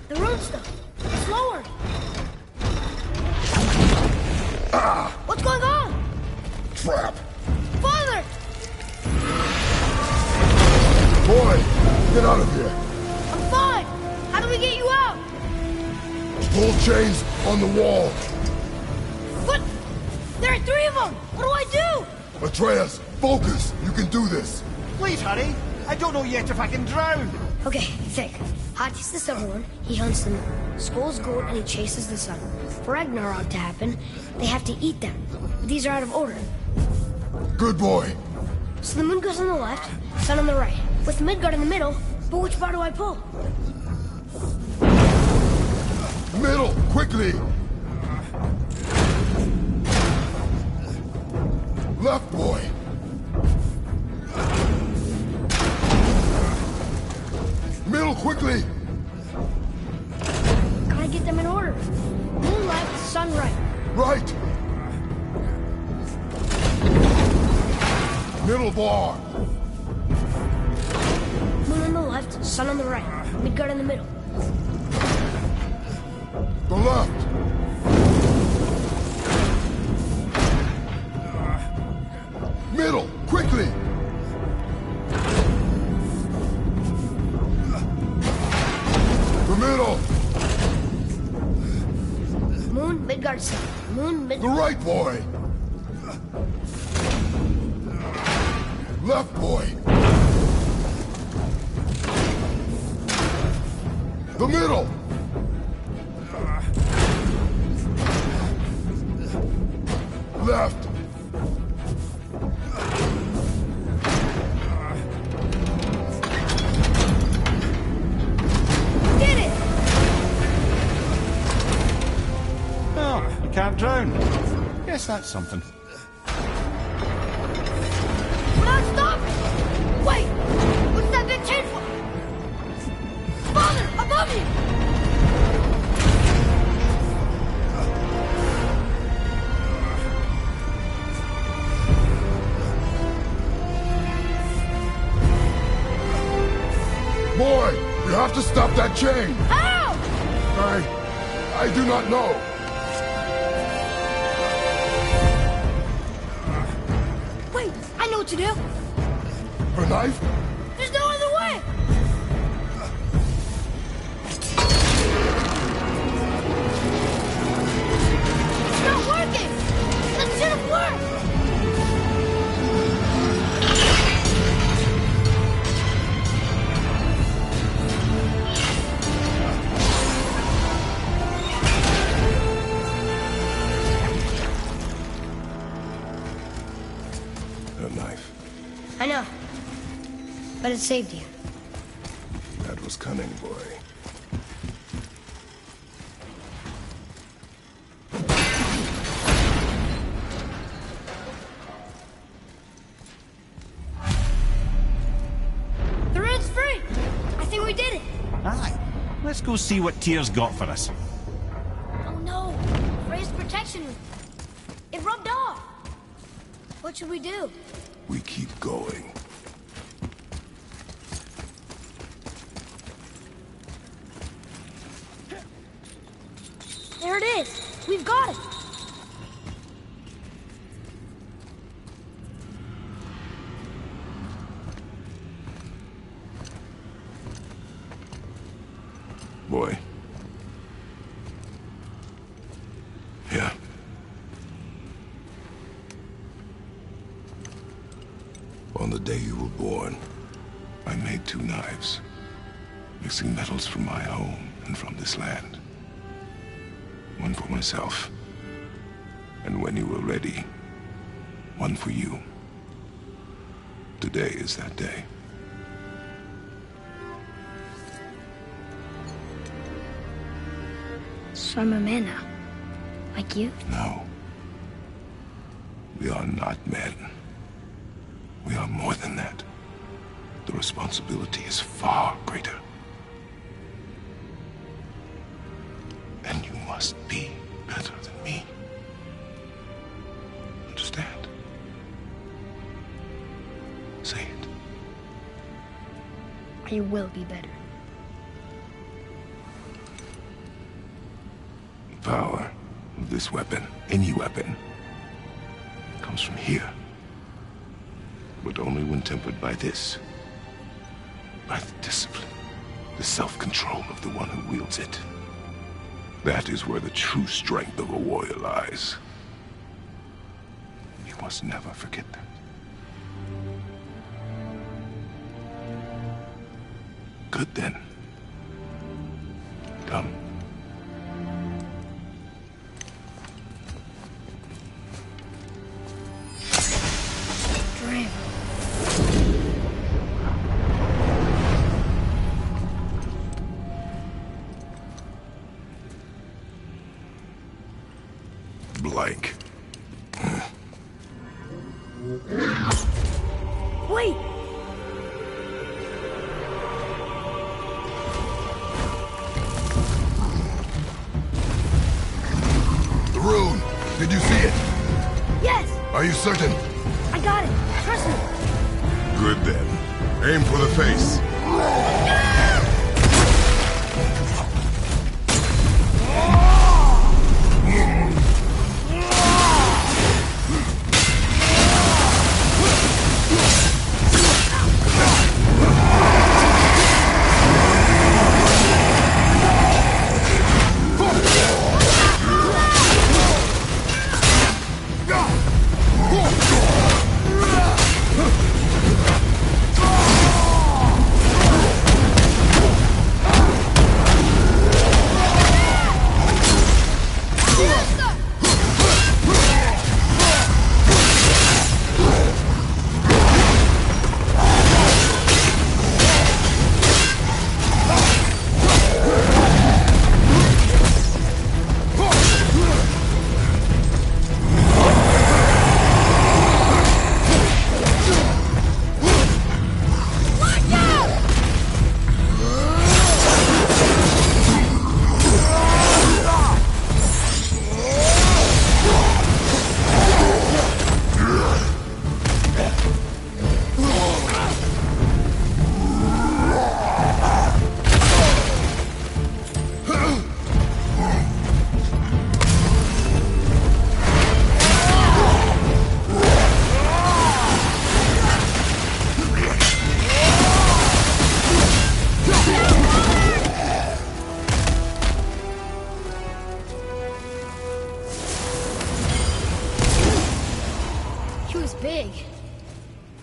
The rune stuff. It's lowered. What's going on? Trap! Father! Boy, get out of here! I'm fine. How do we get you out? Pull chains on the wall! But there are 3 of them. What do I do? Atreus, focus! You can do this! Please, hurry! I don't know yet if I can drown! Okay, think. Hati's the Silverhorn. He hunts them. Skull's goat and he chases the sun. For Ragnarok to happen, they have to eat them. But these are out of order. Good boy! So the moon goes on the left, sun on the right. With Midgard in the middle, but which bar do I pull? Middle, quickly! Left, boy! Middle, quickly! Gotta get them in order. Moon left, sun right. Right! Middle bar! Moon on the left, sun on the right. Midgard in the middle. The left! Middle! Quickly! The middle! Moon, Midgard south. Moon, The Midgard... right, boy! Left, boy! The middle! Left! Did it! Oh, you can't drown. Guess that's something. We're not stopping! Wait! What's that big chain for? Father! Above you! Boy, you have to stop that chain! How? I do not know. Wait, I know what to do. Her knife? There's no other way! It's not working! That should have worked! Her knife. I know. But it saved you. That was cunning, boy. The red's free! I think we did it! Aye. Let's go see what Tyr's got for us. Oh no! Ray's protection! It rubbed off! What should we do? We keep going. There it is! We've got it! Boy. Yeah. On the day you were born, I made 2 knives, mixing metals from my home and from this land. One for myself, and when you were ready, one for you. Today is that day. So I'm a man now. Like you? No. We are not men. We are more than that. The responsibility is far greater. And you must be better than me. Understand? Say it. I will be better. The power of this weapon, any weapon, comes from here. But only when tempered by this. By the discipline, the self-control of the one who wields it. That is where the true strength of a warrior lies. You must never forget that. Good then. Come. Dream. Blank. Wait! The rune! Did you see it? Yes! Are you certain? I got it! Trust me! Good then. Aim for the face.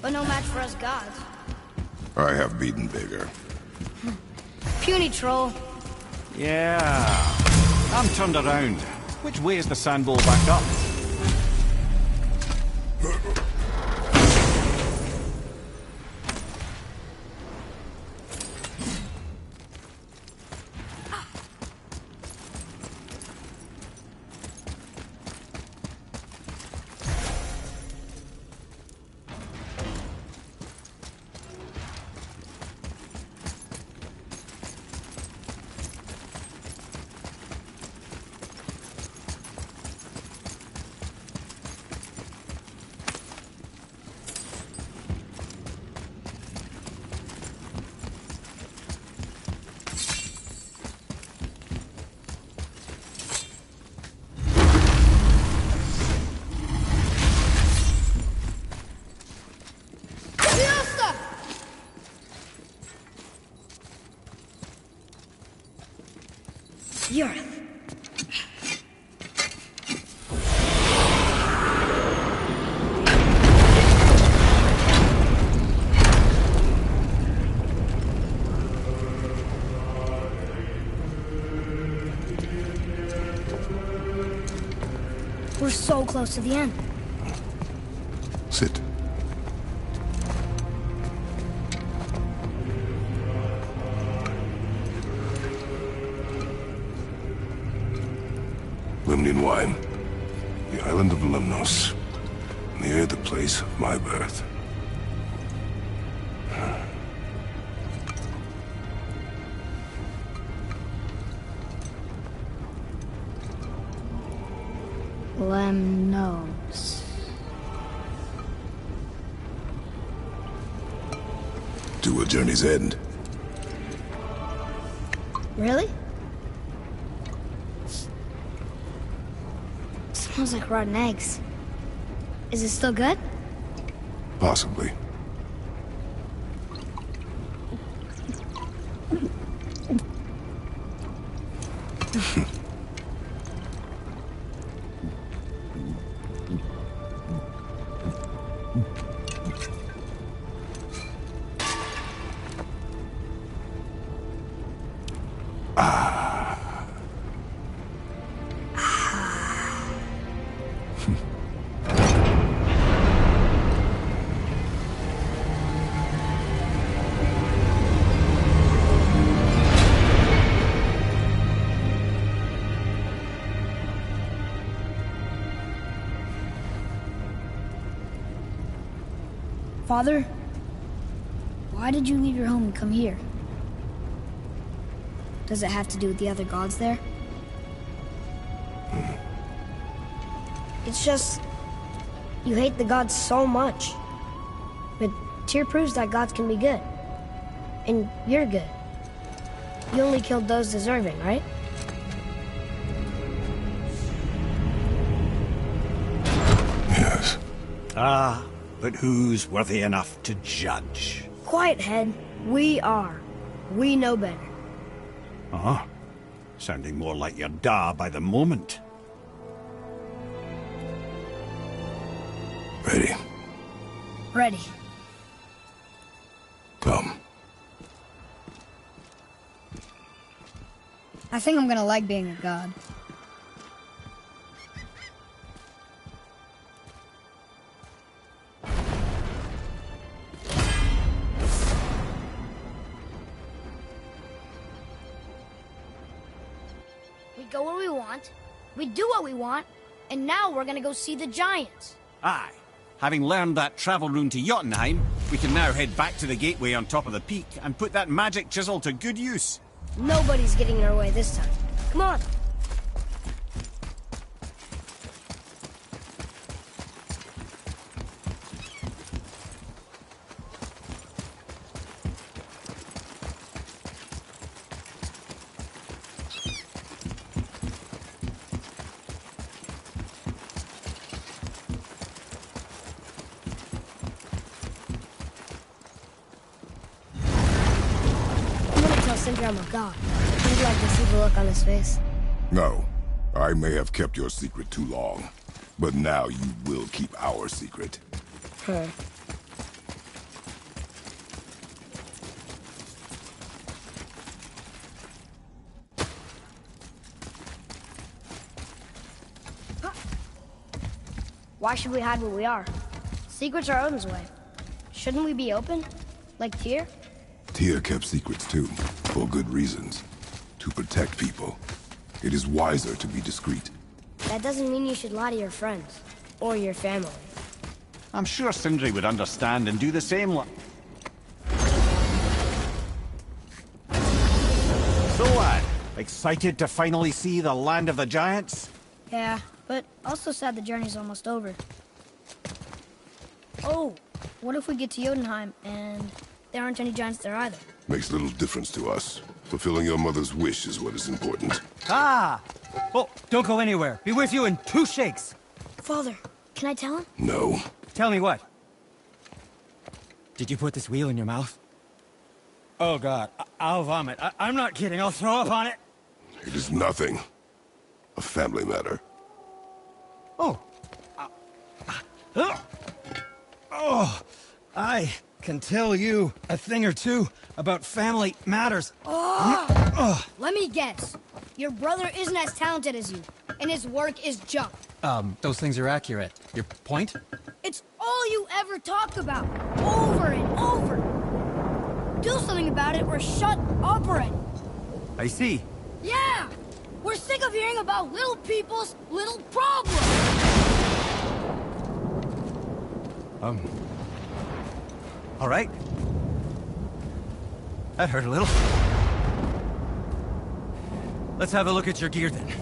but no match for us gods. I have beaten bigger. Puny troll. Yeah. I'm turned around. Which way is the sandbowl back up? Yarth. We're so close to the end. Sit. Limnian wine. The island of Lemnos. Near the place of my birth. Lemnos. To a journey's end. Really? Smells like rotten eggs. Is it still good? Possibly. Father, why did you leave your home and come here? Does it have to do with the other gods there? It's just, you hate the gods so much. But Tyr proves that gods can be good. And you're good. You only killed those deserving, right? Yes. Ah, but who's worthy enough to judge? Quiet, head. We are. We know better. Uh-huh. Sounding more like your da by the moment. Ready. Ready. Come. I think I'm gonna like being a god. We go where we want, we do what we want, and now we're gonna go see the giants. Aye. Having learned that travel rune to Jotunheim, we can now head back to the gateway on top of the peak and put that magic chisel to good use. Nobody's getting in our way this time. Come on. I'm a god. I'd like to see the look on his face. No. I may have kept your secret too long. But now you will keep our secret. Why should we hide what we are? Secrets are Odin's way. Shouldn't we be open? Like Tyr? Tyr kept secrets too, for good reasons. To protect people. It is wiser to be discreet. That doesn't mean you should lie to your friends. Or your family. I'm sure Sindri would understand and do the same. So, lad, excited to finally see the land of the giants? Yeah, but also sad the journey's almost over. Oh, what if we get to Jotunheim and there aren't any giants there either? Makes little difference to us. Fulfilling your mother's wish is what is important. Ah! Oh, don't go anywhere. Be with you in 2 shakes. Father, can I tell him? No. Tell me what? Did you put this wheel in your mouth? Oh God, I'll vomit. I'm not kidding. I'll throw up on it. It is nothing. A family matter. Oh. Oh, I can tell you a thing or two about family matters. Let me guess. Your brother isn't as talented as you, and his work is junk. Those things are accurate. Your point? It's all you ever talk about, over and over. Do something about it or shut up already. I see. Yeah! We're sick of hearing about little people's little problems! All right. That hurt a little. Let's have a look at your gear then.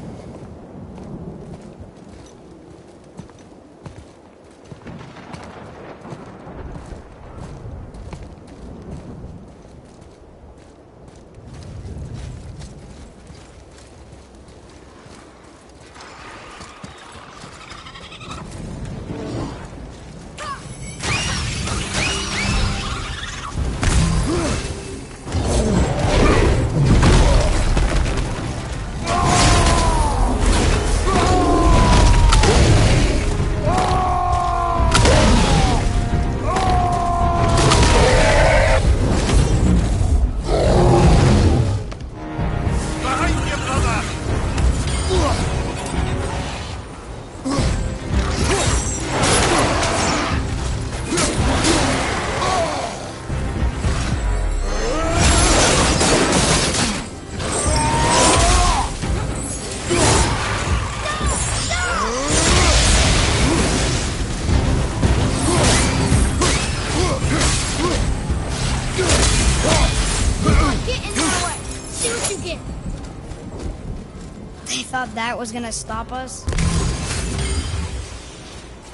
That was gonna stop us?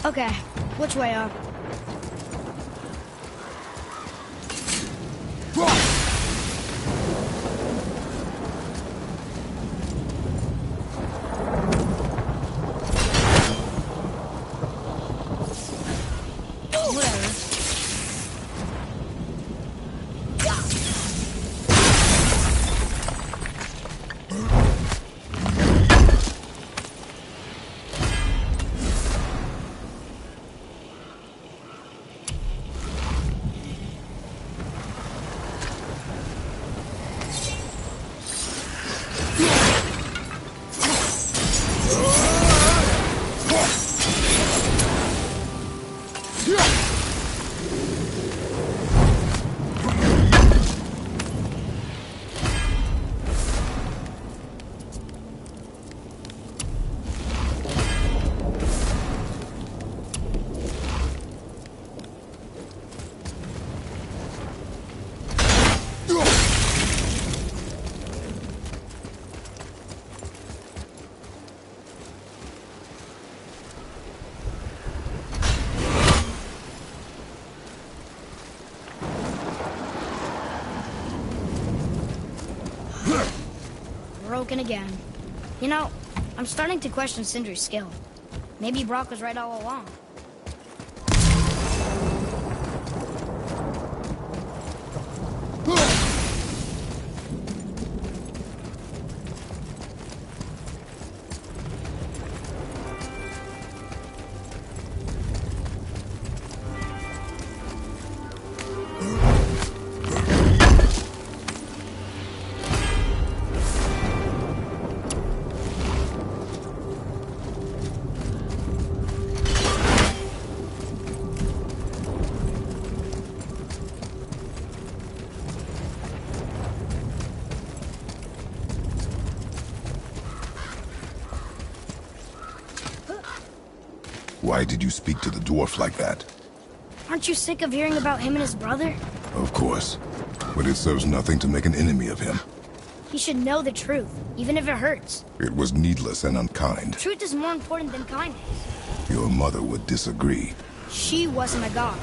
Okay, which way up? Broken again. You know, I'm starting to question Sindri's skill. Maybe Brock was right all along. Why did you speak to the dwarf like that? Aren't you sick of hearing about him and his brother? Of course. But it serves nothing to make an enemy of him. He should know the truth, even if it hurts. It was needless and unkind. Truth is more important than kindness. Your mother would disagree. She wasn't a god.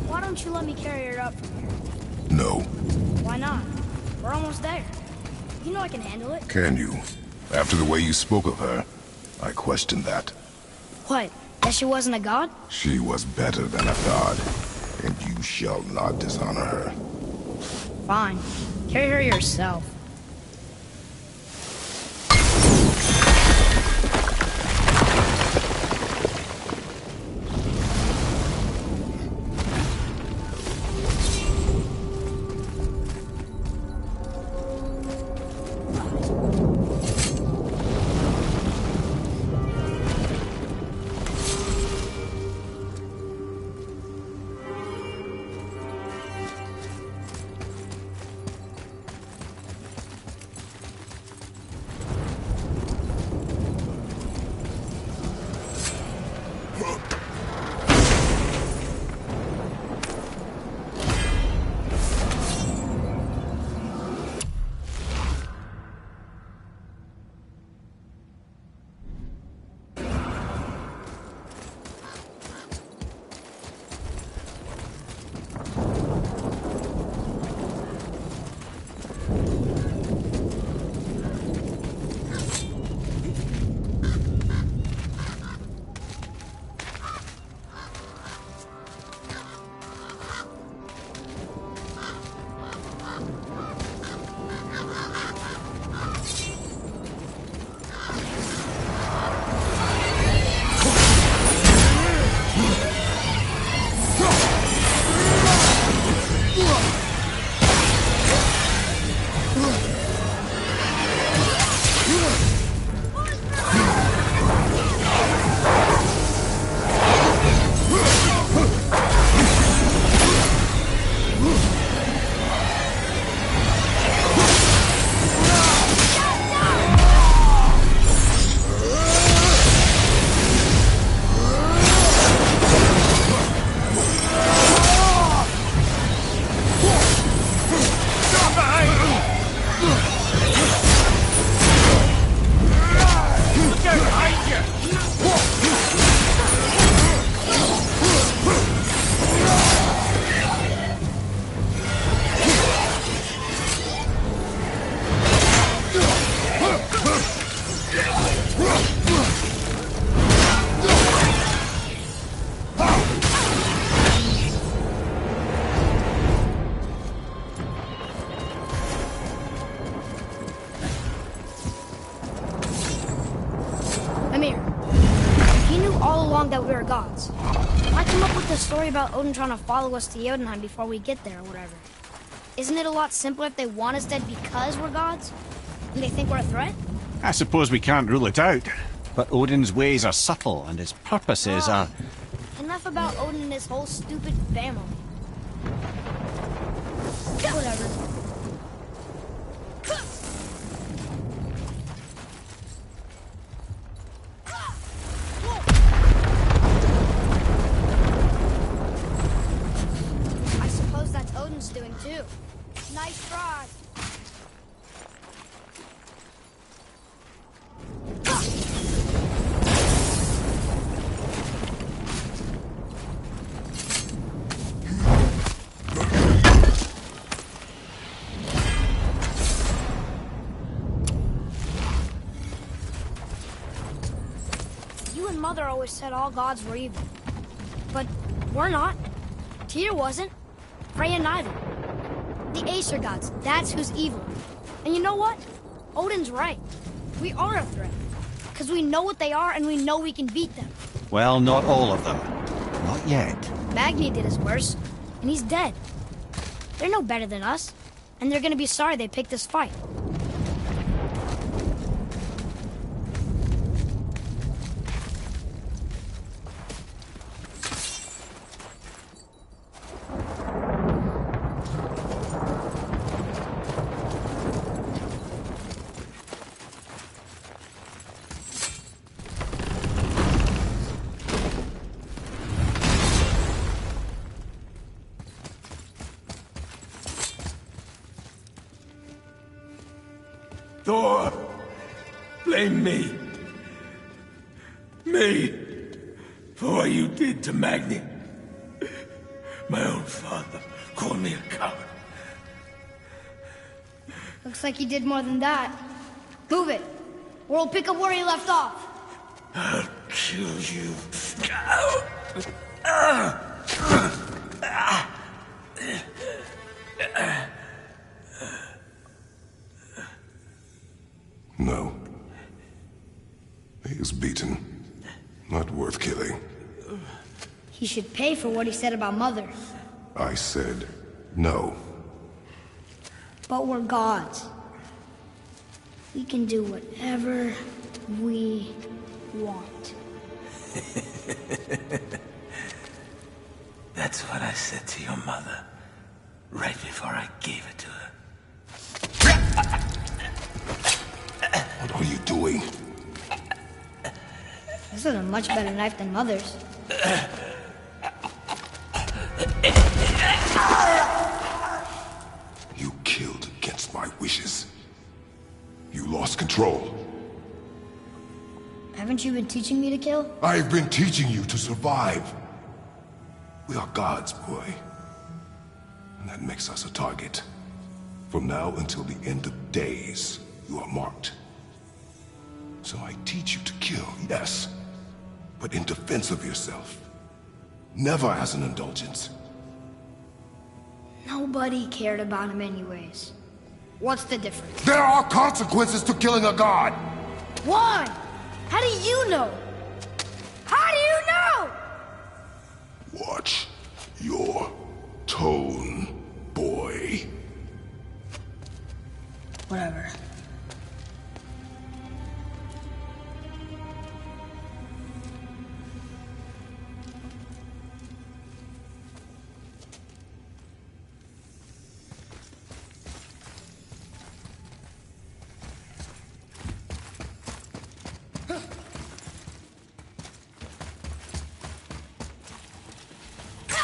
Why don't you let me carry her up from here? No. Why not? We're almost there. You know I can handle it. Can you? After the way you spoke of her, I question that. What? That she wasn't a god? She was better than a god, and you shall not dishonor her. Fine. Carry her yourself. That we are gods. Why come up with the story about Odin trying to follow us to Jotunheim before we get there or whatever? Isn't it a lot simpler if they want us dead because we're gods? And they think we're a threat? I suppose we can't rule it out. But Odin's ways are subtle, and his purposes are... Enough about Odin and his whole stupid family. Whatever. I suppose that's Odin's doing too. Nice try. Mother always said all gods were evil. But we're not. Tyr wasn't. Freya neither. The Aesir gods, that's who's evil. And you know what? Odin's right. We are a threat. Because we know what they are and we know we can beat them. Well, not all of them. Not yet. Magni did his worst, and he's dead. They're no better than us. And they're gonna be sorry they picked this fight. Thor, blame me. Me. For what you did to Magni. My own father called me a coward. Looks like he did more than that. Move it, or we'll pick up where he left off. I'll kill you. No. He is beaten. Not worth killing. He should pay for what he said about Mother. I said no. But we're gods. We can do whatever we want. That's what I said to your mother, right before I gave it to her. What are you doing? This is a much better knife than Mother's. You killed against my wishes. You lost control. Haven't you been teaching me to kill? I've been teaching you to survive. We are gods, boy. And that makes us a target. From now until the end of days, you are marked. So I teach you to kill, yes, but in defense of yourself. Never as an indulgence. Nobody cared about him anyways. What's the difference? There are consequences to killing a god! Why? How do you know? How do you know? Watch your tone, boy. Whatever.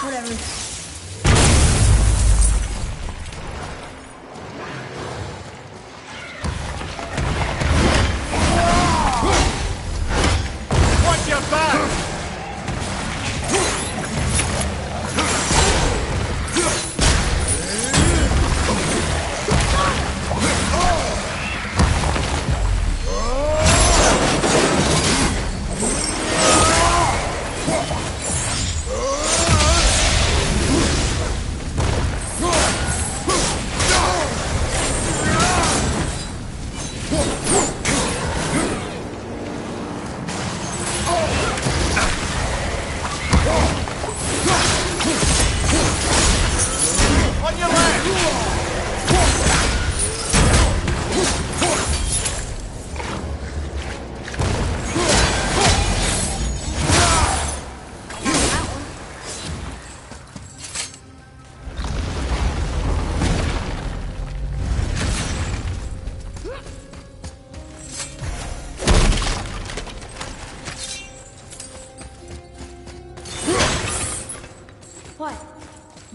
Whatever. Watch your back!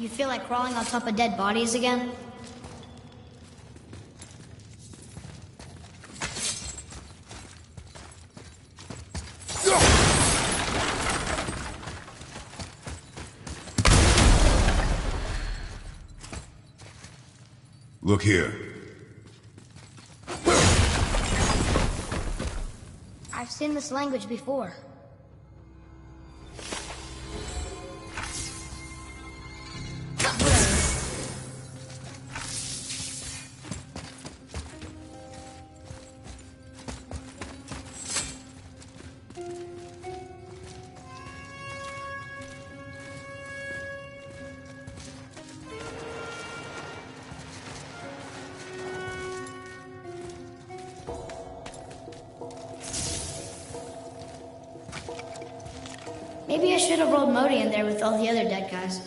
You feel like crawling on top of dead bodies again? Look here. I've seen this language before. Maybe I should have rolled Modi in there with all the other dead guys.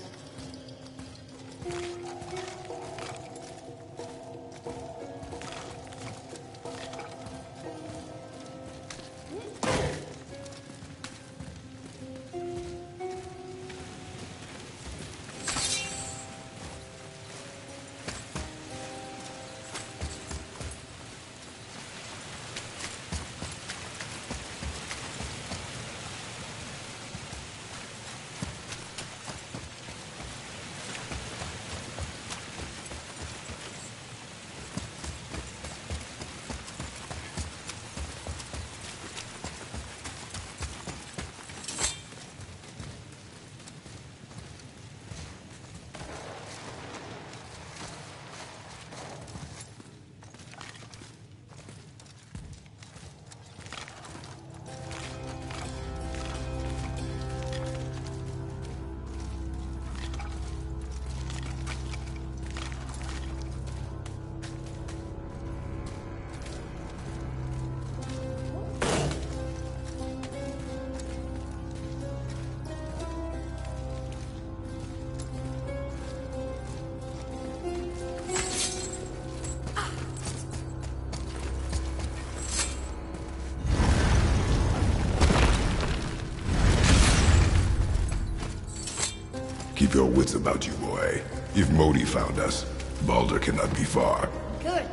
Keep your wits about you, boy. If Modi found us, Baldur cannot be far. Good.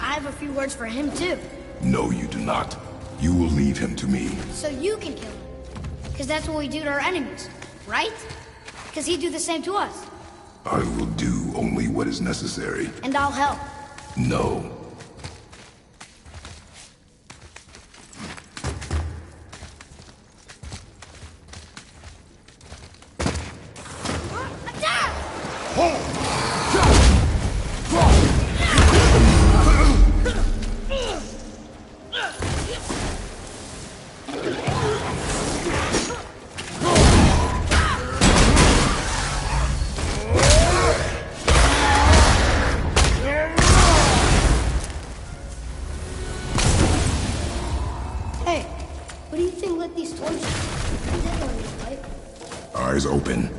I have a few words for him, too. No, you do not. You will leave him to me. So you can kill him. Because that's what we do to our enemies, right? Because he'd do the same to us. I will do only what is necessary. And I'll help. No. Eyes open.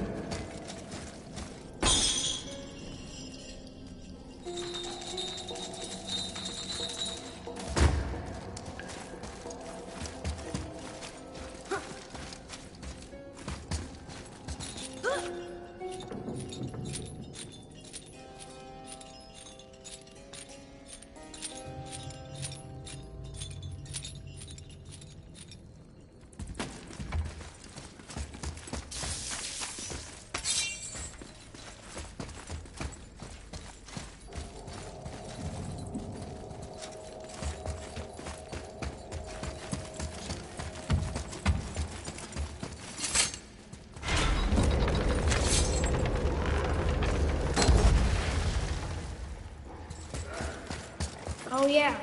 Oh yeah,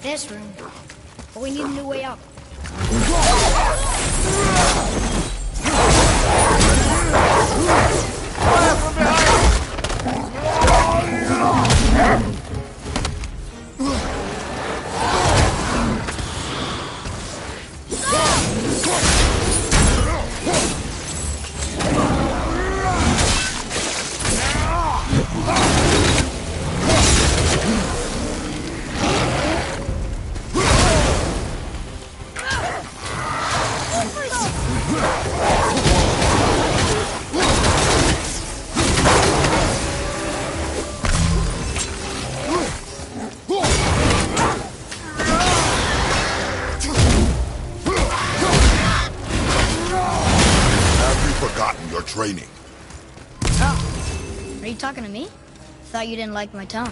this room. But we need a new way up. training. Oh, are you talking to me? Thought you didn't like my tone.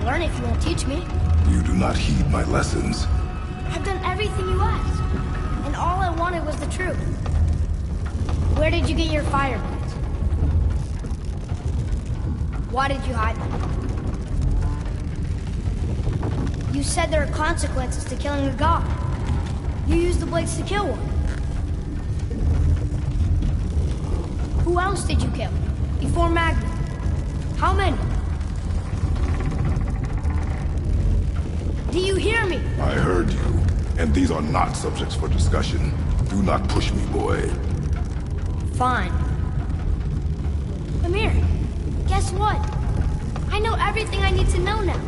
Learn if you won't teach me. You do not heed my lessons. I've done everything you asked, and all I wanted was the truth. Where did you get your fire blades? Why did you hide them? You said there are consequences to killing a god. You used the blades to kill one. Who else did you kill? Before Magna? How many? Do you hear me? I heard you, and these are not subjects for discussion. Do not push me, boy. Fine. Amir, guess what? I know everything I need to know now.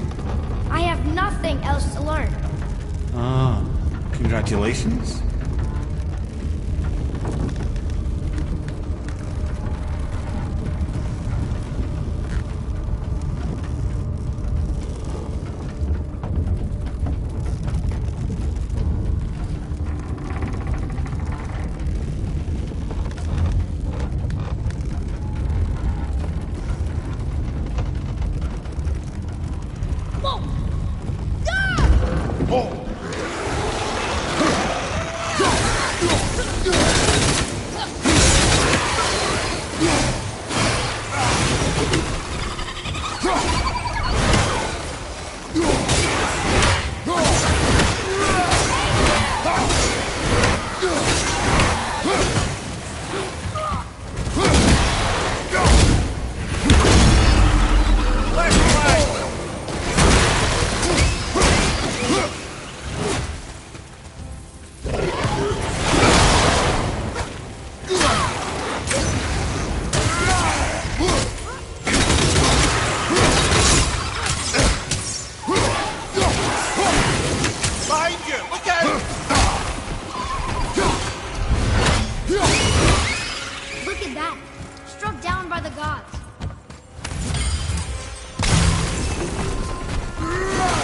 I have nothing else to learn. Ah, congratulations.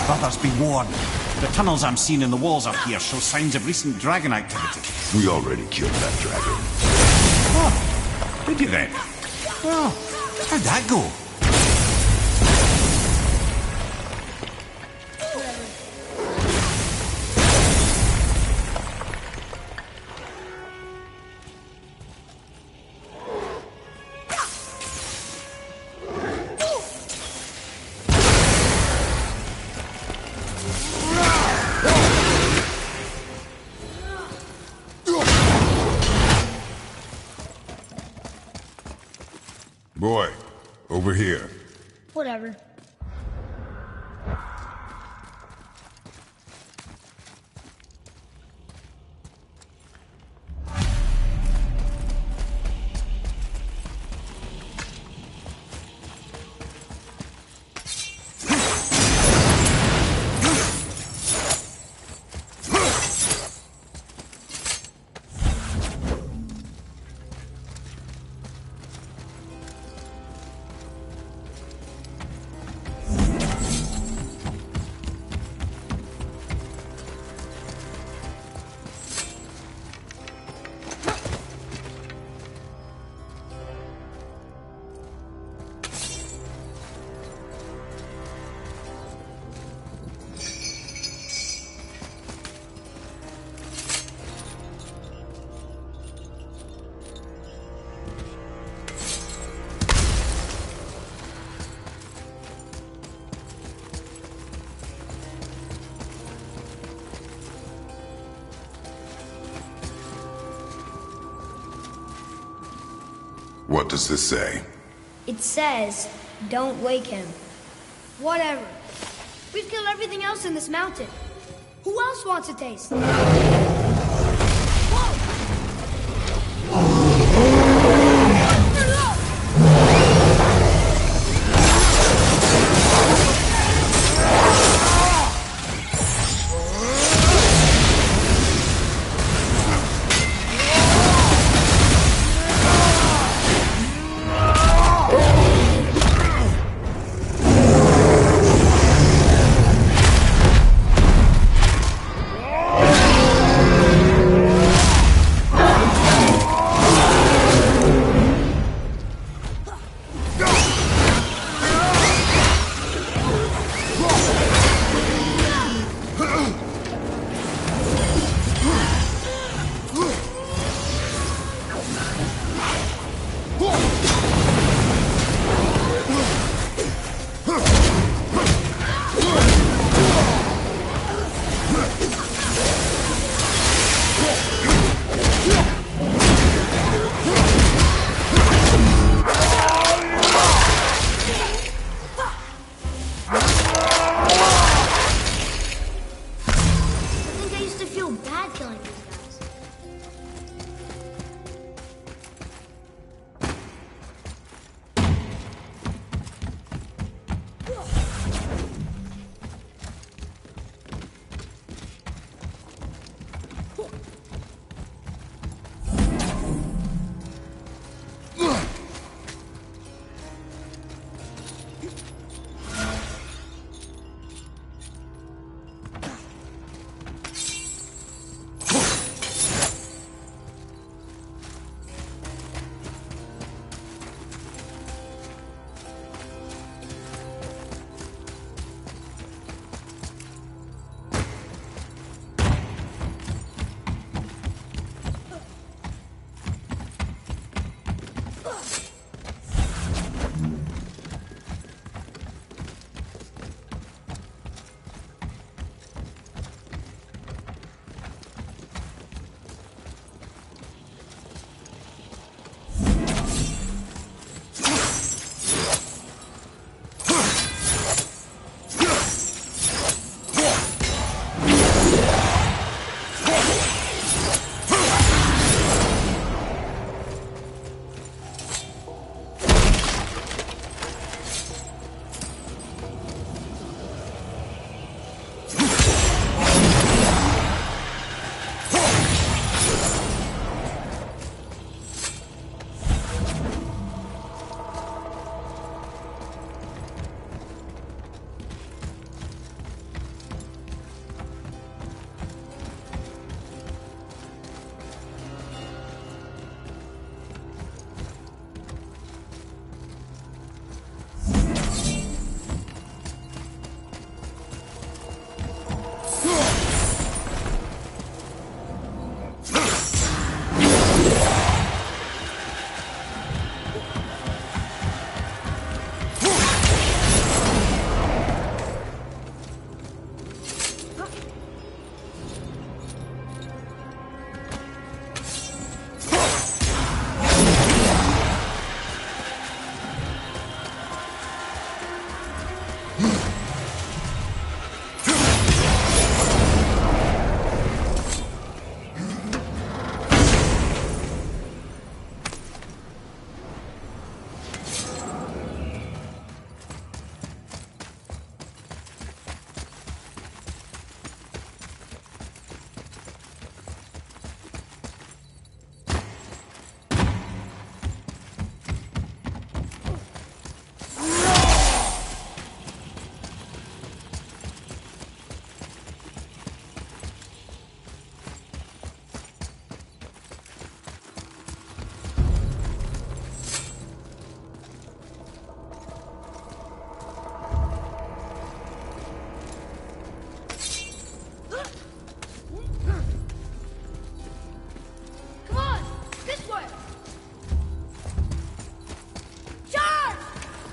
Brothers, be warned. The tunnels I'm seeing in the walls up here show signs of recent dragon activity. We already killed that dragon. Oh, did you then? Well, how'd that go? Boy, over here. Whatever. What does this say? It says, don't wake him. Whatever. We've killed everything else in this mountain. Who else wants a taste?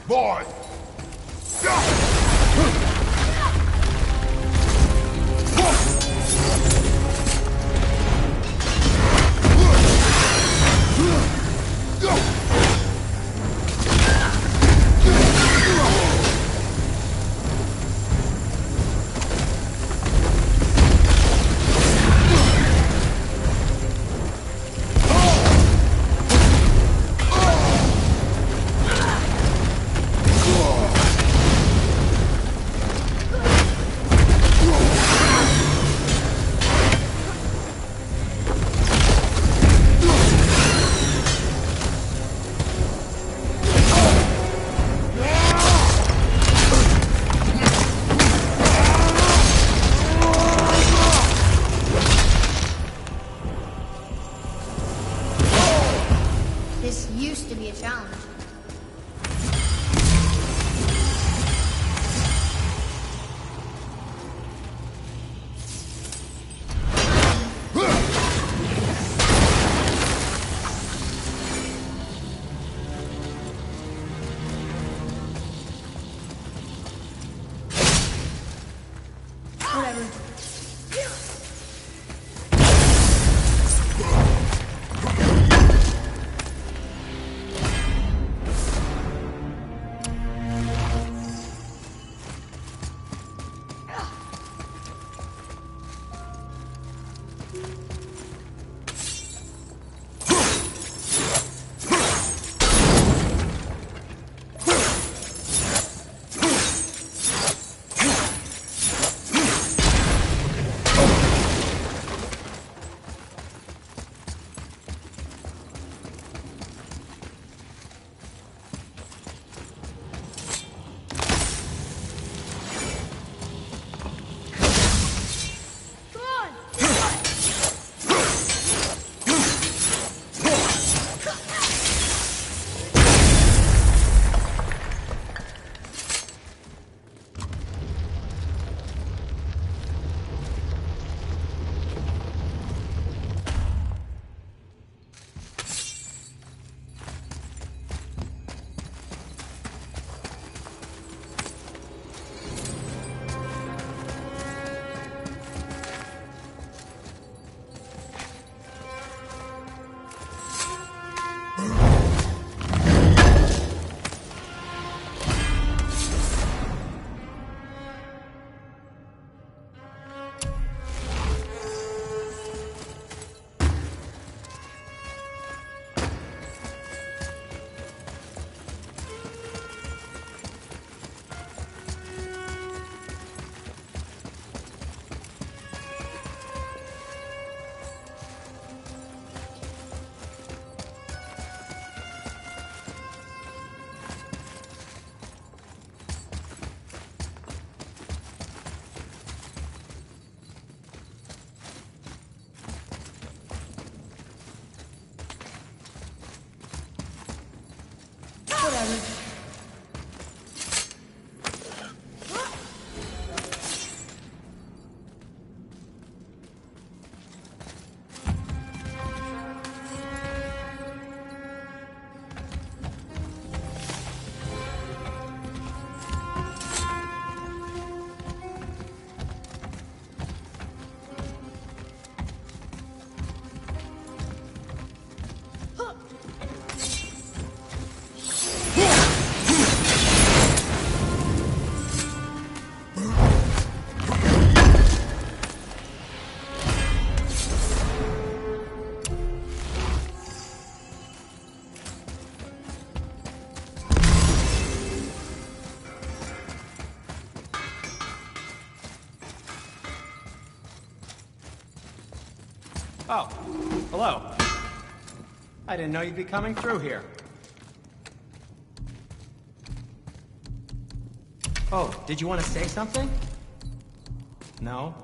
Boy! Oh, hello. I didn't know you'd be coming through here. Oh, did you want to say something? No?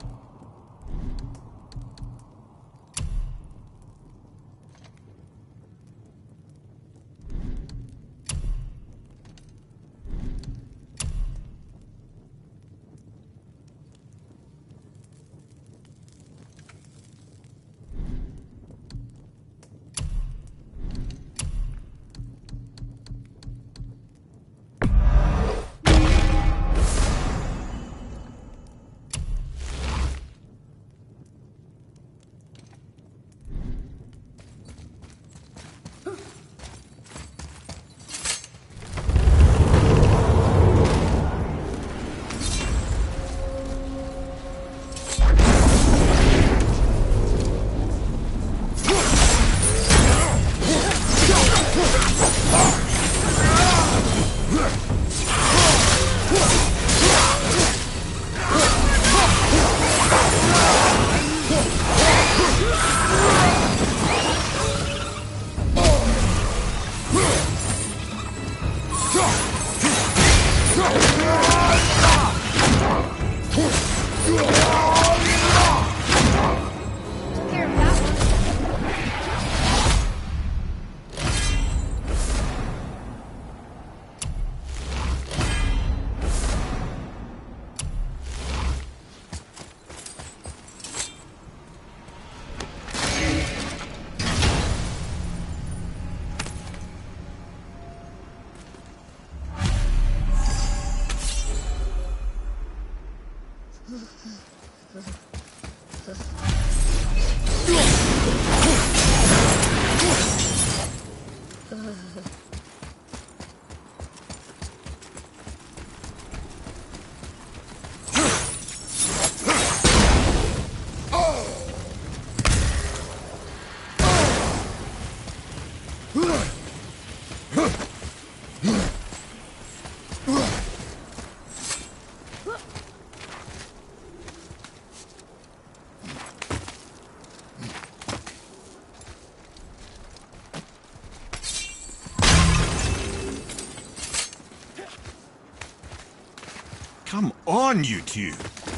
Come on, you two.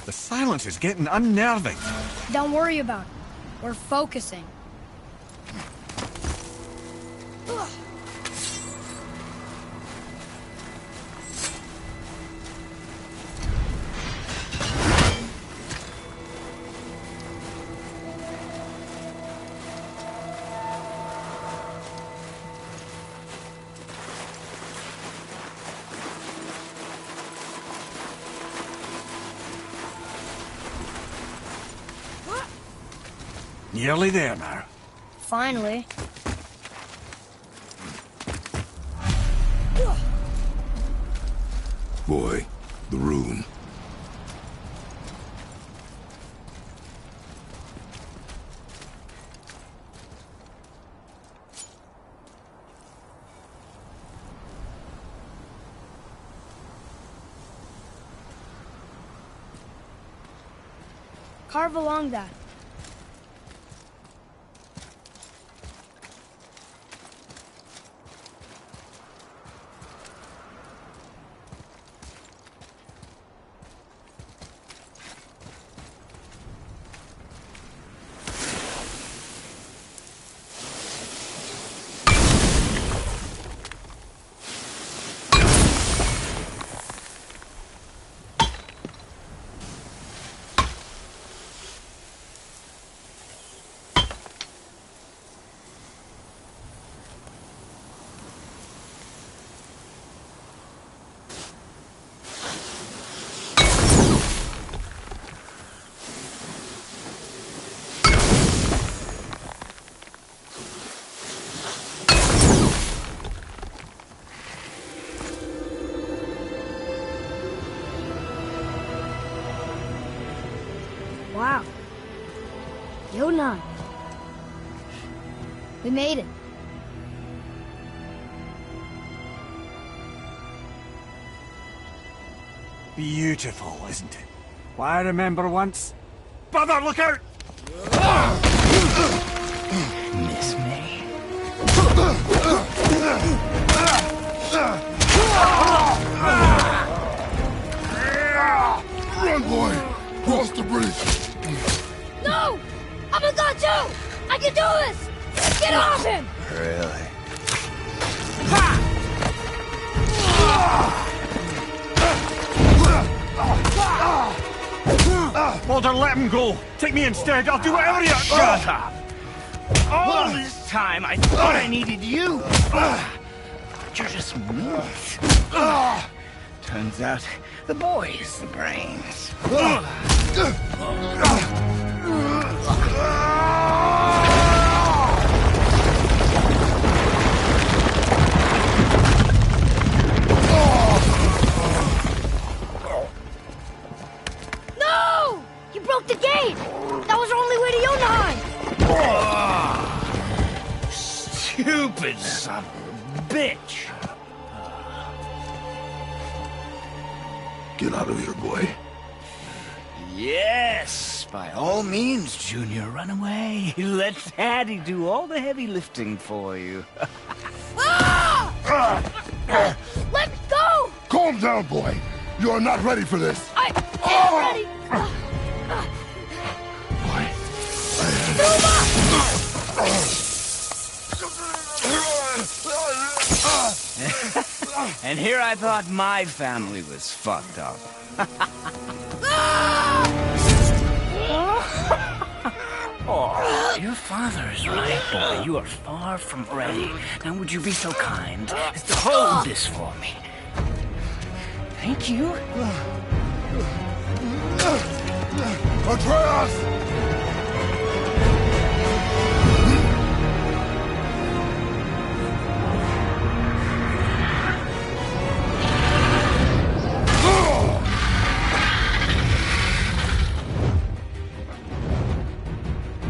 The silence is getting unnerving. Don't worry about it. We're focusing. Nearly there now. Finally. Boy, the rune. Carve along that. Wow. Yona. We made it. Beautiful, isn't it? Why, I remember once... Brother, look out! Run, boy! Cross the bridge! No! I'm a god too! I can do this! Get off him! Really? Walter, let him go. Take me instead. I'll do whatever you... Shut up! All this time, I thought I needed you. But you're just meat. Turns out, the boy is the brains. No! You broke the gate! That was our only way to Jotunheim! Stupid son of a bitch. Get out of here, boy. Yes, by all means, Junior, run away. Let Daddy do all the heavy lifting for you. Ah! Let go! Calm down, boy. You are not ready for this. I am ready! And here I thought my family was fucked up. Oh, your father is right, boy. You are far from ready. Now would you be so kind as to hold this for me? Thank you. Atreus!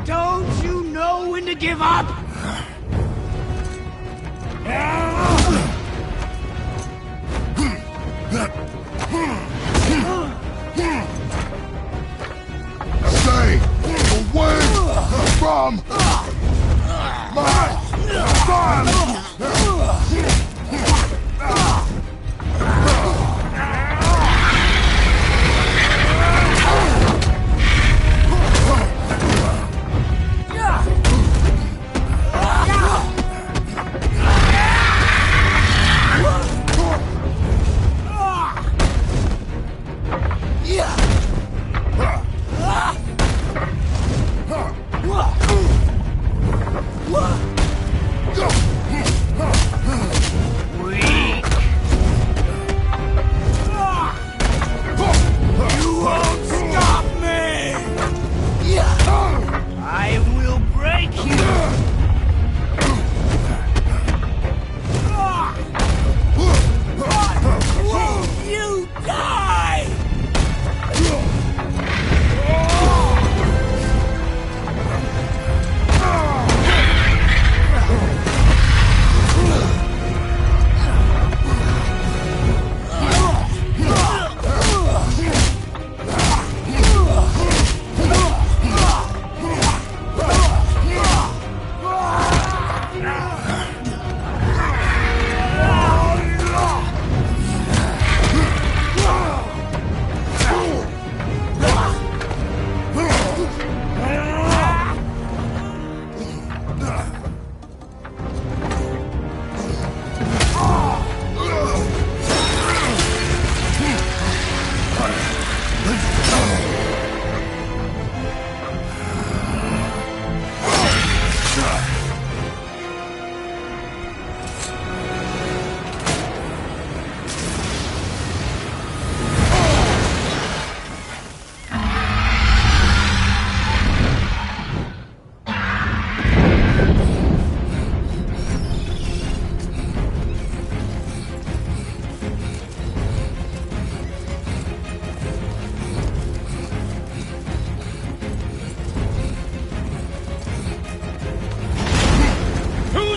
Don't you know when to give up? Stay away from my son!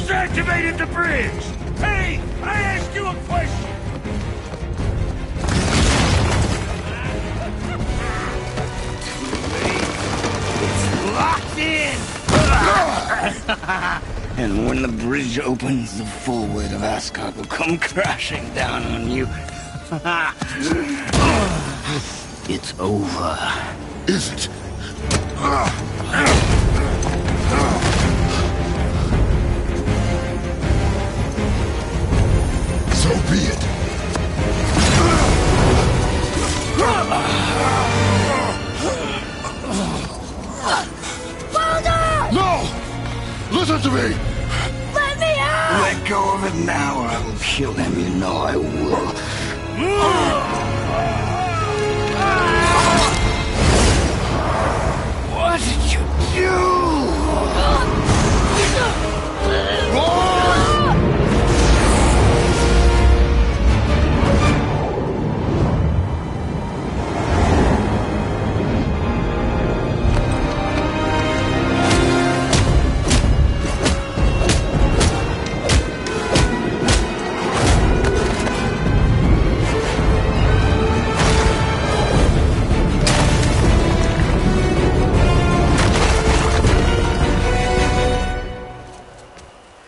Activated the bridge! Hey, I asked you a question! It's locked in! And when the bridge opens, the full weight of Ascot will come crashing down on you. It's over. Is it? So be it. No! Listen to me! Let me out! Let go of it now or I will kill him. You know I will. What did you do?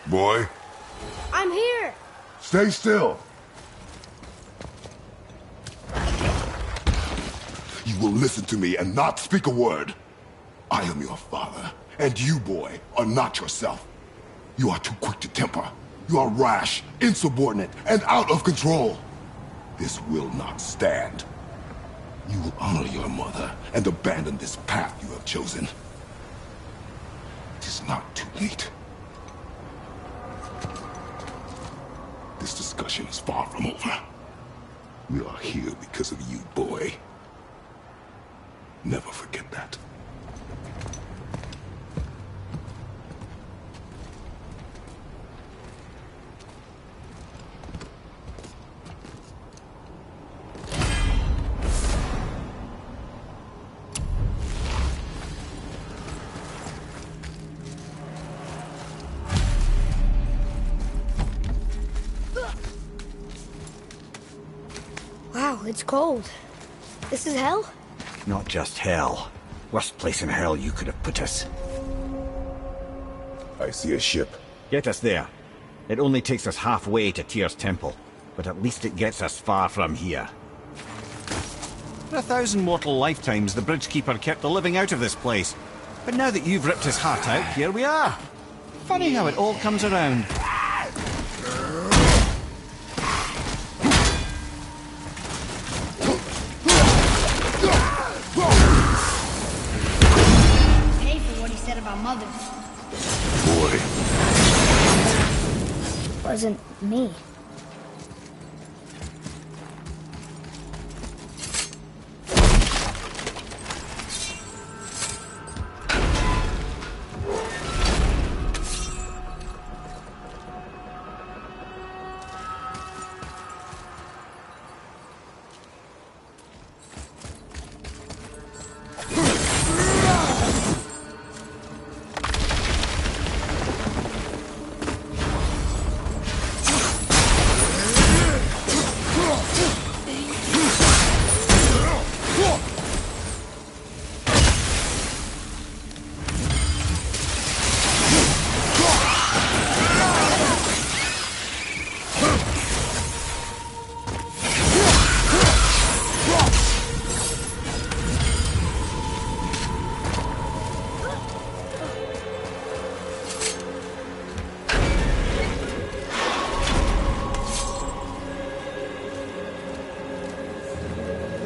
Boy, I'm here! stay still. You will listen to me and not speak a word. I am your father, and you, boy, are not yourself. You are too quick to temper. You are rash, insubordinate, and out of control. This will not stand. You will honor your mother and abandon this path you have chosen. It is not too late. This discussion is far from over. We are here because of you, boy. Never forget that. Wow, it's cold. This is hell? Not just hell. Worst place in hell you could have put us. I see a ship. Get us there. It only takes us halfway to Tyr's temple, but at least it gets us far from here. For 1,000 mortal lifetimes, the Bridgekeeper kept the living out of this place. But now that you've ripped his heart out, here we are. Funny how it all comes around. Pay for what he said about Mother. Boy. It wasn't me.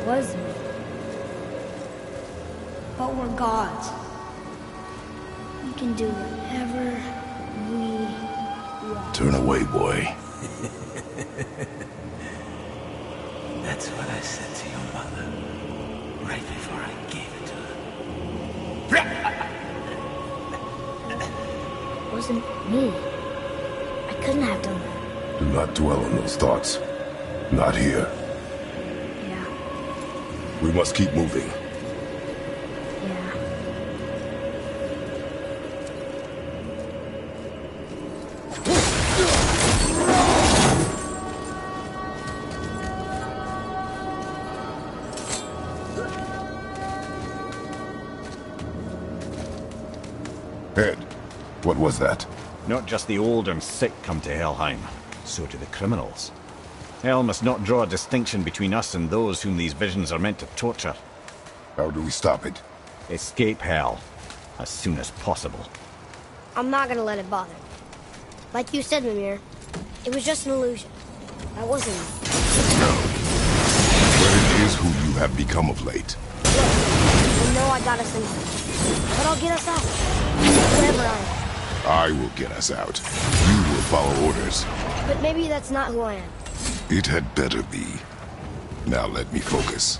Was me. But we're gods. We can do whatever we want. Turn away, boy. That's what I said to your mother, right before I gave it to her. It wasn't me. I couldn't have done that. Do not dwell on those thoughts. Not here. Yeah, We must keep moving. yeah. Ed, what was that? Not just the old and sick come to Helheim, so do the criminals. Hell must not draw a distinction between us and those whom these visions are meant to torture. How do we stop it? Escape Hell, as soon as possible. I'm not gonna let it bother. Like you said, Mimir, it was just an illusion. That wasn't me. No. But it is who you have become of late. Look, you know I got us in here. But I'll get us out. Wherever I am. I will get us out. You will follow orders. But maybe that's not who I am. It had better be. Now let me focus.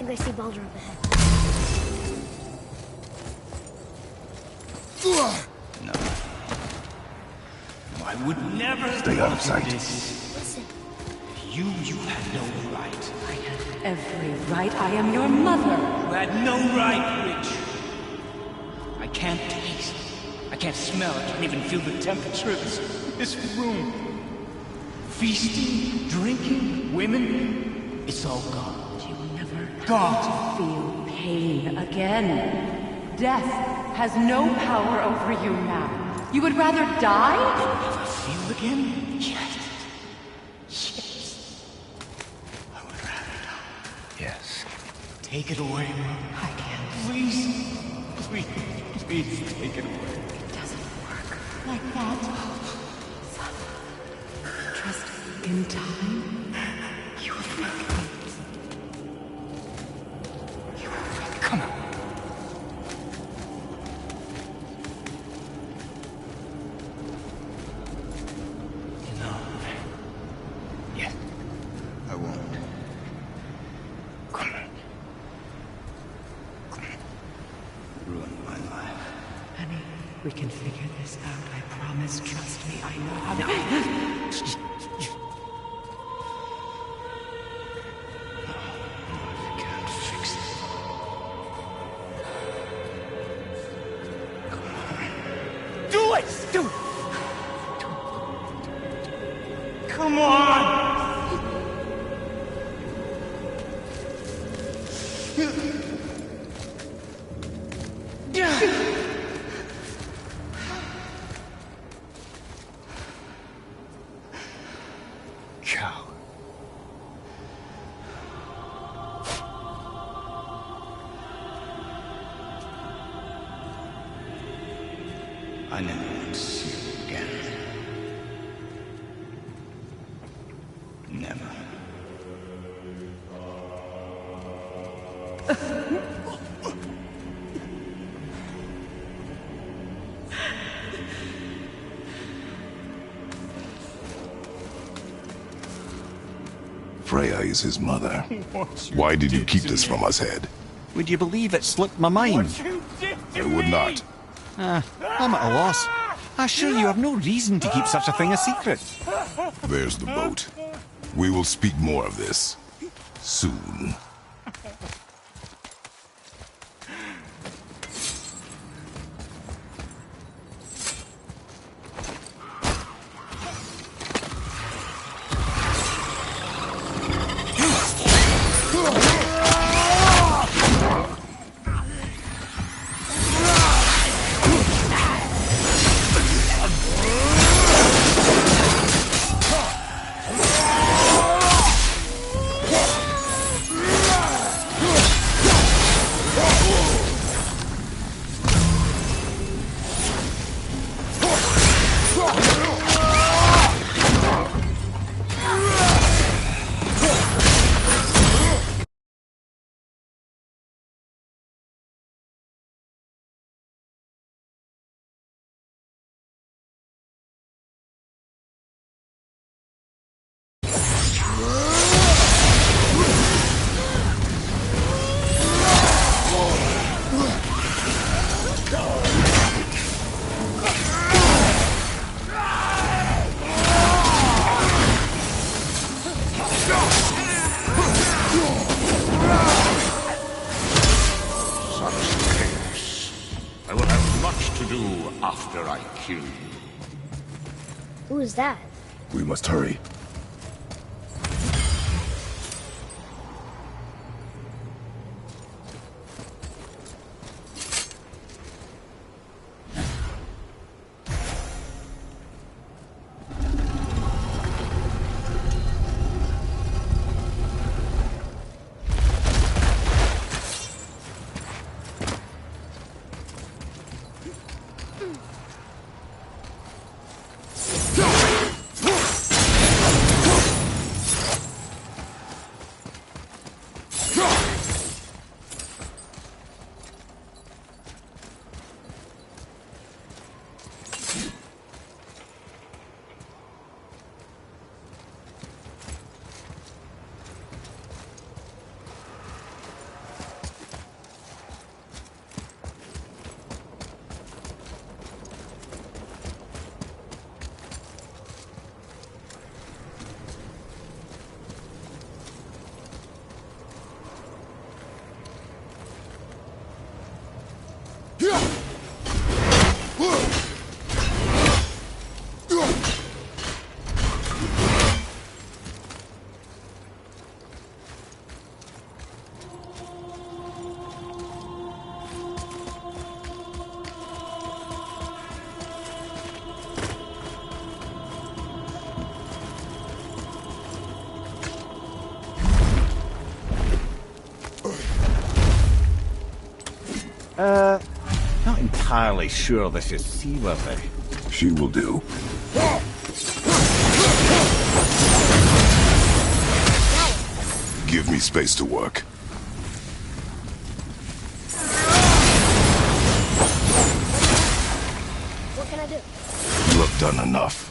I see Baldur up ahead. No. I would never Stay out of sight. Listen. You had no right. I had every right. I am your mother. You had no right, Witch. I can't taste. I can't smell. I can't even feel the temperature of this room. Feasting, drinking, women. It's all gone. You will never God. feel pain again. Death has no power over you now. You would rather die? Never feel again? Yes. Yes. I would rather die. Yes. Take it away, Mom. I can't. Please. Please take it away. It doesn't work like that. Son, trust in time. You will thank me. You will thank me. Come on. No. Yes. I won't. Come on. Ruin my life. Honey, we can figure this out. I promise. Trust me. I know how to... Do it! Do it! Come on! Cow. I never want to see you again. Freya is his mother. Why did you keep this from us, Head? Would you believe it slipped my mind? I would not. I'm at a loss. I assure you have no reason to keep such a thing a secret. There's the boat. We will speak more of this soon. After I kill you. Who is that? We must hurry. Not entirely sure this is seaworthy. She will do. Give me space to work. What can I do? You have done enough.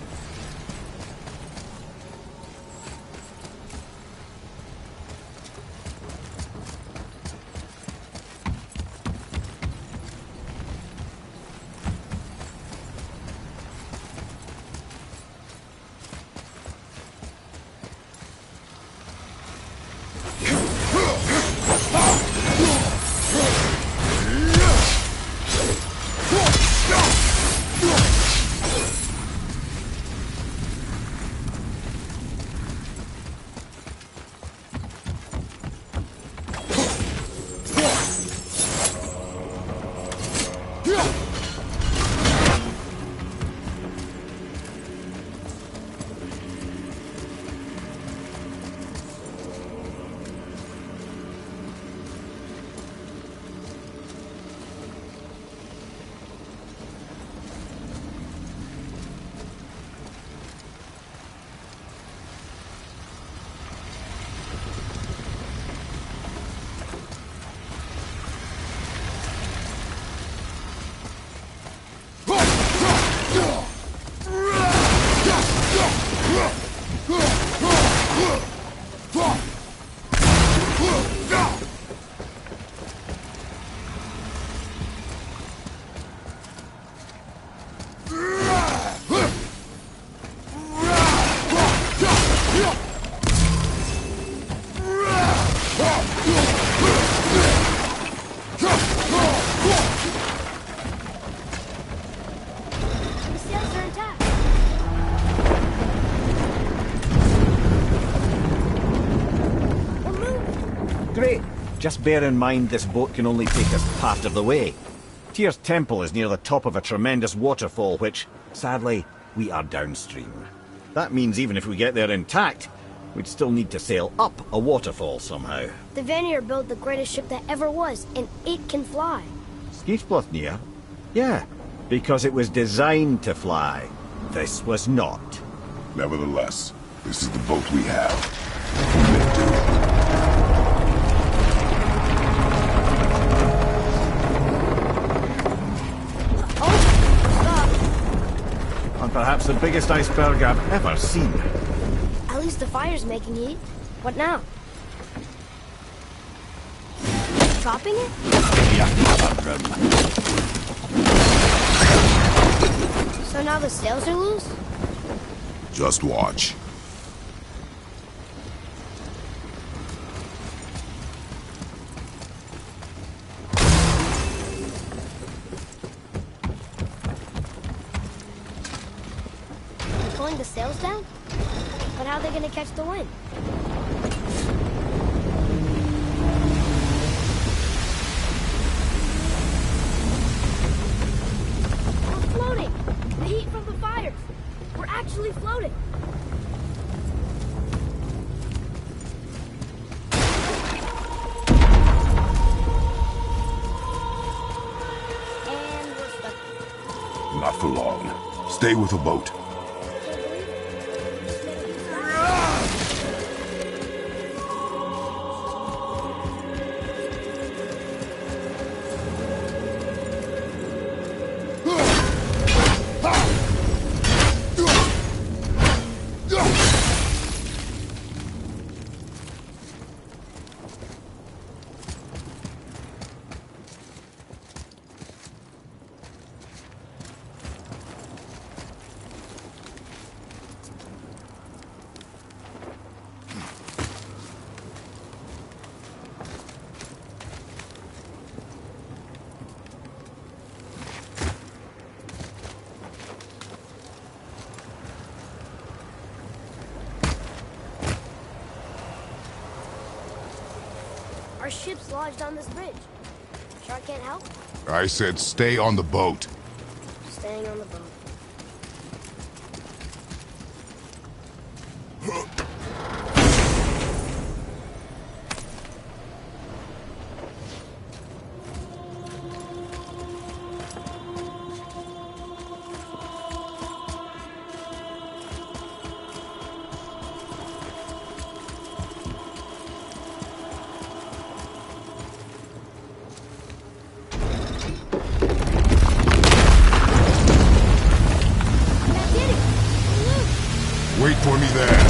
just bear in mind this boat can only take us part of the way. Tyr's temple is near the top of a tremendous waterfall which, sadly, we are downstream. That means even if we get there intact, we'd still need to sail up a waterfall somehow. The Vanir built the greatest ship that ever was, and it can fly. Skifblotnir? Yeah, because it was designed to fly. This was not. Nevertheless, this is the boat we have. We make do. And perhaps the biggest iceberg I've ever seen. At least the fire's making heat. What now? Dropping it? So now the sails are loose? Just watch. Pulling the sails down? But how are they gonna catch the wind? We're floating! The heat from the fires! We're actually floating! And we're stuck. Not for long. Stay with the boat. Our ship's lodged on this bridge. Sure I can't help? I said stay on the boat. Staying on the boat. Wait for me there.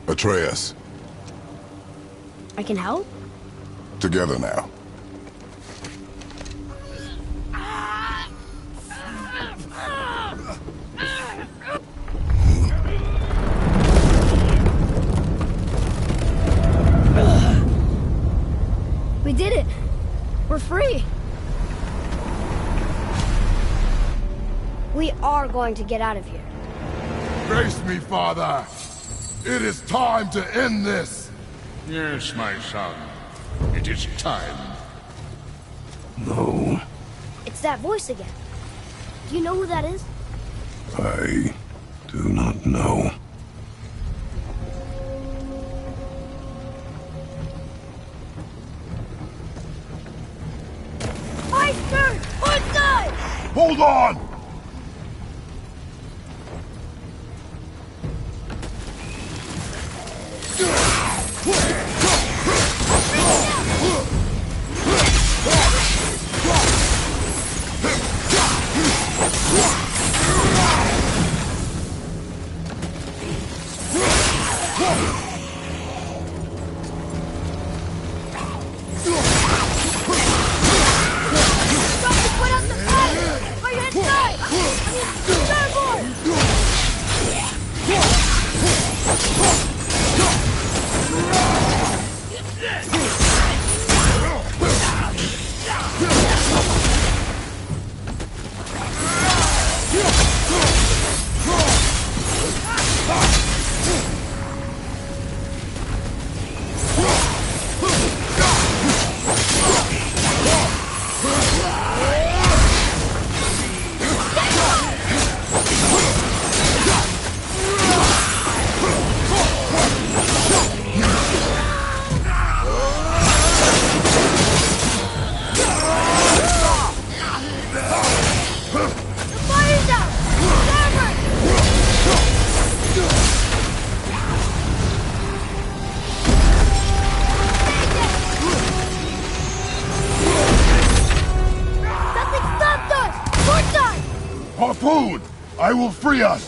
Atreus. I can help? Together now. We are going to get out of here. Grace me, Father. It is time to end this. Yes, my son. It is time. No, It's that voice again. Do you know who that is? I do not know. Iceberg! One side! Hold on! Put out the fire! Are you inside? I mean, starboard! Harpoon! I will free us!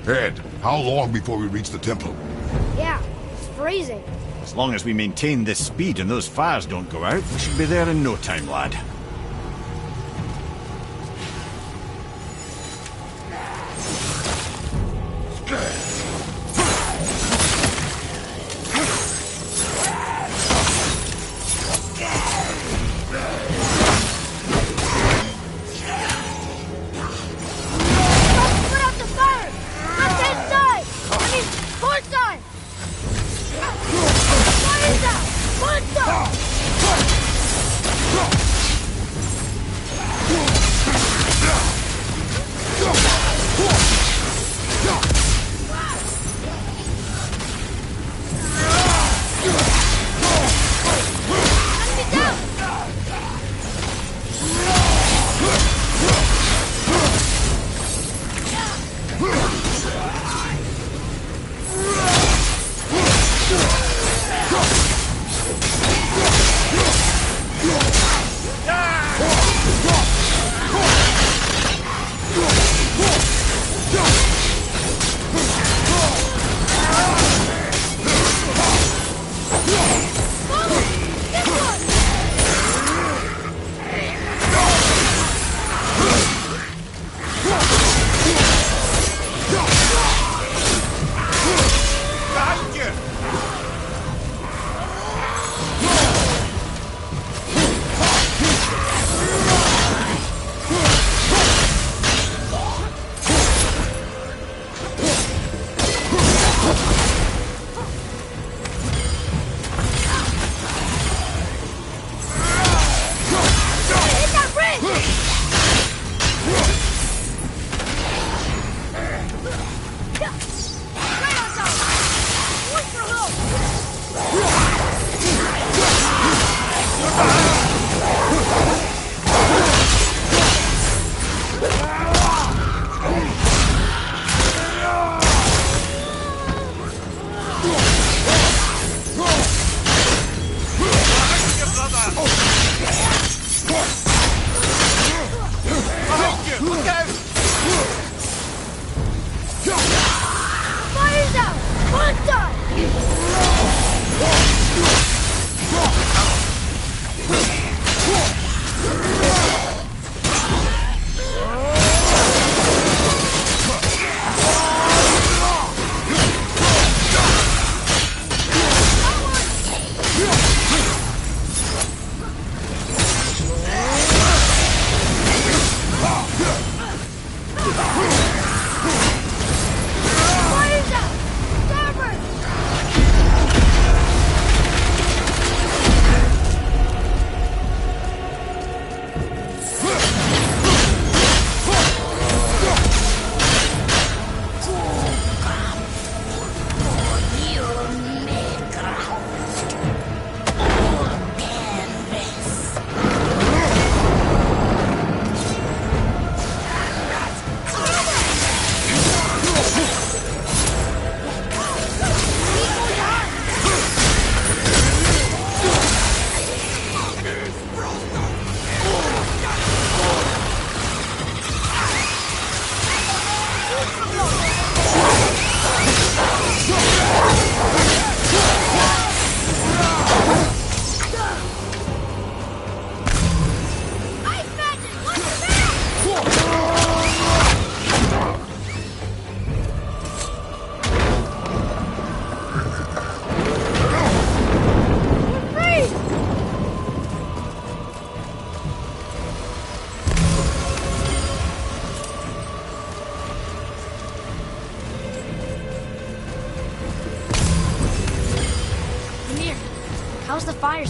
Ed, how long before we reach the temple? Yeah, it's freezing. As long as we maintain this speed and those fires don't go out, we should be there in no time, lad. Put out the fire! Left hand side! I mean, port side! Fire's out! Port side!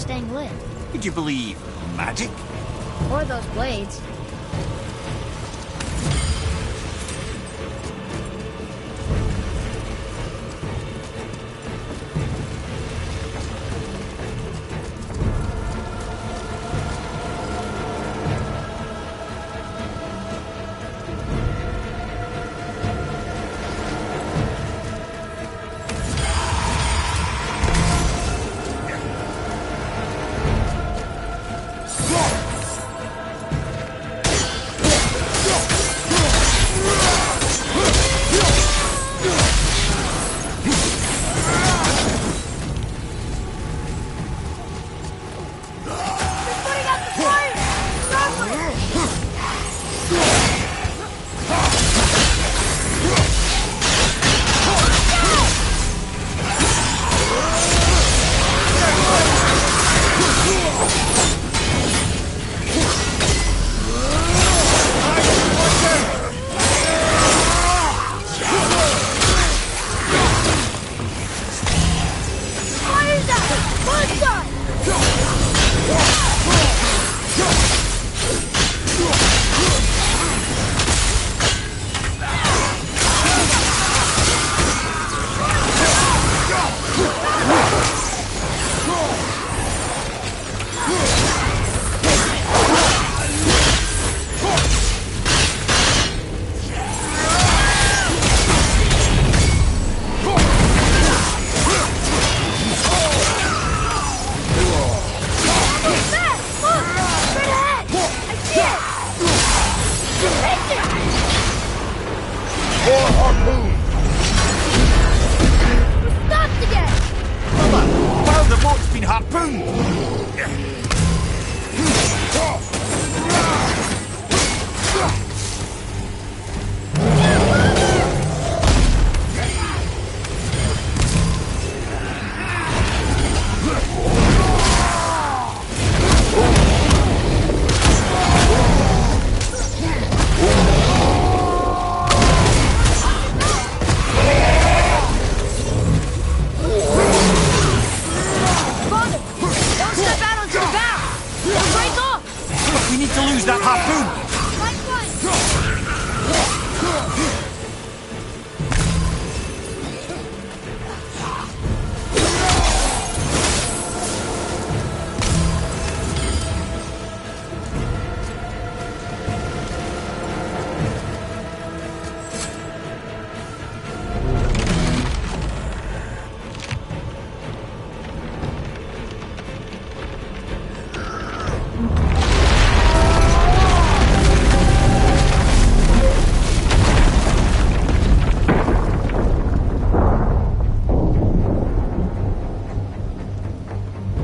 staying lit. Did you believe magic? Or those blades.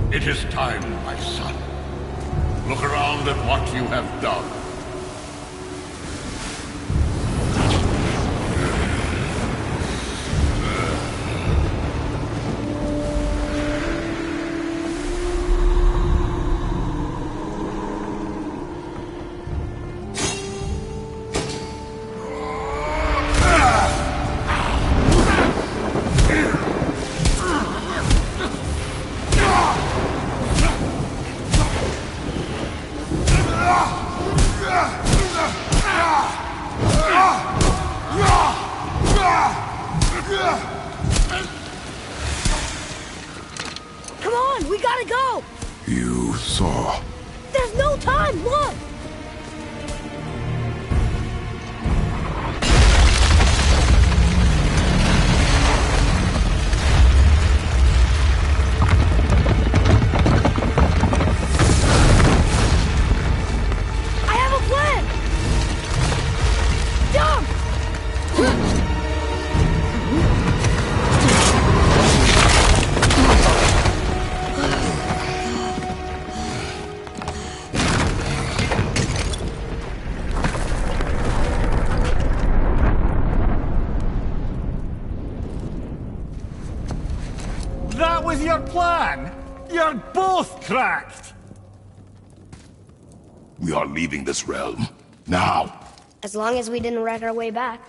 It is time, my son. Look around at what you have done. Come on, we gotta go! You saw. There's no time, look! I have a plan! Jump! That was your plan? You're both cracked! We are leaving this realm. Now! As long as we didn't wreck our way back.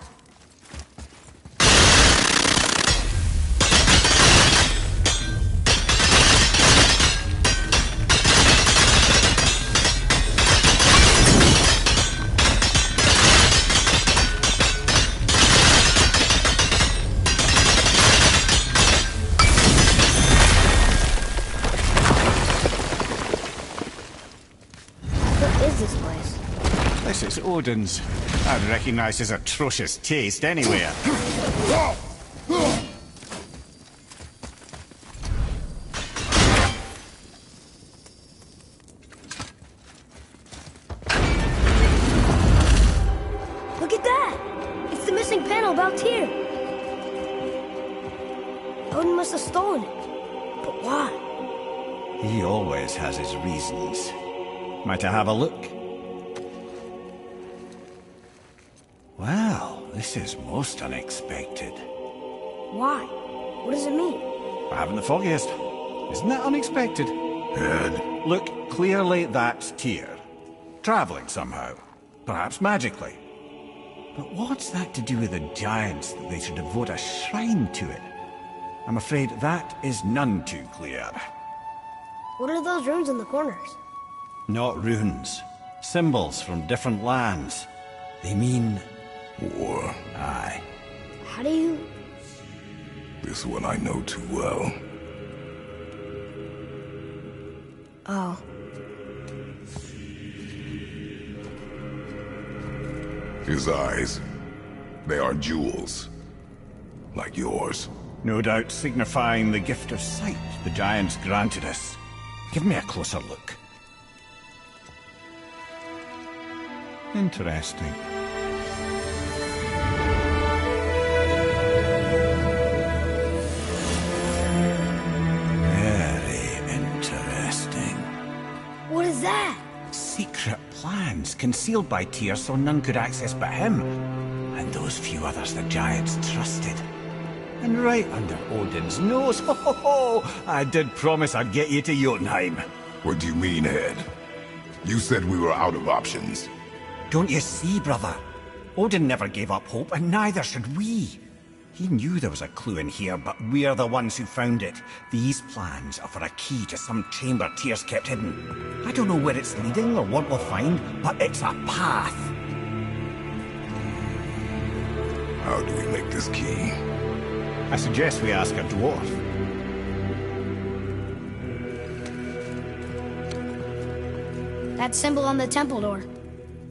Unless it's Odin's. I'd recognize his atrocious taste anywhere. Look at that! It's the missing panel about Tyr. Odin must have stolen it. But why? He always has his reasons. Might I have a look? Well, this is most unexpected. Why? What does it mean? I haven't the foggiest. Isn't that unexpected? Ed, Look, clearly that's Tyr. Traveling somehow. Perhaps magically. But what's that to do with the giants that they should devote a shrine to it? I'm afraid that is none too clear. What are those runes in the corners? Not runes. Symbols from different lands. They mean... war. Aye. How do you... This one I know too well. Oh. His eyes. They are jewels. Like yours. No doubt signifying the gift of sight the giants granted us. Give me a closer look. Interesting. Very interesting. What is that? Secret plans concealed by Tyr so none could access but him. And those few others the giants trusted. And right under Odin's nose, ho ho ho! I did promise I'd get you to Jotunheim. What do you mean, Ed? You said we were out of options. Don't you see, brother? Odin never gave up hope, and neither should we. He knew there was a clue in here, but we're the ones who found it. These plans are for a key to some chamber Tyr's kept hidden. I don't know where it's leading or what we'll find, but it's a path. How do we make this key? I suggest we ask a dwarf. That symbol on the temple door.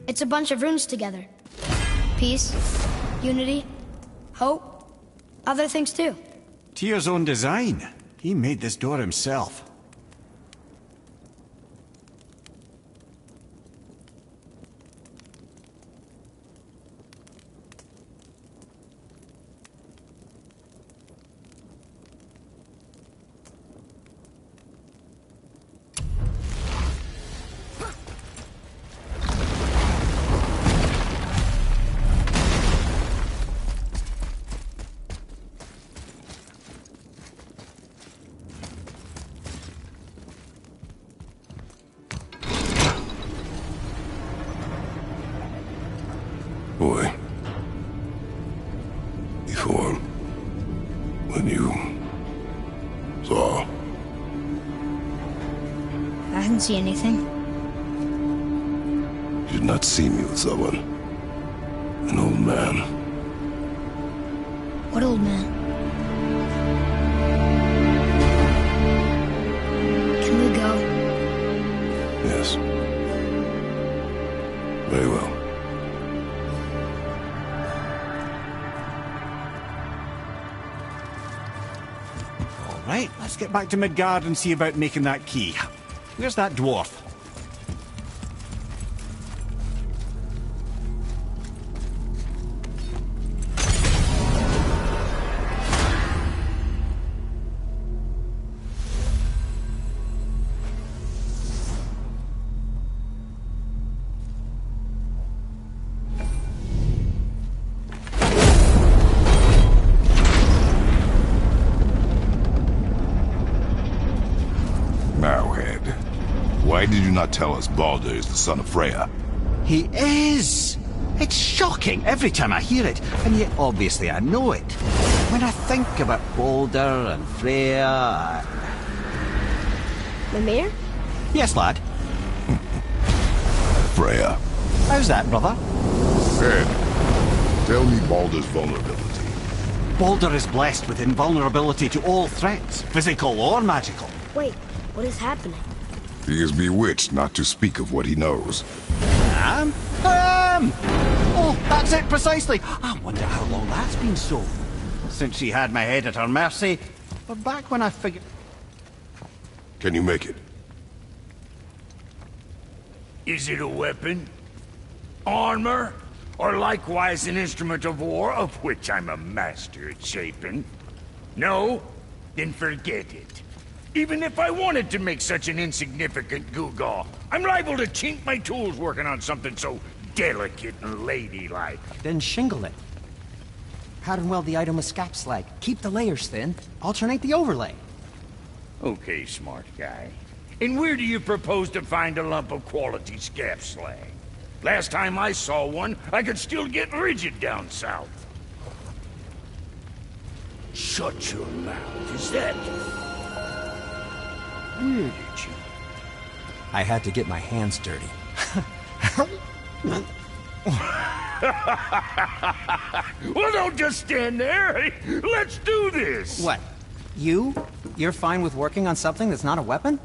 It's a bunch of runes together. Peace, unity, hope, other things too. Tyr's own design. He made this door himself. Boy. Before... when you... saw... I didn't see anything. You did not see me with someone. An old man. What old man? Can we go? Yes. Very well. Right, let's get back to Midgard and see about making that key. Where's that dwarf? Now, Ed, why did you not tell us Baldur is the son of Freya? He is! It's shocking every time I hear it, and yet obviously I know it. When I think about Baldur and Freya... Mimir? Yes, lad. Freya. How's that, brother? Ed, tell me Baldur's vulnerability. Baldur is blessed with invulnerability to all threats, physical or magical. Wait, what is happening? He is bewitched not to speak of what he knows. Oh, that's it precisely. I wonder how long that's been so. Since she had my head at her mercy, but back when I figured... Can you make it? Is it a weapon? Armor? Or likewise an instrument of war, of which I'm a master at shaping? No? Then forget it. Even if I wanted to make such an insignificant gewgaw, I'm liable to chink my tools working on something so delicate and ladylike. Then shingle it. Pattern weld the item with scap slag. Keep the layers thin. Alternate the overlay. Okay, smart guy. And where do you propose to find a lump of quality scap slag? Last time I saw one, I could still get rigid down south. Shut your mouth, is that... Where did you... I had to get my hands dirty. Well, don't just stand there. Let's do this. What? You're fine with working on something that's not a weapon?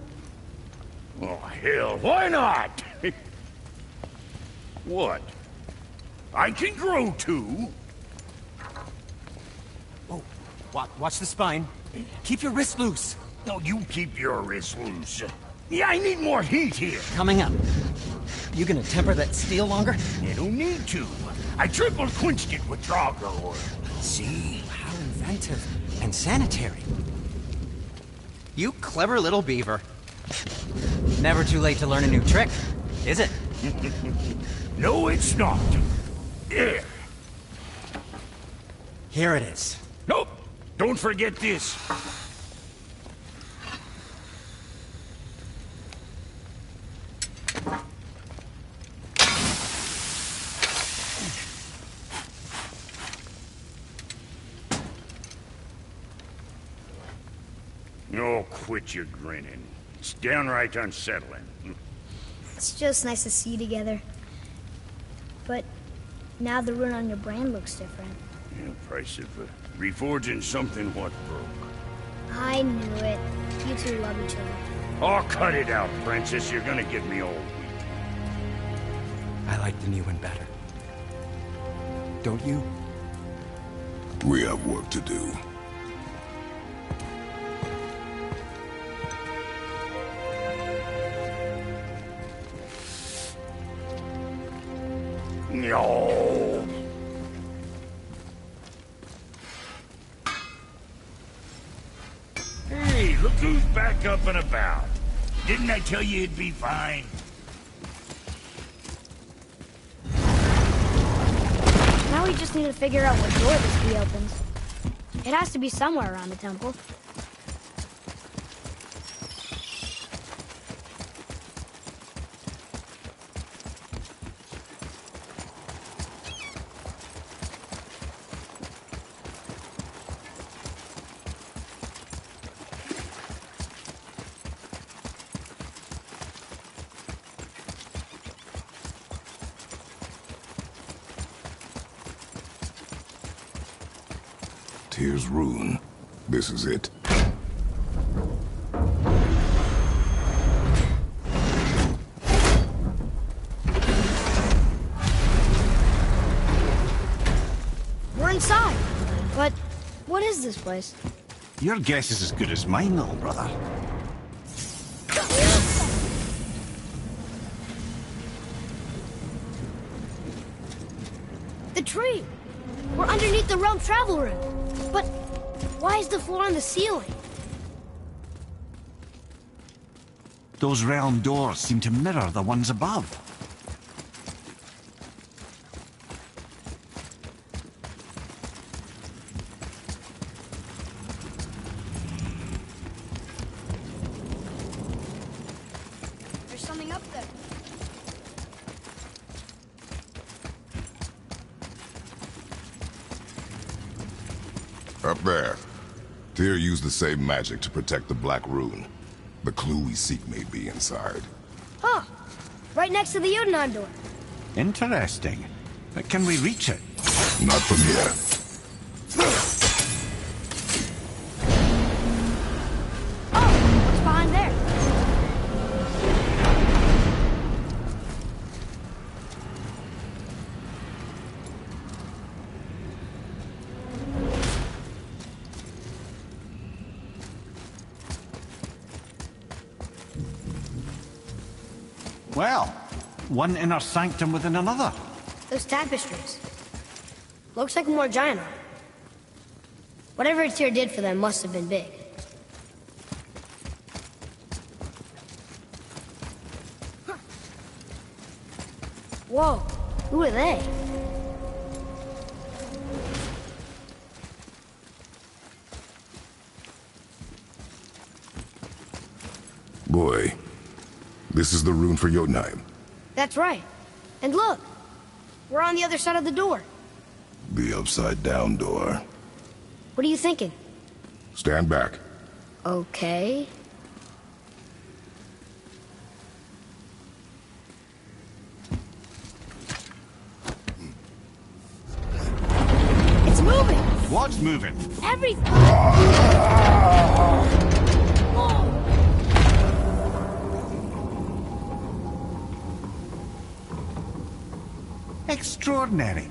Oh, hell, why not? What? I can grow too. Oh, watch the spine. Keep your wrist loose. No, you keep your wrist loose. Yeah, I need more heat here. Coming up. You gonna temper that steel longer? You don't need to. I triple quenched it with Drago oil. See? How inventive and sanitary. You clever little beaver. Never too late to learn a new trick, is it? No, it's not. There. Here it is. Nope. Don't forget this. Oh, quit your grinning. It's downright unsettling. It's just nice to see you together. But now the rune on your brain looks different. Yeah, price of reforging something what broke. I knew it. You two love each other. Oh, cut it out, Princess. You're gonna get me all weak. I like the new one better. Don't you? We have work to do. No. Hey, look who's back up and about. Didn't I tell you it'd be fine? Now we just need to figure out what door this key opens. It has to be somewhere around the temple. Tyr's rune. This is it. We're inside. But what is this place? Your guess is as good as mine, little brother. The tree! We're underneath the realm travel room. But why is the floor on the ceiling? Those realm doors seem to mirror the ones above. There's something up there. Up there. Tyr used the same magic to protect the Black Rune. The clue we seek may be inside. Huh. Right next to the Jotunheim door. Interesting. But can we reach it? Not from here. Oh, what's behind there? Well, one inner sanctum within another. Those tapestries. Looks like more giant art. Whatever Tyr did for them must have been big. Whoa, who are they? Boy, this is the rune for Jotunheim. That's right. And look, we're on the other side of the door. The upside-down door. What are you thinking? Stand back. Okay. It's moving! What's moving? Everything! Extraordinary.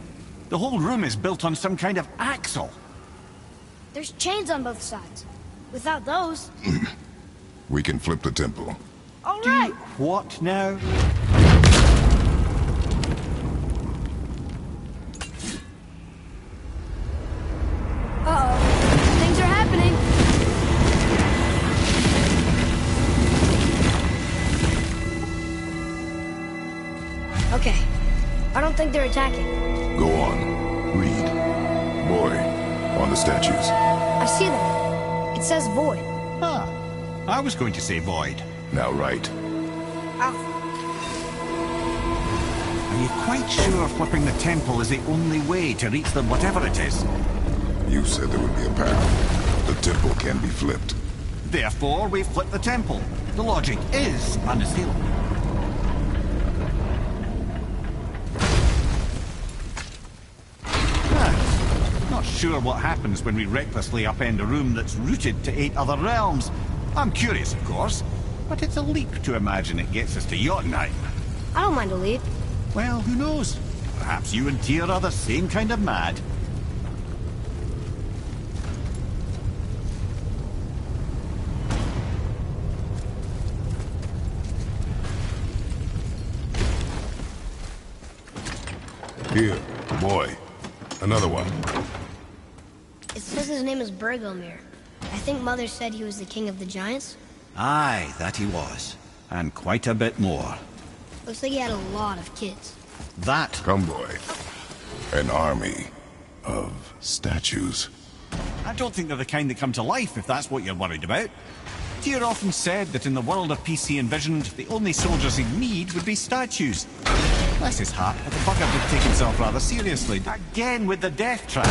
The whole room is built on some kind of axle. There's chains on both sides. Without those... We can flip the temple. All right! What now? Uh-oh. Things are happening. Okay. I don't think they're attacking. Go on. Read. Boy, on the statues. I see them. It says void. Ah, I was going to say void. Now right. Ow. Are you quite sure flipping the temple is the only way to reach them, whatever it is? You said there would be a path. The temple can be flipped. Therefore, we flip the temple. The logic is unassailable. Not sure what happens when we recklessly upend a room that's rooted to 8 other realms. I'm curious, of course, but it's a leap to imagine it gets us to Jotunheim. I don't mind a lead. Well, who knows? Perhaps you and Tyr are the same kind of mad. Here, boy. Another one. It says his name is Bergelmir. I think Mother said he was the king of the giants. Aye, that he was. And quite a bit more. Looks like he had a lot of kids. That... Come, boy. An army of statues. I don't think they're the kind that come to life, if that's what you're worried about. Tyr often said that in the world of peace he envisioned, the only soldiers he'd need would be statues. Bless his heart, but the bugger did take himself rather seriously. Again with the death traps.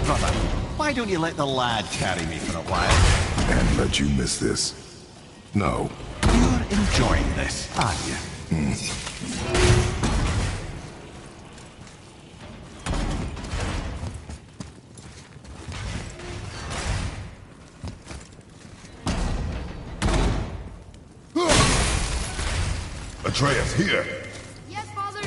Brother, why don't you let the lad carry me for a while? And let you miss this. No. You're enjoying this, aren't you? Atreus, here! Yes, Father!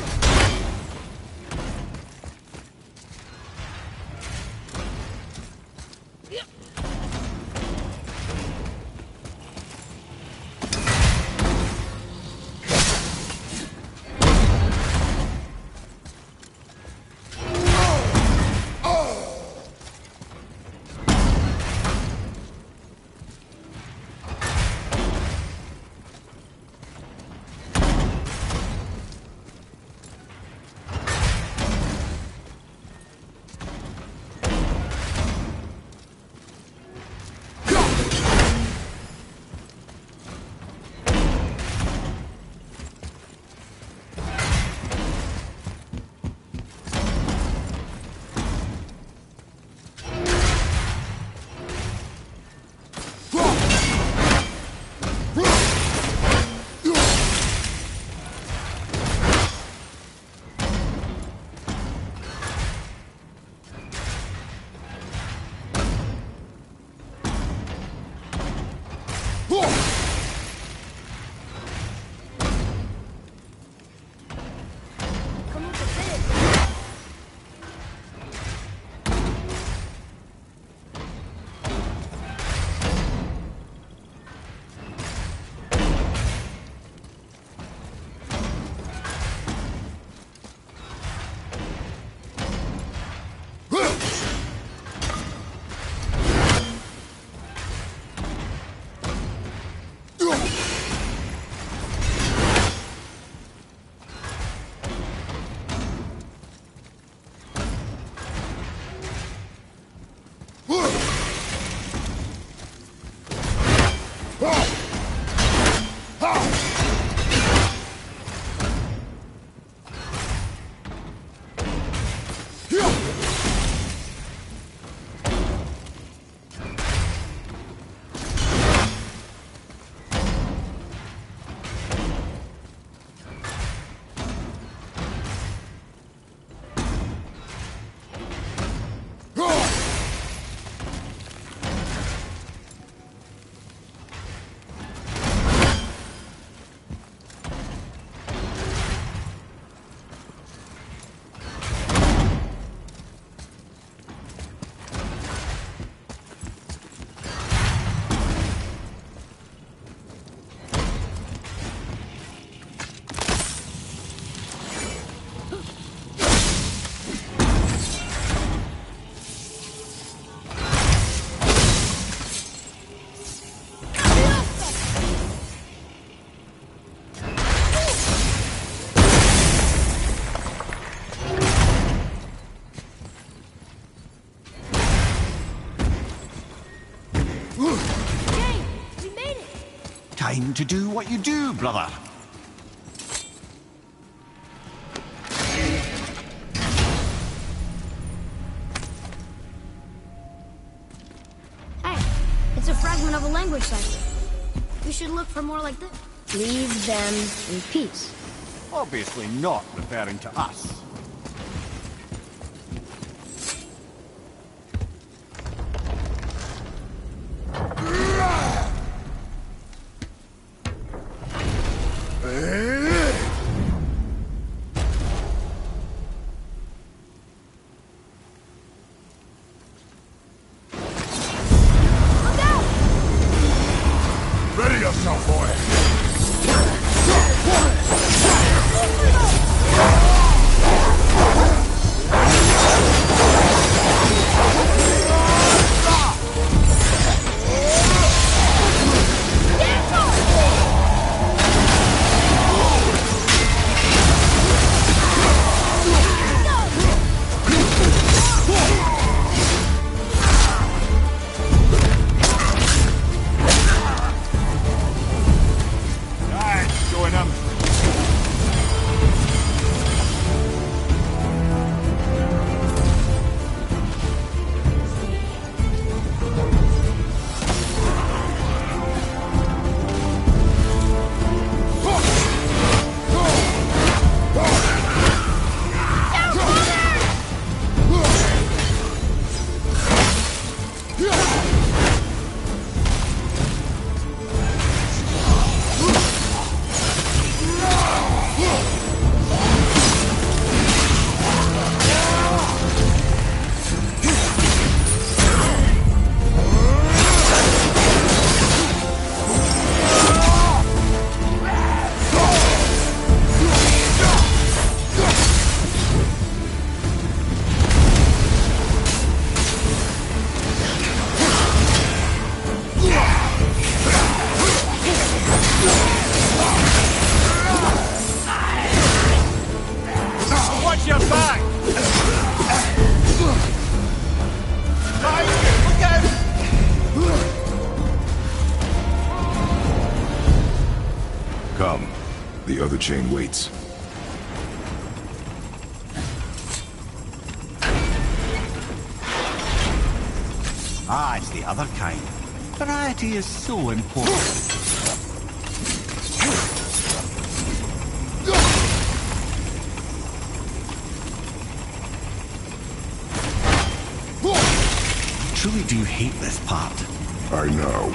time to do what you do, brother. Hey, it's a fragment of a language cipher. We should look for more like this. Leave them in peace. Obviously not referring to us. Ready yourself, boy. Watch your back! Look out! Come. The other chain waits. Ah, it's the other kind. Variety is so important. I truly do hate this part. I know.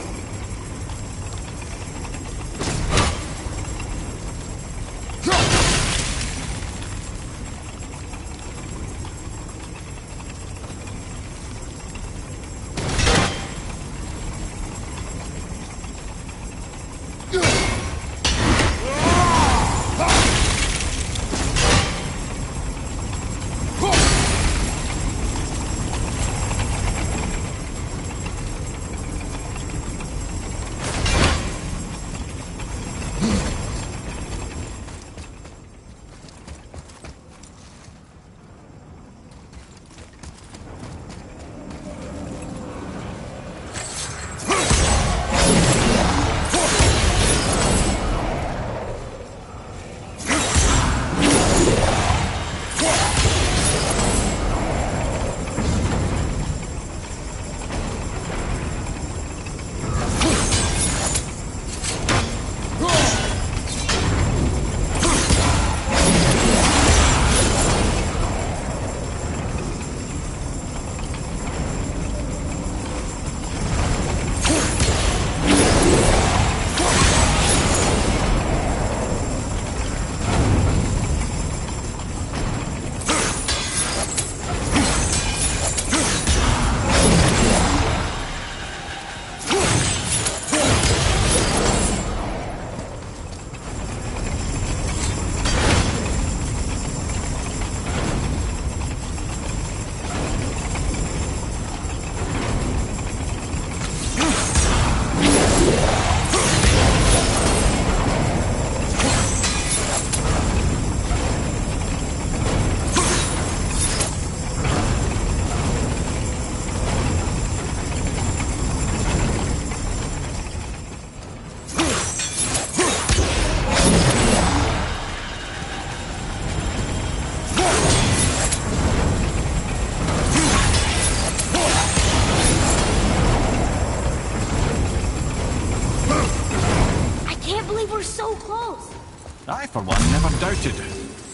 for one, never doubted.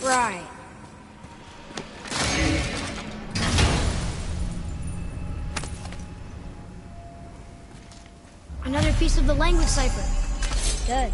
Right. Another piece of the language cipher. Good.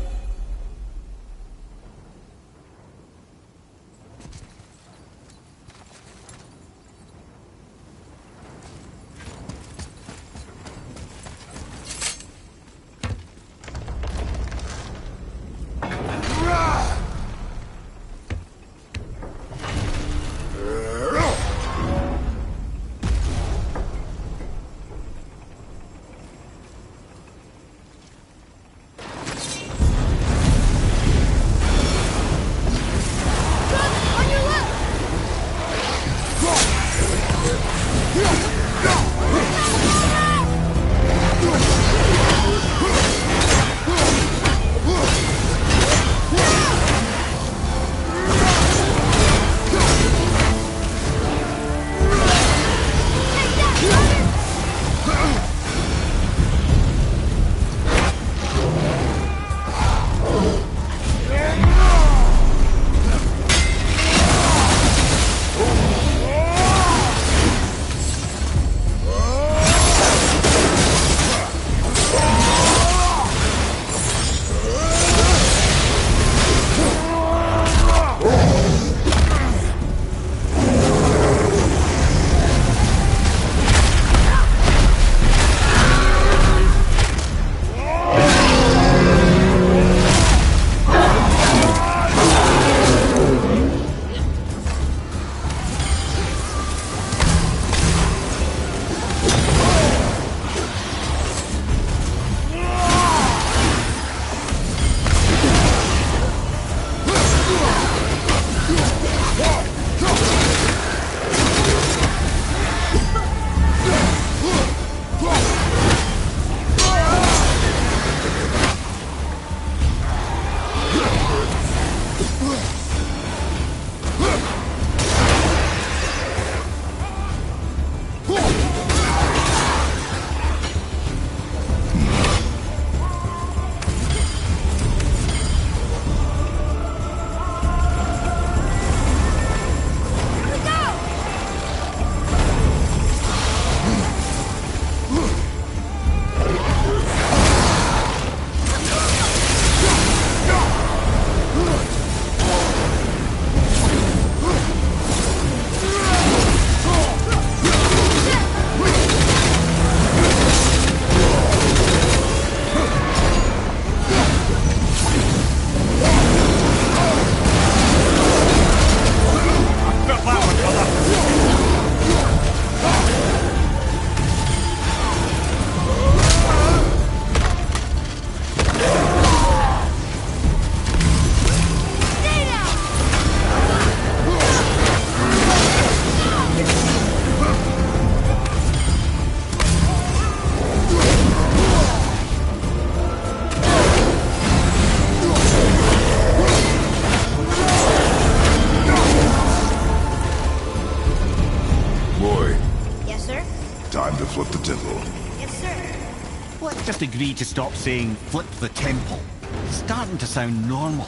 Just agree to stop saying, flip the temple. It's starting to sound normal.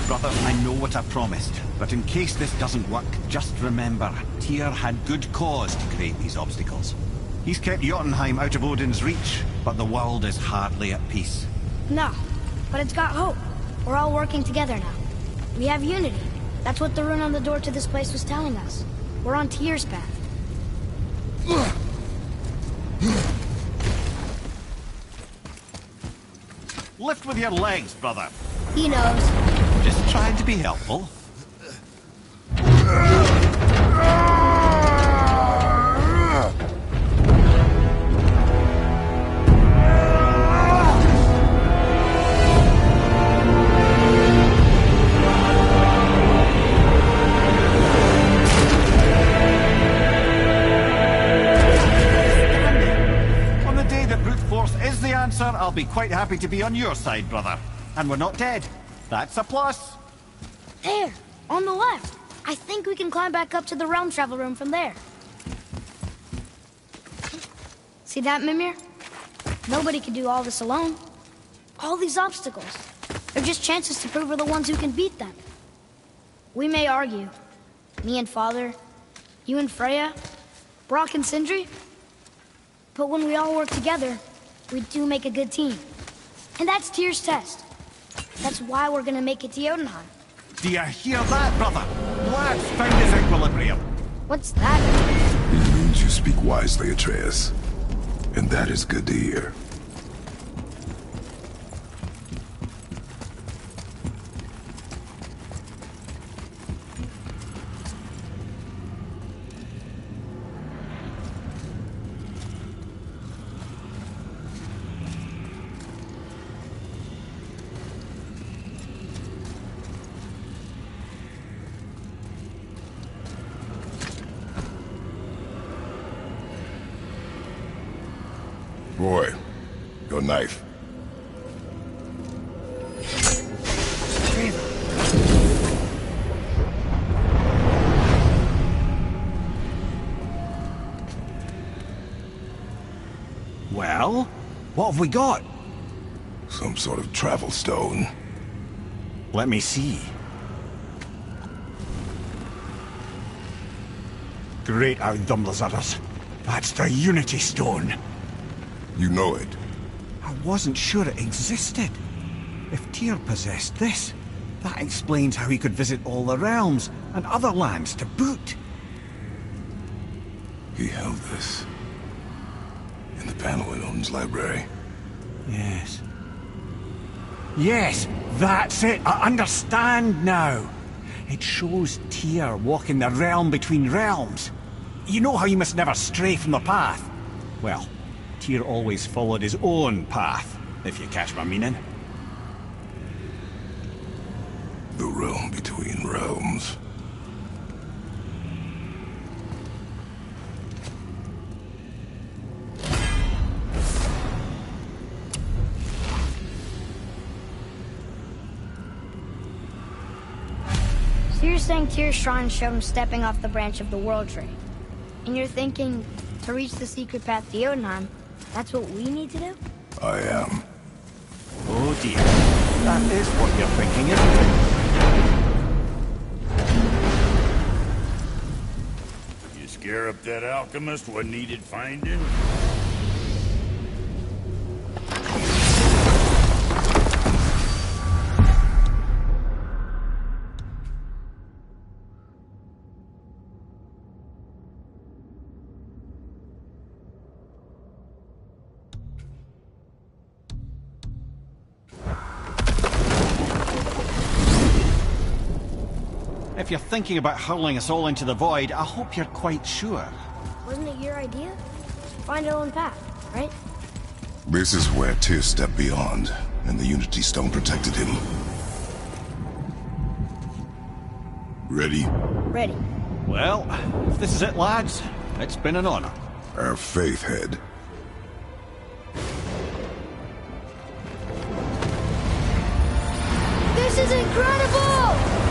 Brother, I know what I promised, but in case this doesn't work, just remember, Tyr had good cause to create these obstacles. He's kept Jotunheim out of Odin's reach, but the world is hardly at peace. No, but it's got hope. We're all working together now. We have unity. That's what the rune on the door to this place was telling us. We're on Tyr's path. Lift with your legs, brother. He knows. Just trying to be helpful. I'll be quite happy to be on your side, brother. And we're not dead. That's a plus. There, on the left. I think we can climb back up to the realm travel room from there. See that, Mimir? Nobody could do all this alone. All these obstacles. They're just chances to prove we're the ones who can beat them. We may argue. Me and Father, you and Freya, Brock and Sindri. But when we all work together, we do make a good team. And that's Tyr's test. That's why we're gonna make it to Jotunheim. Do you hear that, brother? Lad's found his equilibrium. What's that? It means you speak wisely, Atreus. And that is good to hear. Boy, your knife. Well, what have we got? Some sort of travel stone. Let me see. Great Outdumblers. That's the Unity Stone. You know it. I wasn't sure it existed. If Tyr possessed this, that explains how he could visit all the realms and other lands to boot. He held this in the panel in Odin's library. Yes. Yes, that's it. I understand now. It shows Tyr walking the realm between realms. You know how you must never stray from the path? Well, Tyr always followed his own path, if you catch my meaning. The realm between realms. So you're saying Tyr's shrine showed him stepping off the branch of the World Tree. And you're thinking, to reach the secret path to Jotunheim, that's what we need to do? I am. Oh dear. That is what you're thinking, isn't it? You scare up that alchemist what needed finding? If you're thinking about hurling us all into the void, I hope you're quite sure. Wasn't it your idea? Find our own path, right? This is where Tyr stepped beyond, and the Unity Stone protected him. Ready? Ready. Well, if this is it, lads, it's been an honor. Our faith head. This is incredible!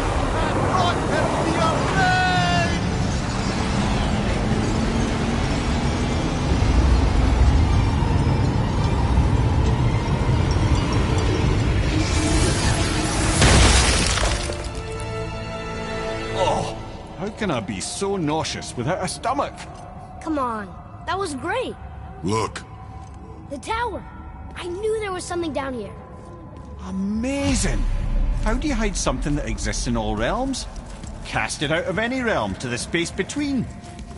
Oh, how can I be so nauseous without a stomach? Come on, that was great. Look. The tower. I knew there was something down here. Amazing! How do you hide something that exists in all realms? Cast it out of any realm to the space between.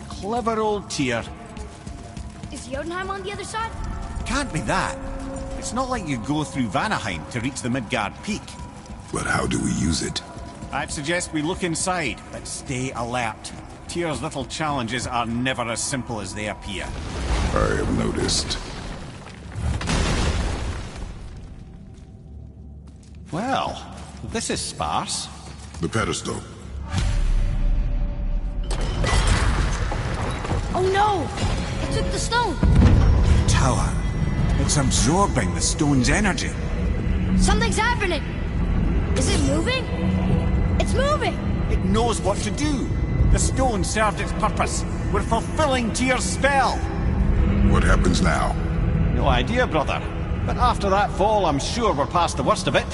Clever old Tyr. Is Jotunheim on the other side? Can't be that. It's not like you go through Vanaheim to reach the Midgard Peak. But how do we use it? I'd suggest we look inside, but stay alert. Tyr's little challenges are never as simple as they appear. I have noticed. Well, this is sparse. The pedestal. Oh no! It took the stone! Tower. It's absorbing the stone's energy. Something's happening! Is it moving? It's moving! It knows what to do. The stone served its purpose. We're fulfilling Tyr's spell. What happens now? No idea, brother. But after that fall, I'm sure we're past the worst of it.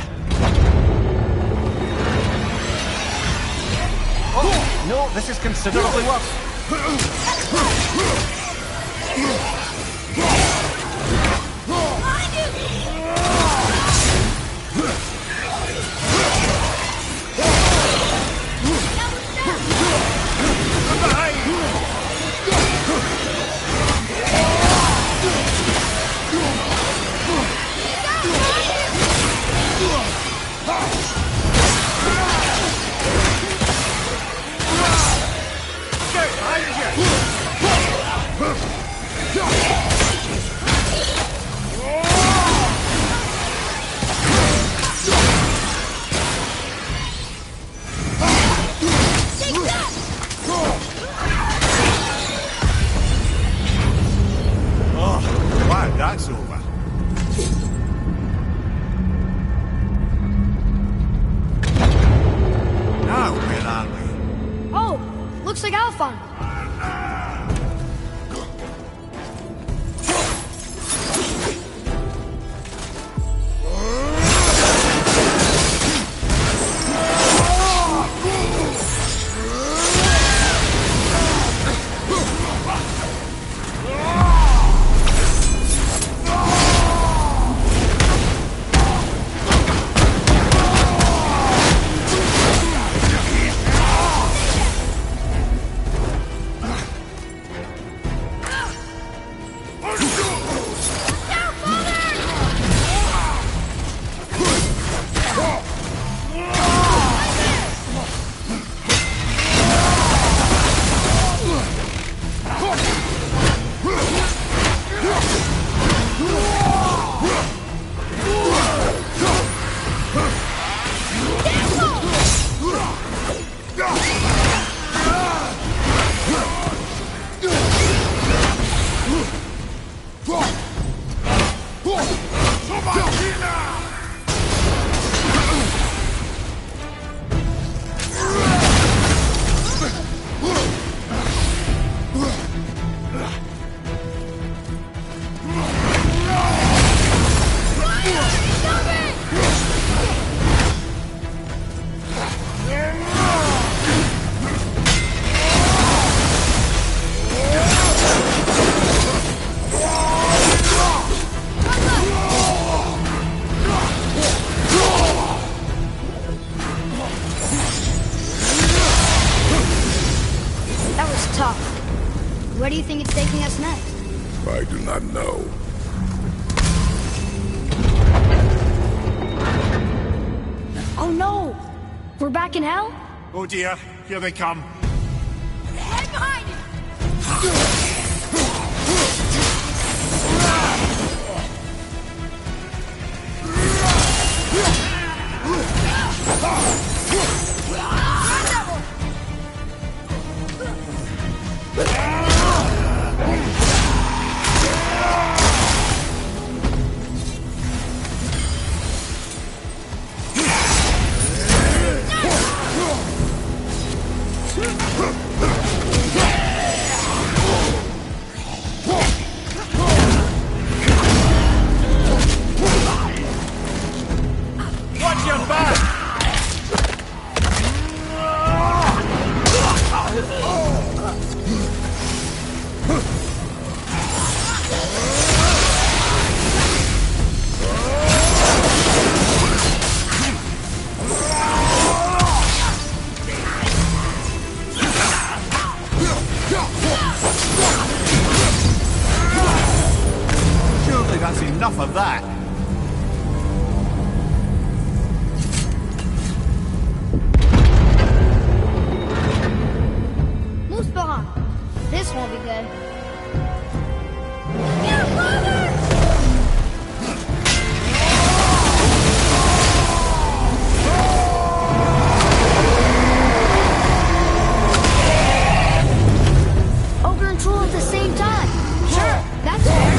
Oh, no, this is considerably worse. That's over. Now, where are we? Oh, looks like Alphon. Where do you think it's taking us next? I do not know. Oh no! We're back in hell? Oh dear, here they come. Head behind you! Watch your back! Surely that's enough of that. This won't be good. Yeah, brother! Ogre and Troll at the same time. Sure, that's fair.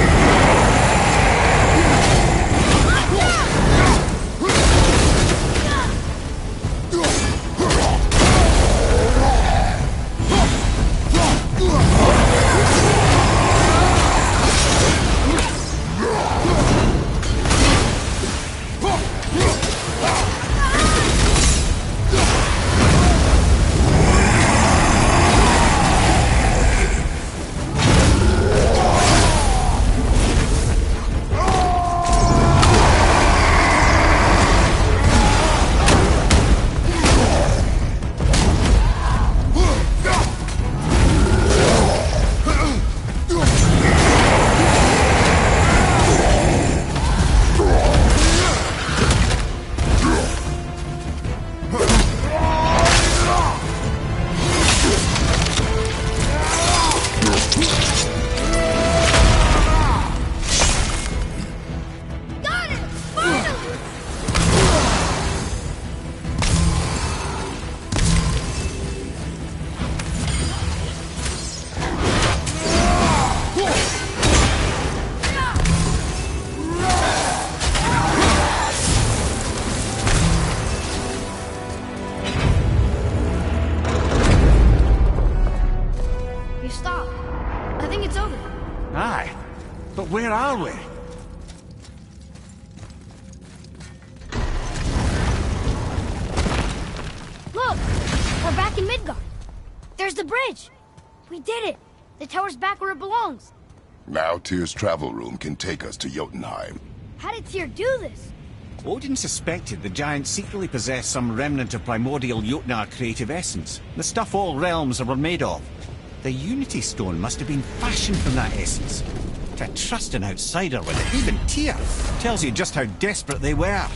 where are we? Look! We're back in Midgard. There's the bridge. We did it. The tower's back where it belongs. Now Tyr's travel room can take us to Jotunheim. How did Tyr do this? Odin suspected the giants secretly possessed some remnant of primordial Jotnar creative essence, the stuff all realms were made of. The Unity Stone must have been fashioned from that essence. To trust an outsider with it, even Tyr, tells you just how desperate they were.